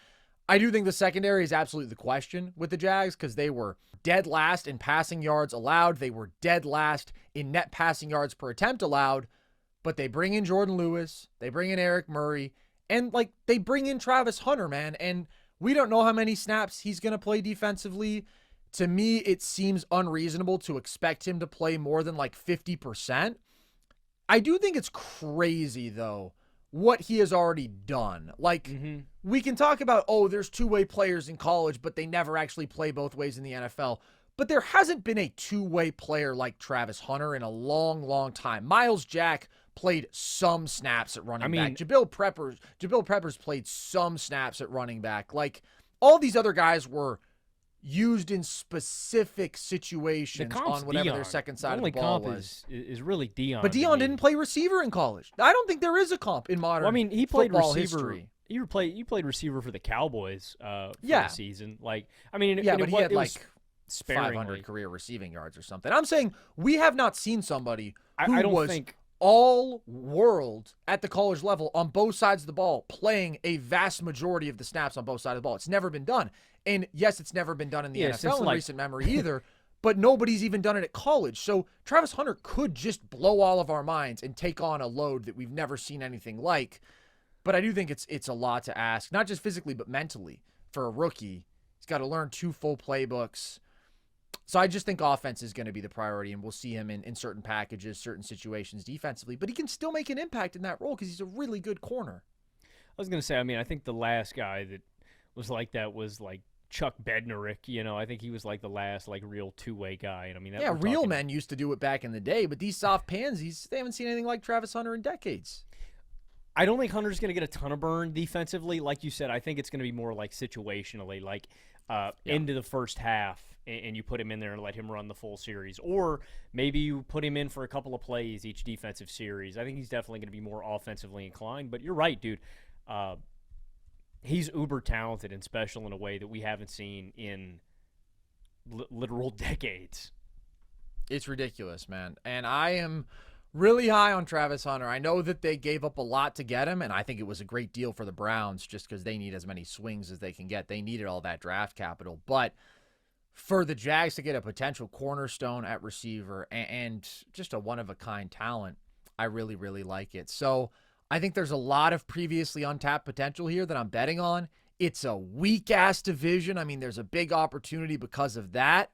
I do think the secondary is absolutely the question with the Jags because they were dead last in passing yards allowed. They were dead last in net passing yards per attempt allowed. But they bring in Jordan Lewis, they bring in Eric Murray, and like they bring in Travis Hunter, man. And we don't know how many snaps he's going to play defensively. to me, it seems unreasonable to expect him to play more than like 50%. I do think it's crazy, though, what he has already done. Like, we can talk about, oh, there's two-way players in college, but they never actually play both ways in the NFL. But there hasn't been a two-way player like Travis Hunter in a long, long time. Miles Jack played some snaps at running back. Jabril Peppers played some snaps at running back. Like, all these other guys were used in specific situations on whatever their second side of the ball was. Is really Dion. But Dion didn't play receiver in college. I don't think there is a comp in modern he played receiver. History. You played receiver for the Cowboys for the season. Like, but he had like 500 career receiving yards or something. I'm saying we have not seen somebody who was all world at the college level on both sides of the ball, playing a vast majority of the snaps on both sides of the ball. It's never been done. And yes, it's never been done in the NFL in recent memory either, but nobody's even done it at college. So Travis Hunter could just blow all of our minds and take on a load that we've never seen anything like. But I do think it's a lot to ask, not just physically, but mentally for a rookie. He's got to learn 2 full playbooks. So I just think offense is going to be the priority, and we'll see him in certain packages, certain situations defensively. But he can still make an impact in that role because he's a really good corner. I was going to say, I think the last guy that was like that was like Chuck Bednarik. I think he was like the last like real two-way guy. And real men used to do it back in the day, but these soft pansies, they haven't seen anything like Travis Hunter in decades. I don't think Hunter's going to get a ton of burn defensively. Like you said, I think it's going to be more like situationally, like into the first half, and you put him in there and let him run the full series. Or maybe you put him in for a couple of plays each defensive series. I think he's definitely going to be more offensively inclined. But you're right, dude. He's uber talented and special in a way that we haven't seen in literal decades. It's ridiculous, man. And I am really high on Travis Hunter. I know that they gave up a lot to get him, and I think it was a great deal for the Browns just because they need as many swings as they can get. They needed all that draft capital. But for the Jags to get a potential cornerstone at receiver and just a one-of-a-kind talent, I really, really like it. So I think there's a lot of previously untapped potential here that I'm betting on. It's a weak-ass division. There's a big opportunity because of that.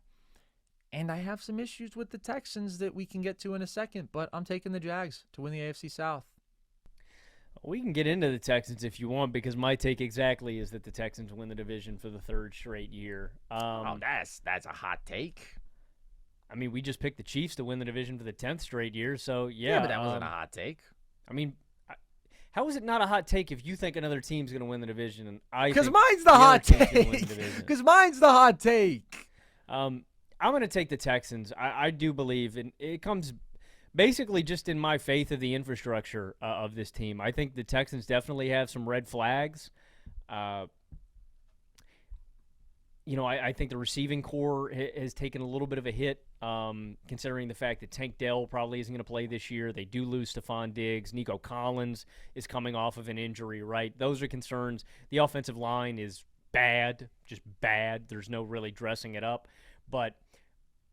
And I have some issues with the Texans that we can get to in a second, but I'm taking the Jags to win the AFC South. We can get into the Texans if you want, because my take exactly is that the Texans win the division for the 3rd straight year. That's a hot take. We just picked the Chiefs to win the division for the 10th straight year, so yeah. Yeah, but that wasn't a hot take. How is it not a hot take if you think another team's going to win the division? And because mine's the hot take. Because mine's the hot take. I'm going to take the Texans. I do believe, and it comes basically just in my faith of the infrastructure of this team. I think the Texans definitely have some red flags. I think the receiving core has taken a little bit of a hit, considering the fact that Tank Dell probably isn't going to play this year. They do lose Stephon Diggs. Nico Collins is coming off of an injury, right? Those are concerns. The offensive line is bad, just bad. There's no really dressing it up. But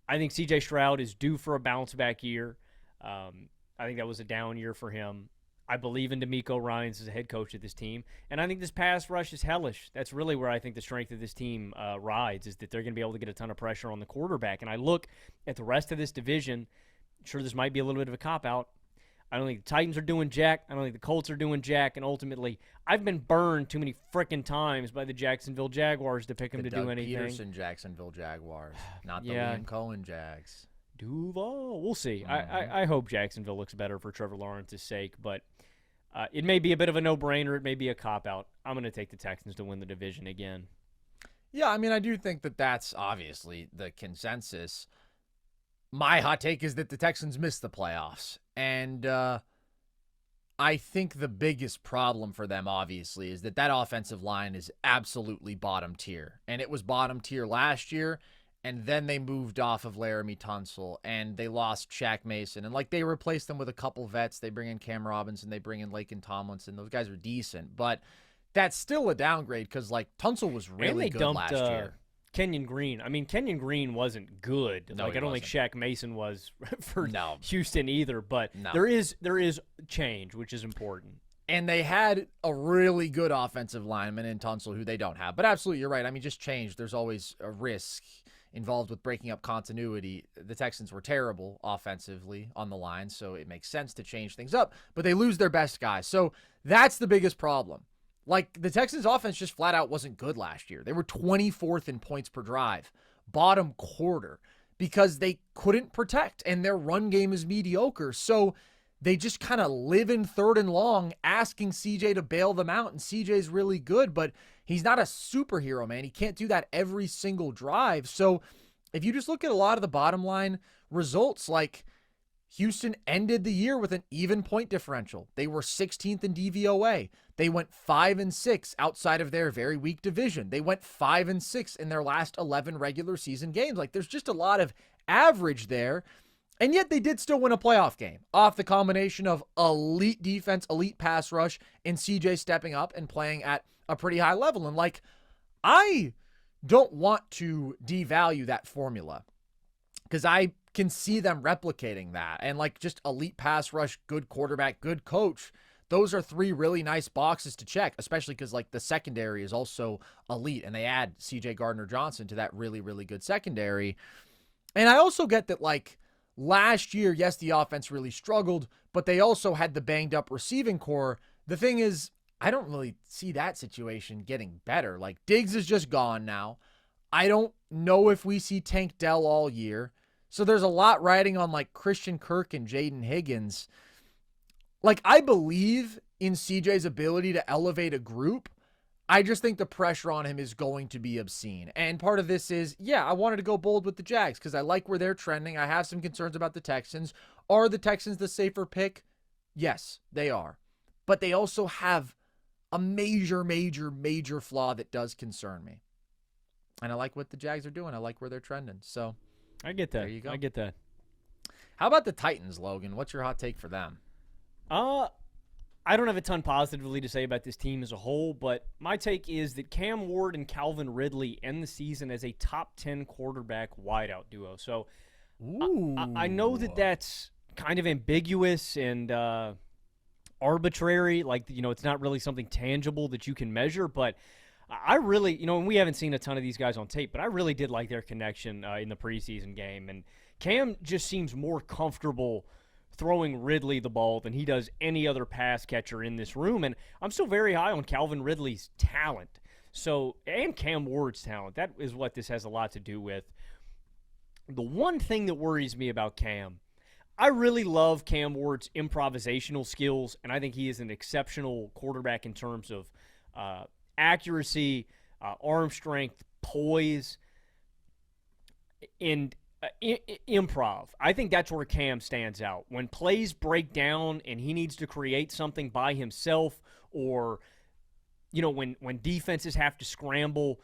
I think C.J. Stroud is due for a bounce-back year. I think that was a down year for him. I believe in D'Amico Ryans as a head coach of this team, and I think this pass rush is hellish. That's really where I think the strength of this team rides, is that they're going to be able to get a ton of pressure on the quarterback. And I look at the rest of this division, sure, this might be a little bit of a cop-out. I don't think the Titans are doing jack. I don't think the Colts are doing jack. And ultimately, I've been burned too many frickin' times by the Jacksonville Jaguars to pick them to do anything. The Peterson Jacksonville Jaguars, not the Liam Cohen Jags. Duval. We'll see. I hope Jacksonville looks better for Trevor Lawrence's sake, but it may be a bit of a no-brainer. It may be a cop-out. I'm going to take the Texans to win the division again. Yeah, I do think that that's obviously the consensus. My hot take is that the Texans missed the playoffs. And I think the biggest problem for them, obviously, is that offensive line is absolutely bottom tier. And it was bottom tier last year. And then they moved off of Laramie Tunsil, and they lost Shaq Mason. And, they replaced them with a couple vets. They bring in Cam Robinson. They bring in Laken Tomlinson. Those guys are decent. But that's still a downgrade because, Tunsil was really good last year. Kenyon Green. Kenyon Green wasn't good. No, I don't think Shaq Mason was for No. Houston either. But No. there is change, which is important. And they had a really good offensive lineman in Tunsil who they don't have. But absolutely, you're right. Just change. There's always a risk involved with breaking up continuity. The Texans were terrible offensively on the line, so it makes sense to change things up, but they lose their best guys. So that's the biggest problem. Like, the Texans offense just flat out wasn't good last year. They were 24th in points per drive, bottom quarter, because they couldn't protect, and their run game is mediocre. So they just kind of live in third and long, asking CJ to bail them out, and CJ's really good, but he's not a superhero, man. He can't do that every single drive. So if you just look at a lot of the bottom line results, like Houston ended the year with an even point differential. They were 16th in DVOA. They went 5-6 outside of their very weak division. They went 5-6 in their last 11 regular season games. Like, there's just a lot of average there. And yet they did still win a playoff game off the combination of elite defense, elite pass rush, and CJ stepping up and playing at a pretty high level. And like, I don't want to devalue that formula because I can see them replicating that. And like, just elite pass rush, good quarterback, good coach. Those are three really nice boxes to check, especially because like the secondary is also elite and they add CJ Gardner-Johnson to that really, really good secondary. And I also get that like last year, yes, the offense really struggled, but they also had the banged up receiving core. The thing is, I don't really see that situation getting better. Like, Diggs is just gone now. I don't know if we see Tank Dell all year. So there's a lot riding on like Christian Kirk and Jaden Higgins. Like, I believe in CJ's ability to elevate a group. I just think the pressure on him is going to be obscene. And part of this is, yeah, I wanted to go bold with the Jags because I like where they're trending. I have some concerns about the Texans. Are the Texans the safer pick? Yes, they are. But they also have a major, major, major flaw that does concern me. And I like what the Jags are doing. I like where they're trending. So I get that. There you go. I get that. How about the Titans, Logan? What's your hot take for them? I don't have a ton positively to say about this team as a whole, but my take is that Cam Ward and Calvin Ridley end the season as a top 10 quarterback wideout duo. So I know that that's kind of ambiguous and arbitrary. Like, you know, it's not really something tangible that you can measure, but I really, you know, and we haven't seen a ton of these guys on tape, but I really did like their connection in the preseason game. And Cam just seems more comfortable throwing Ridley the ball than he does any other pass catcher in this room. And I'm still very high on Calvin Ridley's talent. So, and Cam Ward's talent. That is what this has a lot to do with. The one thing that worries me about Cam, I really love Cam Ward's improvisational skills, and I think he is an exceptional quarterback in terms of accuracy, arm strength, poise, and improv. I think that's where Cam stands out. When plays break down and he needs to create something by himself, or, you know, when defenses have to scramble,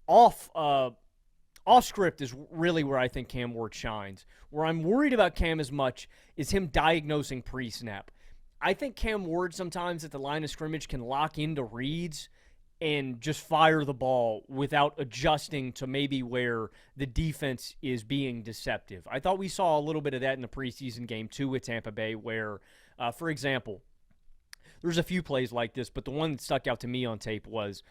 off script is really where I think Cam Ward shines. Where I'm worried about Cam as much is him diagnosing pre-snap. I think Cam Ward sometimes at the line of scrimmage can lock into reads and just fire the ball without adjusting to maybe where the defense is being deceptive. I thought we saw a little bit of that in the preseason game, too, with Tampa Bay, where, for example, there's a few plays like this, but the one that stuck out to me on tape was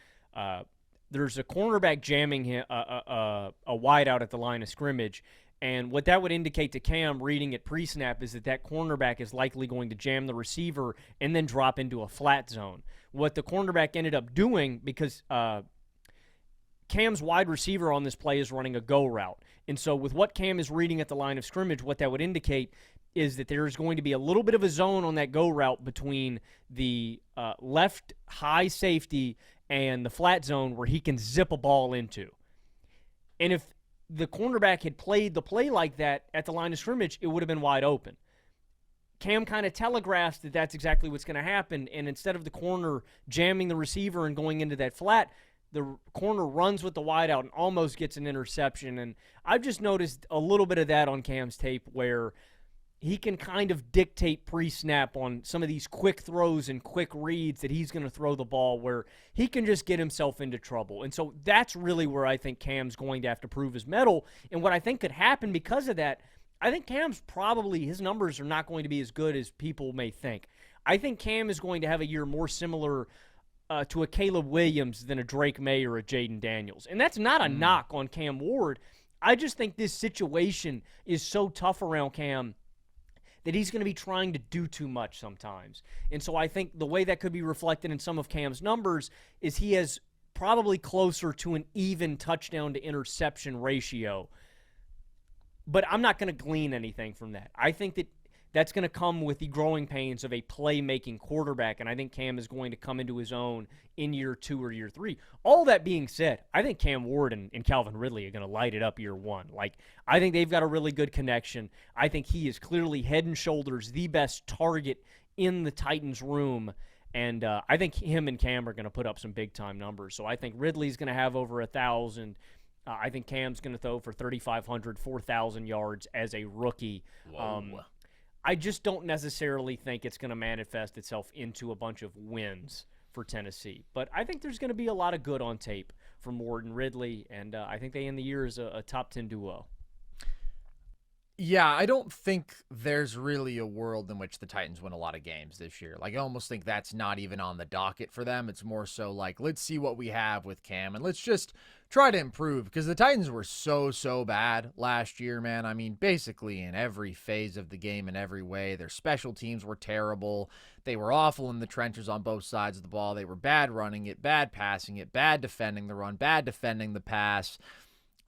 there's a cornerback jamming a wideout at the line of scrimmage, and what that would indicate to Cam reading it pre-snap is that cornerback is likely going to jam the receiver and then drop into a flat zone. What the cornerback ended up doing, because Cam's wide receiver on this play is running a go route. And so with what Cam is reading at the line of scrimmage, what that would indicate is that there's going to be a little bit of a zone on that go route between the left high safety and the flat zone where he can zip a ball into. And if the cornerback had played the play like that at the line of scrimmage, it would have been wide open. Cam kind of telegraphs that that's exactly what's going to happen, and instead of the corner jamming the receiver and going into that flat, the corner runs with the wideout and almost gets an interception. And I've just noticed a little bit of that on Cam's tape where he can kind of dictate pre-snap on some of these quick throws and quick reads that he's going to throw the ball, where he can just get himself into trouble. And so that's really where I think Cam's going to have to prove his mettle. And what I think could happen because of that, I think Cam's probably, his numbers are not going to be as good as people may think. I think Cam is going to have a year more similar to a Caleb Williams than a Drake May or a Jaden Daniels. And that's not a knock on Cam Ward. I just think this situation is so tough around Cam that he's going to be trying to do too much sometimes. And so I think the way that could be reflected in some of Cam's numbers is he has probably closer to an even touchdown to interception ratio. But I'm not going to glean anything from that. I think that that's going to come with the growing pains of a playmaking quarterback, and I think Cam is going to come into his own in year 2 or year 3. All that being said, I think Cam Ward and Calvin Ridley are going to light it up year 1. Like, I think they've got a really good connection. I think he is clearly head and shoulders the best target in the Titans room, and I think him and Cam are going to put up some big-time numbers. So I think Ridley's going to have over 1,000. I think Cam's going to throw for 3,500, 4,000 yards as a rookie. I just don't necessarily think it's going to manifest itself into a bunch of wins for Tennessee. But I think there's going to be a lot of good on tape from Ward and Ridley, and I think they end the year as a top 10 duo. Yeah, I don't think there's really a world in which the Titans win a lot of games this year. Like, I almost think that's not even on the docket for them. It's more so like, let's see what we have with Cam, and let's just try to improve, because the Titans were so bad last year, man. I mean, basically in every phase of the game in every way. Their special teams were terrible. They were awful in the trenches on both sides of the ball. They were bad running it, bad passing it, bad defending the run, bad defending the pass.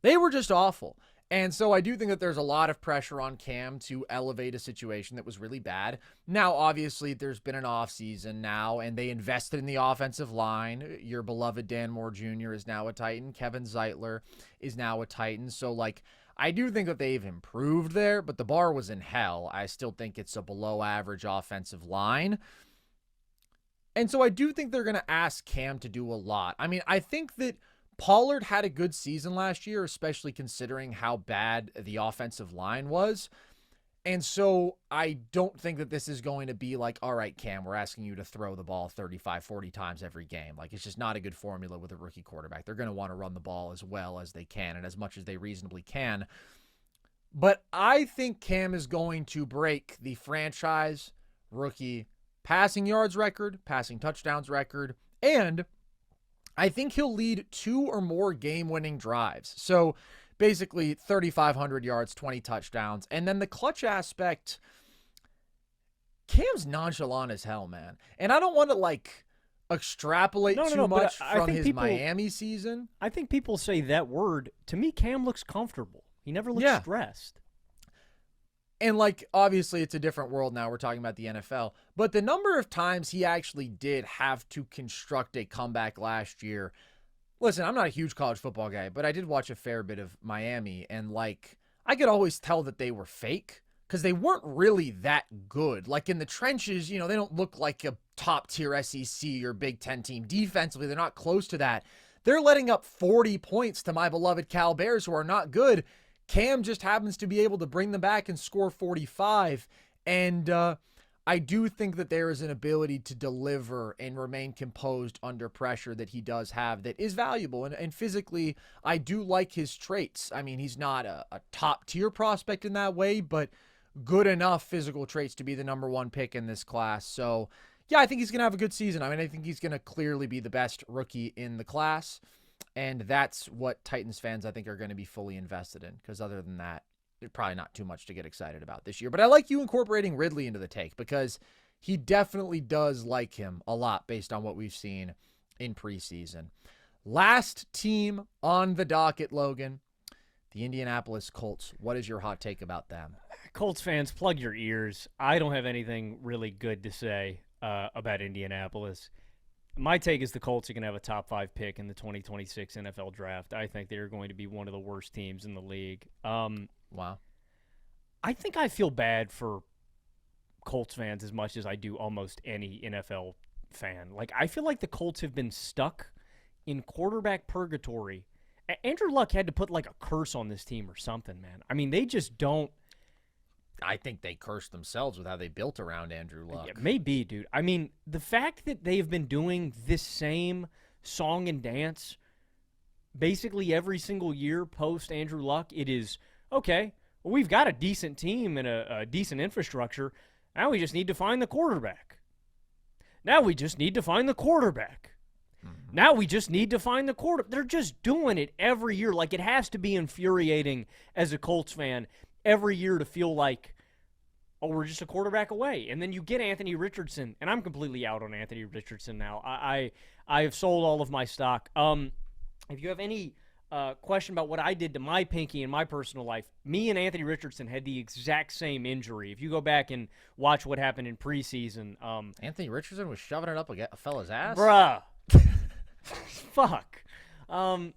They were just awful. And so I do think that there's a lot of pressure on Cam to elevate a situation that was really bad. Now, obviously, there's been an offseason now, and they invested in the offensive line. Your beloved Dan Moore Jr. is now a Titan. Kevin Zeitler is now a Titan. So, like, I do think that they've improved there, but the bar was in hell. I still think it's a below-average offensive line. And so I do think they're going to ask Cam to do a lot. I mean, I think that Pollard had a good season last year, especially considering how bad the offensive line was. And so I don't think that this is going to be like, all right, Cam, we're asking you to throw the ball 35, 40 times every game. Like, it's just not a good formula with a rookie quarterback. They're going to want to run the ball as well as they can and as much as they reasonably can. But I think Cam is going to break the franchise rookie passing yards record, passing touchdowns record, and I think he'll lead 2 or more game-winning drives. So basically 3,500 yards, 20 touchdowns. And then the clutch aspect, Cam's nonchalant as hell, man. And I don't want to, like, extrapolate too much from his Miami season. I think people say that word. To me, Cam looks comfortable. He never looks stressed. And, like, obviously it's a different world now. We're talking about the NFL. But the number of times he actually did have to construct a comeback last year. Listen, I'm not a huge college football guy, but I did watch a fair bit of Miami. And, like, I could always tell that they were fake because they weren't really that good. Like, in the trenches, you know, they don't look like a top-tier SEC or Big Ten team. Defensively, they're not close to that. They're letting up 40 points to my beloved Cal Bears, who are not good. Cam just happens to be able to bring them back and score 45. And I do think that there is an ability to deliver and remain composed under pressure that he does have that is valuable. And physically, I do like his traits. I mean, he's not a top-tier prospect in that way, but good enough physical traits to be the number 1 pick in this class. So, yeah, I think he's going to have a good season. I mean, I think he's going to clearly be the best rookie in the class. And that's what Titans fans, I think, are going to be fully invested in. Because other than that, there's probably not too much to get excited about this year. But I like you incorporating Ridley into the take because he definitely does like him a lot based on what we've seen in preseason. Last team on the docket, Logan, the Indianapolis Colts. What is your hot take about them? Colts fans, plug your ears. I don't have anything really good to say about Indianapolis. My take is the Colts are going to have a top 5 pick in the 2026 NFL draft. I think they're going to be one of the worst teams in the league. Wow. I think I feel bad for Colts fans as much as I do almost any NFL fan. Like, I feel like the Colts have been stuck in quarterback purgatory. Andrew Luck had to put, like, a curse on this team or something, man. I mean, they just don't. I think they cursed themselves with how they built around Andrew Luck. Yeah, maybe, dude. I mean, the fact that they have been doing this same song and dance basically every single year post Andrew Luck, it is, okay, well, we've got a decent team and a decent infrastructure. Now we just need to find the quarterback. Now we just need to find the quarter. They're just doing it every year. Like, it has to be infuriating as a Colts fan every year to feel like, oh, we're just a quarterback away. And then you get Anthony Richardson, and I'm completely out on Anthony Richardson now. I have sold all of my stock. If you have any question about what I did to my pinky in my personal life, me and Anthony Richardson had the exact same injury. If you go back and watch what happened in preseason. Anthony Richardson was shoving it up a fella's ass? Bruh. Fuck. That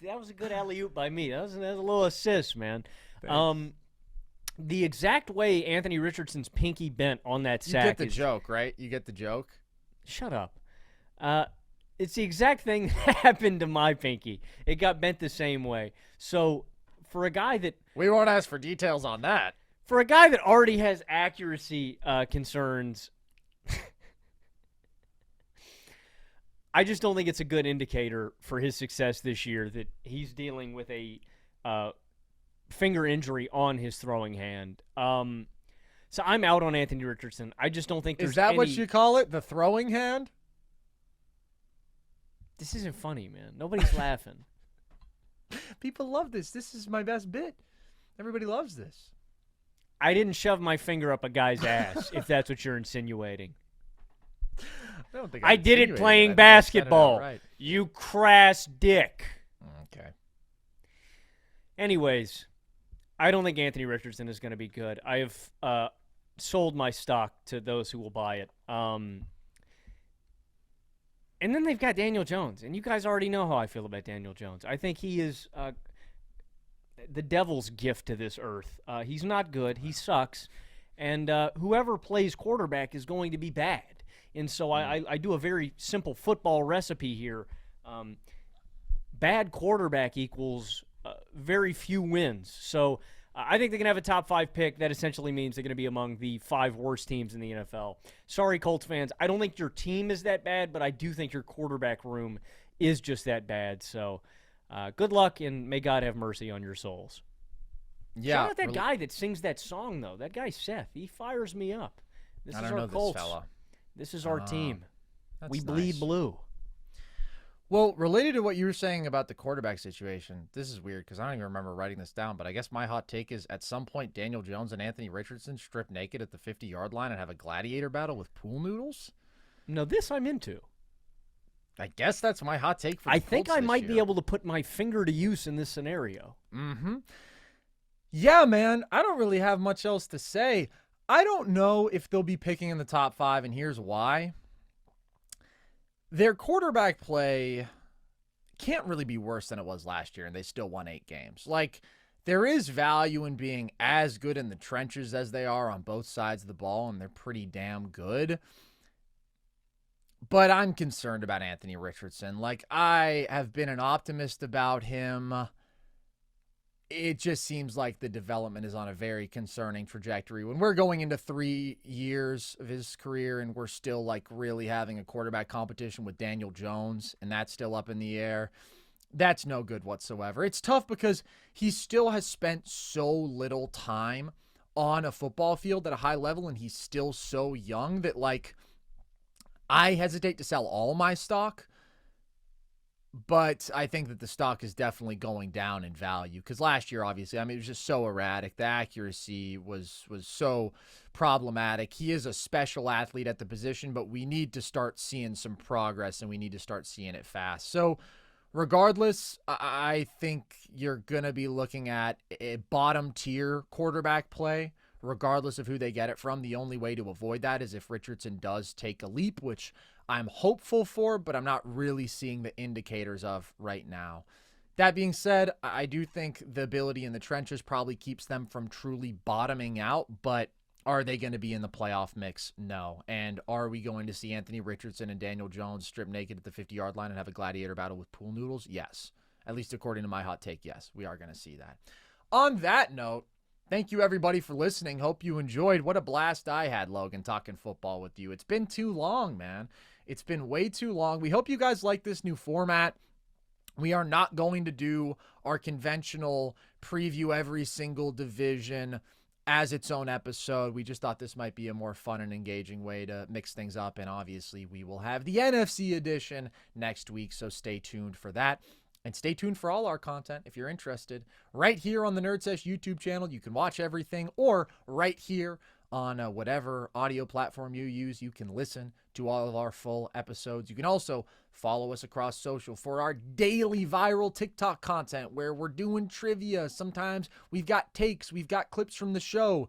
was a good alley-oop by me. That was a little assist, man. Thanks. The exact way Anthony Richardson's pinky bent on that sack. You get the joke, right? You get the joke? Shut up. It's the exact thing that happened to my pinky. It got bent the same way. So for a guy that... We won't ask for details on that. For a guy that already has accuracy concerns, I just don't think it's a good indicator for his success this year that he's dealing with a finger injury on his throwing hand. So I'm out on Anthony Richardson. I just don't think there's Is that what you call it? The throwing hand? This isn't funny, man. Nobody's laughing. People love this. This is my best bit. Everybody loves this. I didn't shove my finger up a guy's ass, if that's what you're insinuating. I did it playing basketball. Right. You crass dick. Okay. Anyways, I don't think Anthony Richardson is going to be good. I have sold my stock to those who will buy it. And then they've got Daniel Jones, and you guys already know how I feel about Daniel Jones. I think he is the devil's gift to this earth. He's not good. He sucks. And whoever plays quarterback is going to be bad. And so I do a very simple football recipe here. Bad quarterback equals very few wins. So I think they can have a top 5 pick. That essentially means they're going to be among the 5 worst teams in the NFL. Sorry, Colts fans. I don't think your team is that bad, but I do think your quarterback room is just that bad. So good luck, and may God have mercy on your souls. Yeah. Shout out that guy that sings that song, though. That guy, Seth. He fires me up. This I is don't our know Colts. this fella. This is our team. That's We bleed nice. blue. Well, related to what you were saying about the quarterback situation, this is weird because I don't even remember writing this down, but I guess my hot take is at some point Daniel Jones and Anthony Richardson strip naked at the 50-yard line and have a gladiator battle with pool noodles. No, this I'm into. I guess that's my hot take for the I think Colts I this might year. be able to put my finger to use in this scenario. Mm-hmm. Yeah, man, I don't really have much else to say. I don't know if they'll be picking in the top 5, and here's why. Their quarterback play can't really be worse than it was last year, and they still won 8 games. Like, there is value in being as good in the trenches as they are on both sides of the ball, and they're pretty damn good. But I'm concerned about Anthony Richardson. Like, I have been an optimist about him. It just seems like the development is on a very concerning trajectory. When we're going into 3 years of his career and we're still like really having a quarterback competition with Daniel Jones and that's still up in the air, that's no good whatsoever. It's tough because he still has spent so little time on a football field at a high level and he's still so young that like I hesitate to sell all my stock. But I think that the stock is definitely going down in value because last year, obviously, I mean, it was just so erratic. The accuracy was so problematic. He is a special athlete at the position, but we need to start seeing some progress and we need to start seeing it fast. So regardless, I think you're going to be looking at a bottom tier quarterback play, regardless of who they get it from. The only way to avoid that is if Richardson does take a leap, which I'm hopeful for, but I'm not really seeing the indicators of right now. That being said, I do think the ability in the trenches probably keeps them from truly bottoming out, but are they going to be in the playoff mix? No. And are we going to see Anthony Richardson and Daniel Jones strip naked at the 50-yard line and have a gladiator battle with pool noodles? Yes. At least according to my hot take, yes, we are going to see that. On that note, thank you, everybody, for listening. Hope you enjoyed. What a blast I had, Logan, talking football with you. It's been too long, man. It's been way too long. We hope you guys like this new format. We are not going to do our conventional preview every single division as its own episode. We just thought this might be a more fun and engaging way to mix things up. And obviously, we will have the NFC edition next week, so stay tuned for that. And stay tuned for all our content if you're interested. Right here on the Nerd Sesh YouTube channel, you can watch everything, or right here on whatever audio platform you use, you can listen to all of our full episodes. You can also follow us across social for our daily viral TikTok content where we're doing trivia. Sometimes we've got takes, we've got clips from the show.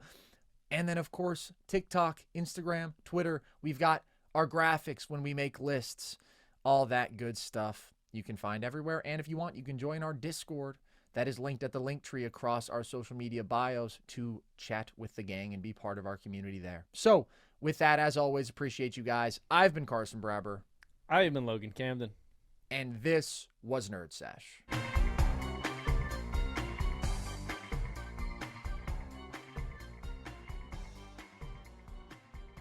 And then, of course, TikTok, Instagram, Twitter, we've got our graphics when we make lists, all that good stuff. You can find everywhere. And if you want, you can join our Discord. That is linked at the link tree across our social media bios to chat with the gang and be part of our community there. So with that, as always, appreciate you guys. I've been Carson Brabber. I have been Logan Camden. And this was Nerd Sesh.